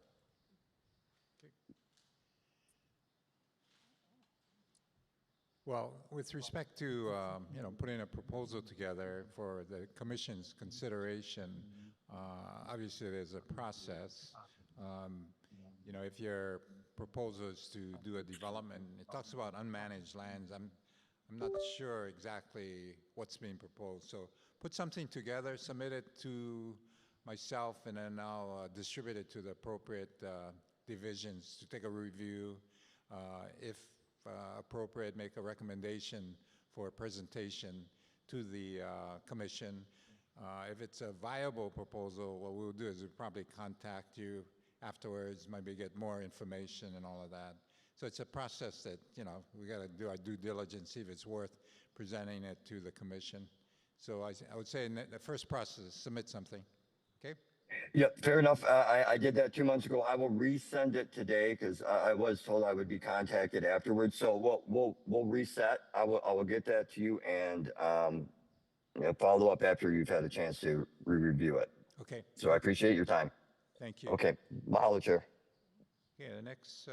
Well, with respect to putting a proposal together for the commission's consideration, obviously there's a process. If your proposal is to do a development, it talks about unmanaged lands. I'm not sure exactly what's being proposed. So put something together, submit it to myself, and then I'll distribute it to the appropriate divisions to take a review. If appropriate, make a recommendation for a presentation to the commission. If it's a viable proposal, what we'll do is we'll probably contact you afterwards, maybe get more information and all of that. So it's a process that, we got to do our due diligence, see if it's worth presenting it to the commission. So I would say in the first process, submit something, okay? Yeah, fair enough. I did that 2 months ago. I will resend it today because I was told I would be contacted afterwards. So we'll reset. I will get that to you and follow up after you've had a chance to review it. Okay. So I appreciate your time. Thank you. Okay, mahalo, Chair. Okay, the next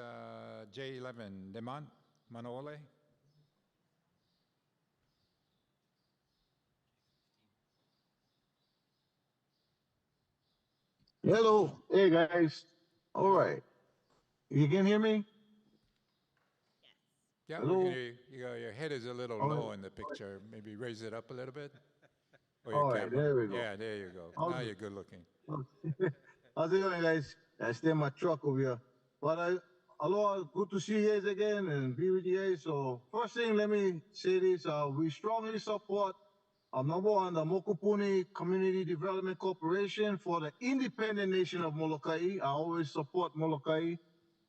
J11, Demont Manole. Hello. Hey, guys. All right. You can hear me? Yeah, Hello? we can hear you. Your head is a little low in the picture. Maybe raise it up a little bit. Or your All right, camera. there we go. Yeah, there you go. Now you're good looking. How's it going, guys? I stay in my truck over here. But aloha, good to see you guys again and be with you guys. So first thing, let me say this. We strongly support, number one, the Mokopuni Community Development Corporation for the independent nation of Molokai. I always support Molokai.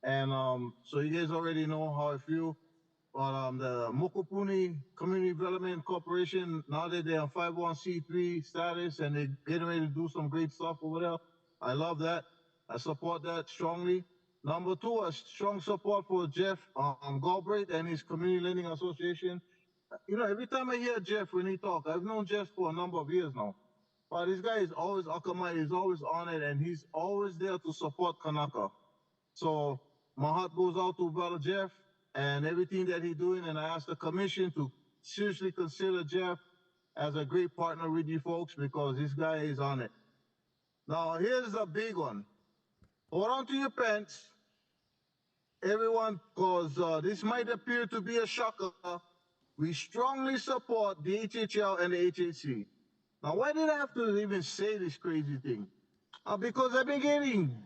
And so you guys already know how I feel. But the Mokopuni Community Development Corporation, now that they're on 501c3 status and they're getting ready to do some great stuff over there, I love that. I support that strongly. Number two, a strong support for Jeff Galbraith and his Community Lending Association. Every time I hear Jeff when he talks, I've known Jeff for a number of years now. But this guy is always Akamai, he's always on it, and he's always there to support Kanaka. So my heart goes out to Brother Jeff and everything that he's doing, and I ask the commission to seriously consider Jeff as a great partner with you folks because this guy is on it. Now, here's a big one. Hold on to your pants, everyone, because this might appear to be a shocker. We strongly support the HHL and the HHC. Now, why did I have to even say this crazy thing? Because I've been getting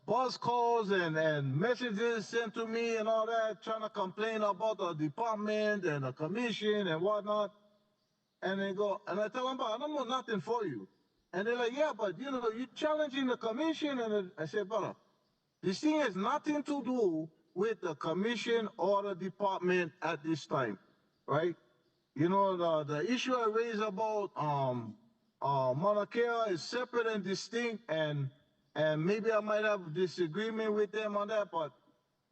buzz calls and messages sent to me and all that, trying to complain about the department and the commission and whatnot. And they go, and I tell them, I don't know nothing for you. And they're like, yeah, but you're challenging the commission. And I said, brother, this thing has nothing to do with the commission or the department at this time, right? The issue I raised about Mauna Kea is separate and distinct, and maybe I might have disagreement with them on that, but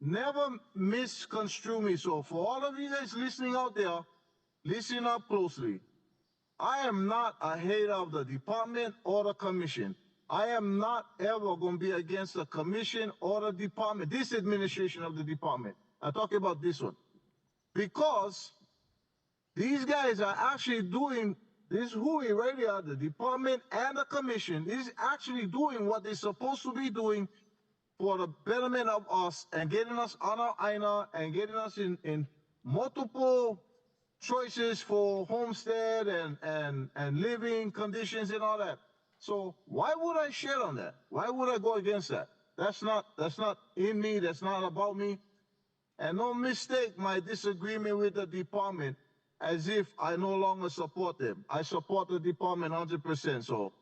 never misconstrue me. So for all of you guys listening out there, listen up closely. I am not a hater of the department or the commission. I am not ever going to be against the commission or the department, this administration of the department. I'm talking about this one. Because these guys are actually doing this hui right here, the department and the commission is actually doing what they're supposed to be doing for the betterment of us and getting us on our aina and getting us in multiple choices for homestead and living conditions and all that. So why would I shit on that? Why would I go against that? That's not in me. That's not about me. And don't mistake my disagreement with the department as if I no longer support them. I support the department 100%. So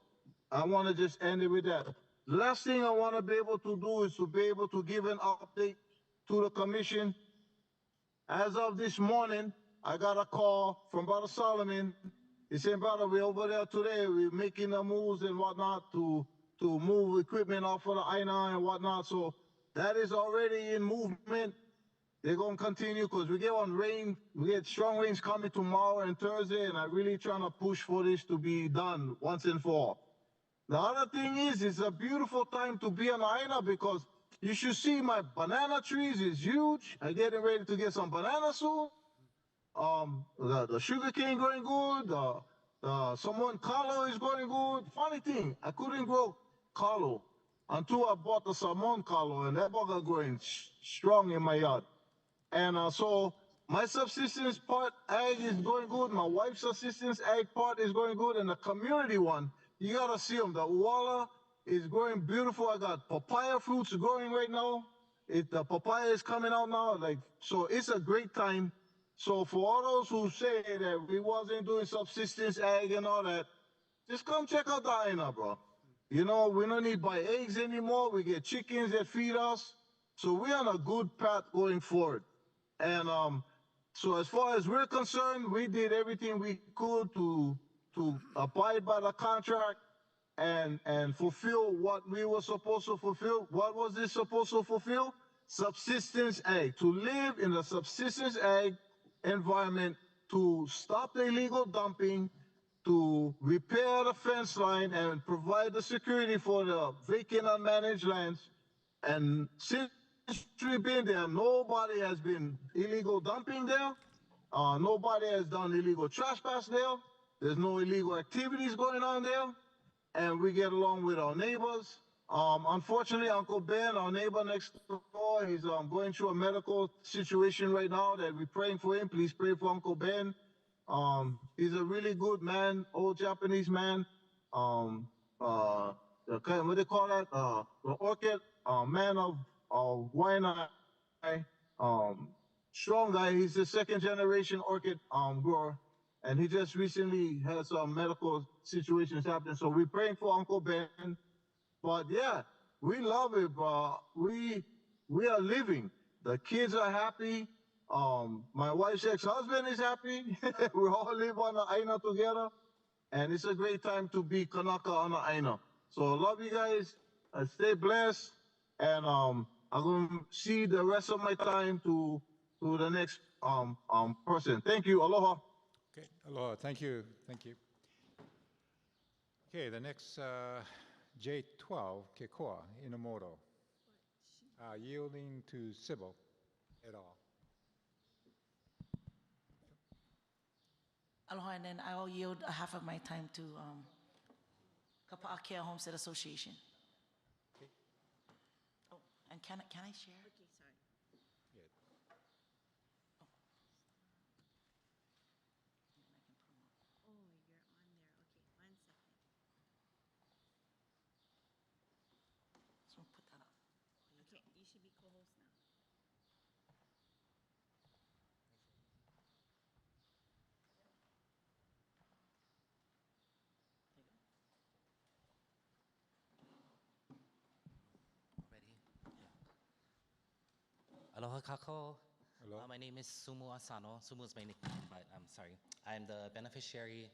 I want to just end it with that. Last thing I want to be able to do is to be able to give an update to the commission. As of this morning, I got a call from Brother Solomon. He said, brother, we're over there today. We're making the moves and whatnot to move equipment off of the I-9 and whatnot. So that is already in movement. They're going to continue because we get on rain. We get strong rains coming tomorrow and Thursday, and I'm really trying to push for this to be done once and for all. The other thing is, it's a beautiful time to be on Aina because you should see my banana trees is huge. I'm getting ready to get some banana soon. The sugar cane going good. Someone Carlo is going good. Funny thing, I couldn't grow Carlo until I bought the Salmon Carlo, and that bugger growing strong in my yard. And so my subsistence part ag is going good. My wife's subsistence ag part is going good. And the community one, you gotta see them. The uwala is growing beautiful. I got papaya fruits growing right now. The papaya is coming out now. So it's a great time. So for all those who say that we wasn't doing subsistence ag and all that, just come check out the Aina, bro. You know, we don't need to buy eggs anymore. We get chickens that feed us. So we're on a good path going forward. And so as far as we're concerned, we did everything we could to abide by the contract and fulfill what we were supposed to fulfill. What was this supposed to fulfill? Subsistence ag, to live in a subsistence ag environment, to stop the illegal dumping, to repair the fence line and provide the security for the vacant unmanaged lands. And since we've been there, nobody has been illegal dumping there. Nobody has done illegal trespass there. There's no illegal activities going on there. And we get along with our neighbors. Unfortunately, Uncle Ben, our neighbor next door, he's going through a medical situation right now that we're praying for him. Please pray for Uncle Ben. He's a really good man, old Japanese man. What do they call that? The orchid, man of Waiana, strong guy. He's the second generation orchid grower. And he just recently had some medical situations happen. So we're praying for Uncle Ben. But yeah, we love it, bro. We are living. The kids are happy. My wife's ex-husband is happy. We all live on the Aina together. And it's a great time to be Kanaka on the Aina. So love you guys. Stay blessed. And I'm going to see the rest of my time to the next person. Thank you. Aloha. Okay, aloha. Thank you. Thank you. Okay, the next J12, Kekoa Inamoto, yielding to Sybil et al. Aloha, and then I'll yield a half of my time to Kapa'akea Homestead Association. Okay. Oh, and can I share? Okay, sorry. Yeah. Oh, you're on there. Okay, 1 second. So put that up. Okay, you should be co-host now. Ready? Aloha kako. Hello. My name is Sumu Asano. Sumu is my nickname, but I'm sorry. I'm the beneficiary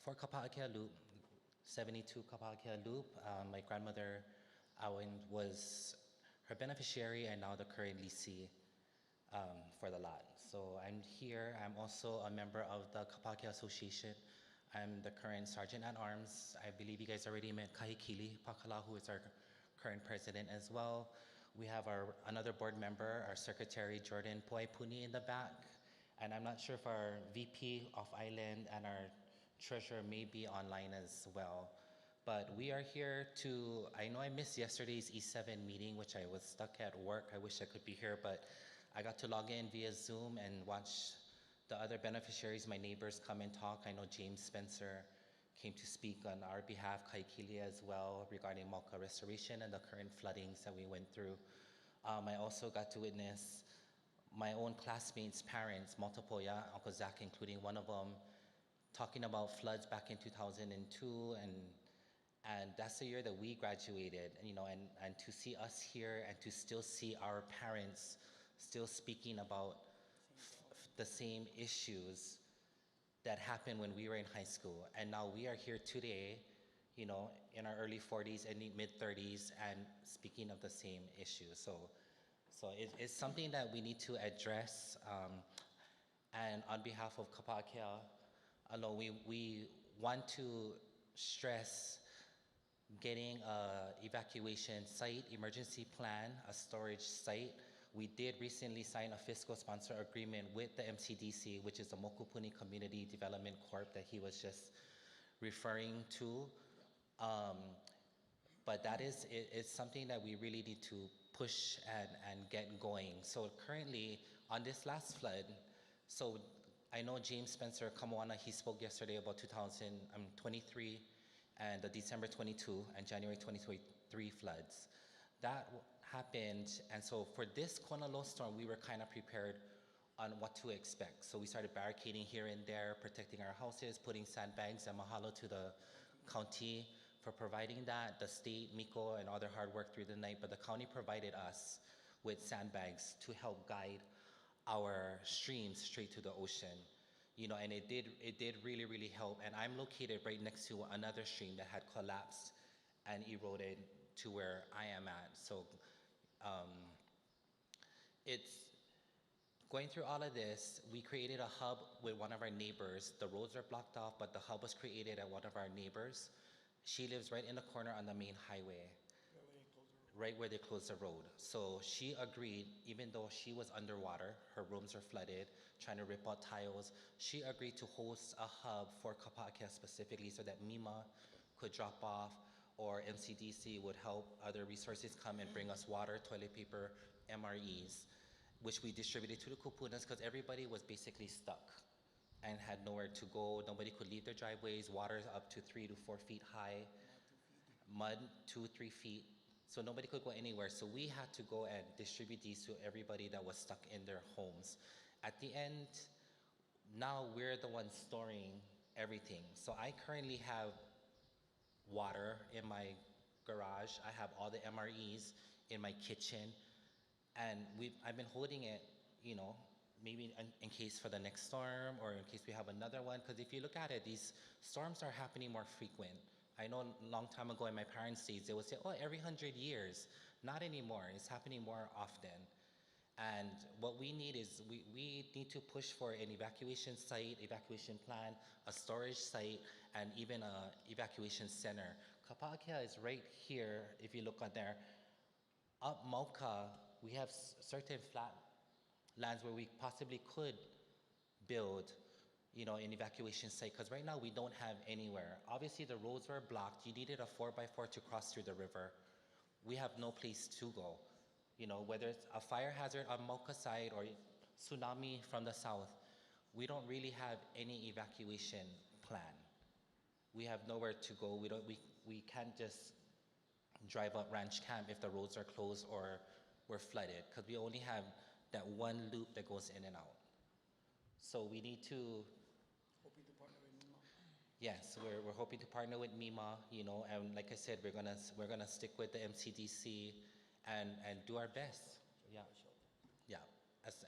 for Kapa'akea Loop, 72 Kapa'akea Loop. My grandmother, Awen, was her beneficiary and now the current leasee for the lot. So I'm here. I'm also a member of the Kapa'akea Association. I'm the current sergeant at arms. I believe you guys already met Kahikili Pakala, who is our current president as well. We have another board member, our secretary, Jordan Poipuni, in the back. And I'm not sure if our VP of Island and our treasurer may be online as well. But we are here to, I know I missed yesterday's E7 meeting, which I was stuck at work. I wish I could be here, but I got to log in via Zoom and watch the other beneficiaries, my neighbors, come and talk. I know James Spencer came to speak on our behalf, Kaikili as well, regarding Malka restoration and the current floodings that we went through. I also got to witness my own classmates' parents, multiple, yeah, Uncle Zach including one of them, talking about floods back in 2002, and that's the year that we graduated, and, and to see us here and to still see our parents still speaking about the same issues that happened when we were in high school. And now we are here today, in our early 40s and mid 30s and speaking of the same issues. So it's something that we need to address. And on behalf of Kapakea, we want to stress getting a evacuation site, emergency plan, a storage site. We did recently sign a fiscal sponsor agreement with the MCDC, which is the Mokupuni Community Development Corp that he was just referring to. But that is, it's something that we really need to push and get going. So currently, on this last flood, so I know James Spencer Kamwana, he spoke yesterday about 2023 and the December 22 and January 2023 floods. That happened, and so for this Kona low storm, we were kind of prepared on what to expect. So we started barricading here and there, protecting our houses, putting sandbags, and mahalo to the county for providing that, the state, Miko, and all their hard work through the night, but the county provided us with sandbags to help guide our streams straight to the ocean. And it did really, really help. And I'm located right next to another stream that had collapsed and eroded to where I am at. So it's going through all of this. We created a hub with one of our neighbors. The roads are blocked off, but the hub was created at one of our neighbors. She lives right in the corner on the main highway, right where they closed the road. So she agreed, even though she was underwater, her rooms are flooded, trying to rip out tiles, she agreed to host a hub for Kapakea specifically so that MIMA could drop off, or MCDC would help other resources come and bring us water, toilet paper, MREs, which we distributed to the kupunas because everybody was basically stuck and had nowhere to go. Nobody could leave their driveways. Water's up to 3 to 4 feet high. Mud, 2-3 feet. So nobody could go anywhere. So we had to go and distribute these to everybody that was stuck in their homes. At the end, now we're the ones storing everything. So I currently have water in my garage. I have all the MREs in my kitchen. And I've been holding it, maybe in case for the next storm or in case we have another one. Because if you look at it, these storms are happening more frequent. I know a long time ago in my parents' days, they would say, oh, every 100 years. Not anymore. It's happening more often. And what we need is, we need to push for an evacuation site, evacuation plan, a storage site, and even an evacuation center. Kapakea is right here, if you look on there. Up Mauka, we have certain flat lands where we possibly could build, an evacuation site, because right now we don't have anywhere. Obviously the roads were blocked. You needed a 4x4 to cross through the river. We have no place to go. Whether it's a fire hazard on Mauka side or tsunami from the south, we don't really have any evacuation plan. We have nowhere to go. We can't just drive up Ranch Camp if the roads are closed or we're flooded, because we only have that one loop that goes in and out. So we need to, yes, we're hoping to partner with MIMA, and like I said, we're gonna stick with the MCDC and do our best. Yeah,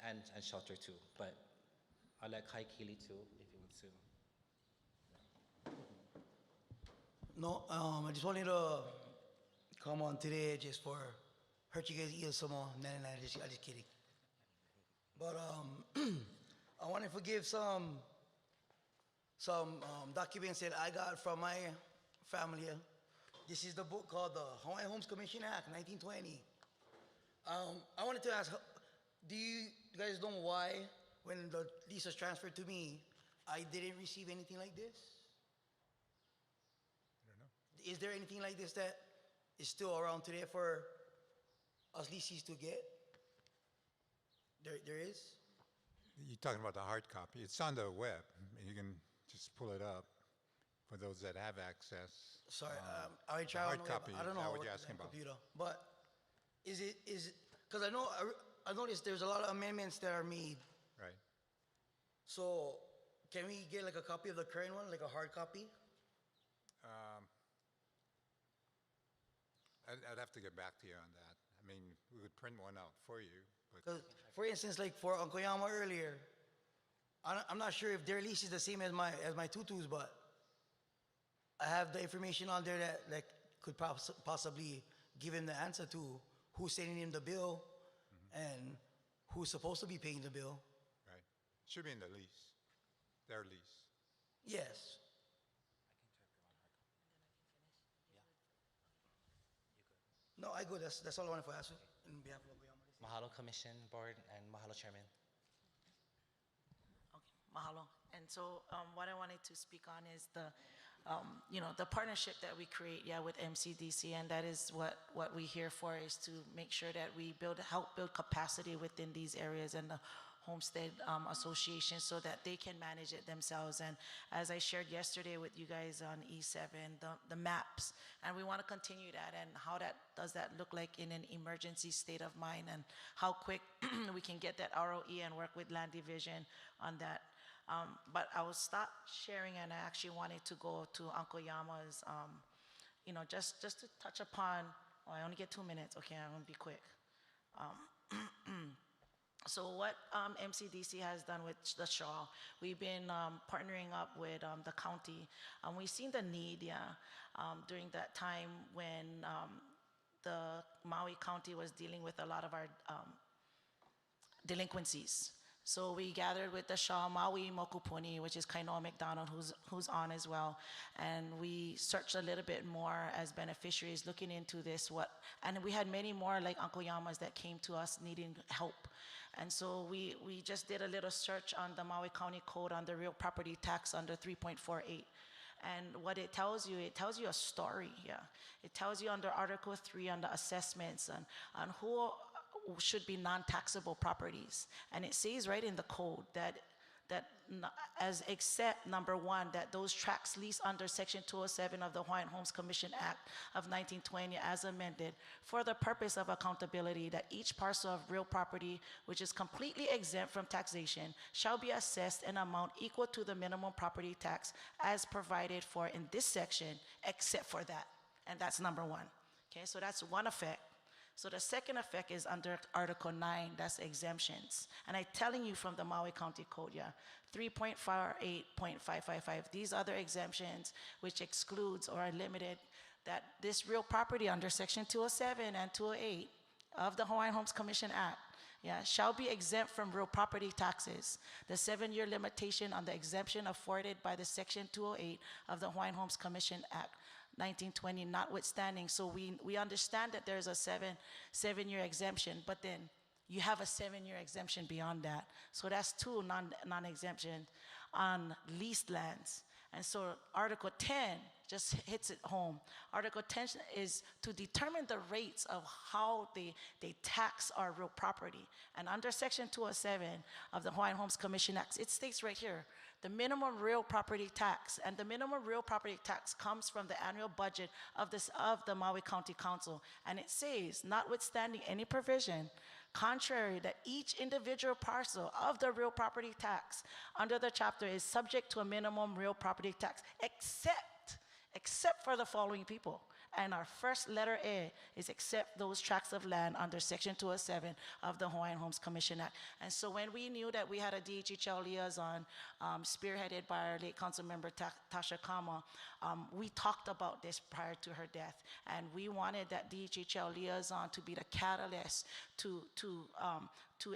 and shelter too. But I'll let Kai Keeley too if he wants to. No, I just wanted to come on today just for hurt you guys ears some more. No, I'm just kidding. But I want to forgive some documents that I got from my family. This is the book called the Hawaiian Homes Commission Act, 1920. I wanted to ask, do you guys know why, when the lease was transferred to me, I didn't receive anything like this? I don't know. Is there anything like this that is still around today for us leases to get? There is? You're talking about the hard copy. It's on the web. You can just pull it up for those that have access. Sorry, the I try hard on the web. copy. I don't know Is that how what to you're work asking the about? computer. But is it, Because I noticed there's a lot of amendments that are made. Right. So can we get like a copy of the current one, like a hard copy? I'd have to get back to you on that. I mean, we would print one out for you, but 'Cause, for instance, like for Uncle Yama earlier, I'm not sure if their lease is the same as my tutus, but I have the information on there that like could possibly give him the answer to who's sending him the bill and who's supposed to be paying the bill. right. Should be in the lease, their lease. Yes. No, I go. That's all I wanted to ask you. In behalf of Uncle Yama. Mahalo Commission Board and Mahalo Chairman. Okay, mahalo. And so what I wanted to speak on is the, the partnership that we create, with MCDC, and that is what we're here for, is to make sure that we help build capacity within these areas and the Homestead Association so that they can manage it themselves. And as I shared yesterday with you guys on E7, the maps, and we want to continue that, and how does that look like in an emergency state of mind, and how quick we can get that ROE and work with land division on that. But I will stop sharing, and I actually wanted to go to Uncle Yama's, just to touch upon, I only get 2 minutes, okay, I'm gonna be quick. So what MCDC has done with the Shaw, we've been partnering up with the county. We've seen the need, during that time when the Maui County was dealing with a lot of our delinquencies. So we gathered with the Shaw, Maui, Mokupuni, which is Kainoa McDonald, who's on as well. And we searched a little bit more as beneficiaries looking into this. And we had many more like Uncle Yamas that came to us needing help. And so we just did a little search on the Maui County Code on the real property tax under 3.48. And what it tells you a story, It tells you under Article 3 on the assessments on who should be non-taxable properties. And it says right in the code that except number 1, that those tracts leased under Section 207 of the Hawaiian Homes Commission Act of 1920 as amended for the purpose of accountability, that each parcel of real property which is completely exempt from taxation shall be assessed an amount equal to the minimum property tax as provided for in this section, except for that. And that's number 1. Okay, so that's one effect. So the second effect is under Article 9, that's exemptions. And I'm telling you from the Maui County Code, 3.48.555. These other exemptions, which excludes or are limited, that this real property under Section 207 and 208 of the Hawaiian Homes Commission Act, shall be exempt from real property taxes. The 7-year limitation on the exemption afforded by the Section 208 of the Hawaiian Homes Commission Act 1920 notwithstanding. So we understand that there's a seven-year exemption, but then you have a 7-year exemption beyond that. So that's 2 non-exemptions on leased lands. And so Article 10 just hits it home. Article 10 is to determine the rates of how they tax our real property. And under Section 207 of the Hawaiian Homes Commission Act, it states right here, the minimum real property tax, and the minimum real property tax comes from the annual budget of the Maui County Council. And it says, notwithstanding any provision contrary, that each individual parcel of the real property tax under the chapter is subject to a minimum real property tax, except for the following people. And our first letter A is except those tracts of land under Section 207 of the Hawaiian Homes Commission Act. And so when we knew that we had a DHHL liaison spearheaded by our late council member Tasha Kama, we talked about this prior to her death. And we wanted that DHHL liaison to be the catalyst to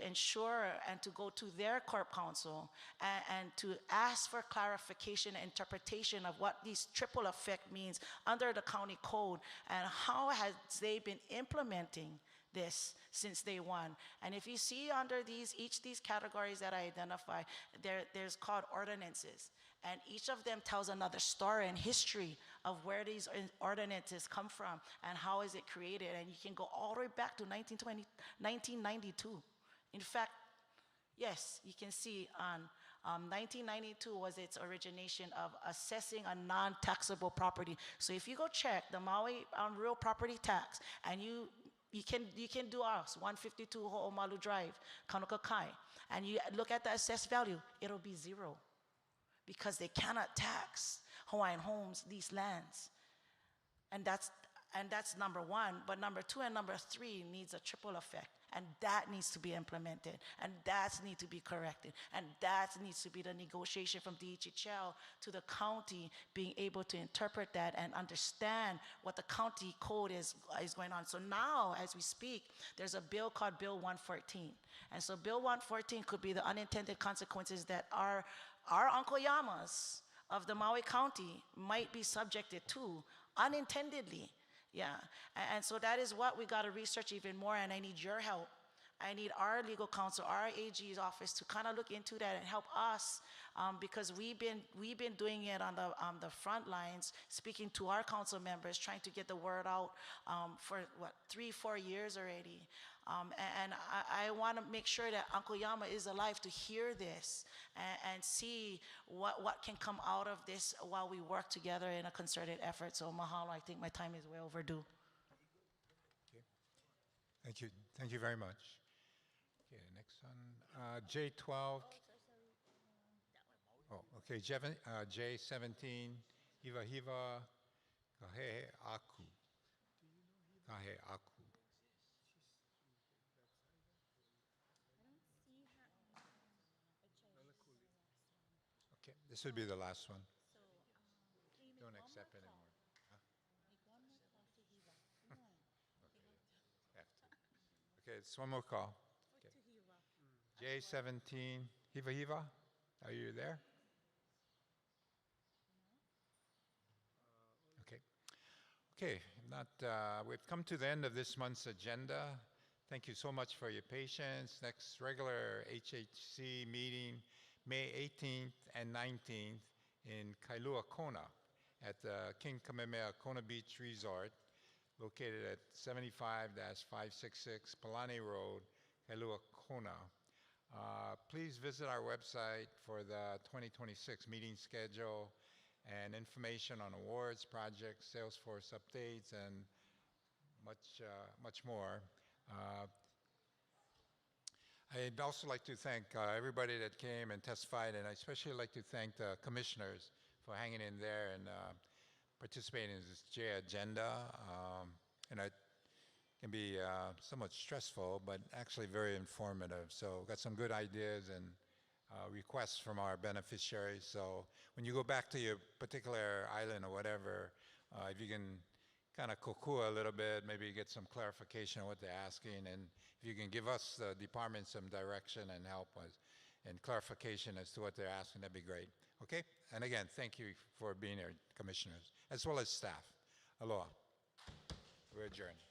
ensure and to go to their corp council and to ask for clarification and interpretation of what this triple effect means under the county code, and how has they been implementing this since day one. And if you see under each of these categories that I identify, there's called ordinances. And each of them tells another story and history of where these ordinances come from and how is it created. And you can go all the way back to 1992. In fact, yes, you can see on 1992 was its origination of assessing a non-taxable property. So if you go check the Maui real property tax and you You can do ours, 152 Ho'omalu Drive, Kanukakai, and you look at the assessed value, it'll be zero because they cannot tax Hawaiian homes, these lands. And that's number one. But number two and number three needs a triple effect. And that needs to be implemented. And that needs to be corrected. And that needs to be the negotiation from DHHL to the county being able to interpret that and understand what the county code is going on. So now, as we speak, there's a bill called Bill 114. And so Bill 114 could be the unintended consequences that our Uncle Yamas of the Maui County might be subjected to unintendedly. Yeah, and so that is what we got to research even more, and I need your help. I need our legal counsel, our AG's office to kind of look into that and help us, because we've been doing it on the front lines, speaking to our council members, trying to get the word out for 3-4 years already. And I want to make sure that Uncle Yama is alive to hear this and see what can come out of this while we work together in a concerted effort. So mahalo, I think my time is way overdue. Okay. Thank you. Thank you very much. Okay, next one, J12. Oh, okay, J17, Hiva Hiva, Kahe Aku. Kahe Aku. Okay, this would be the last one. Don't accept anymore. Huh? Okay, have to. Okay, it's one more call. Okay. J17, Hiva Hiva, are you there? Okay. Okay, we've come to the end of this month's agenda. Thank you so much for your patience. Next regular HHC meeting, May 18th and 19th in Kailua, Kona, at the King Kamehameha Kona Beach Resort, located at 75-566 Palani Road, Kailua, Kona. Please visit our website for the 2026 meeting schedule and information on awards, projects, Salesforce updates, and much more. I'd also like to thank everybody that came and testified, and I especially like to thank the commissioners for hanging in there and participating in this J agenda. And it can be somewhat stressful, but actually very informative. So got some good ideas and requests from our beneficiaries. So when you go back to your particular island or whatever, if you can kind of kokua a little bit, maybe get some clarification on what they're asking, and if you can give us, the department, some direction and help us and clarification as to what they're asking, that'd be great. Okay? And again, thank you for being here, commissioners, as well as staff. Aloha. We're adjourned.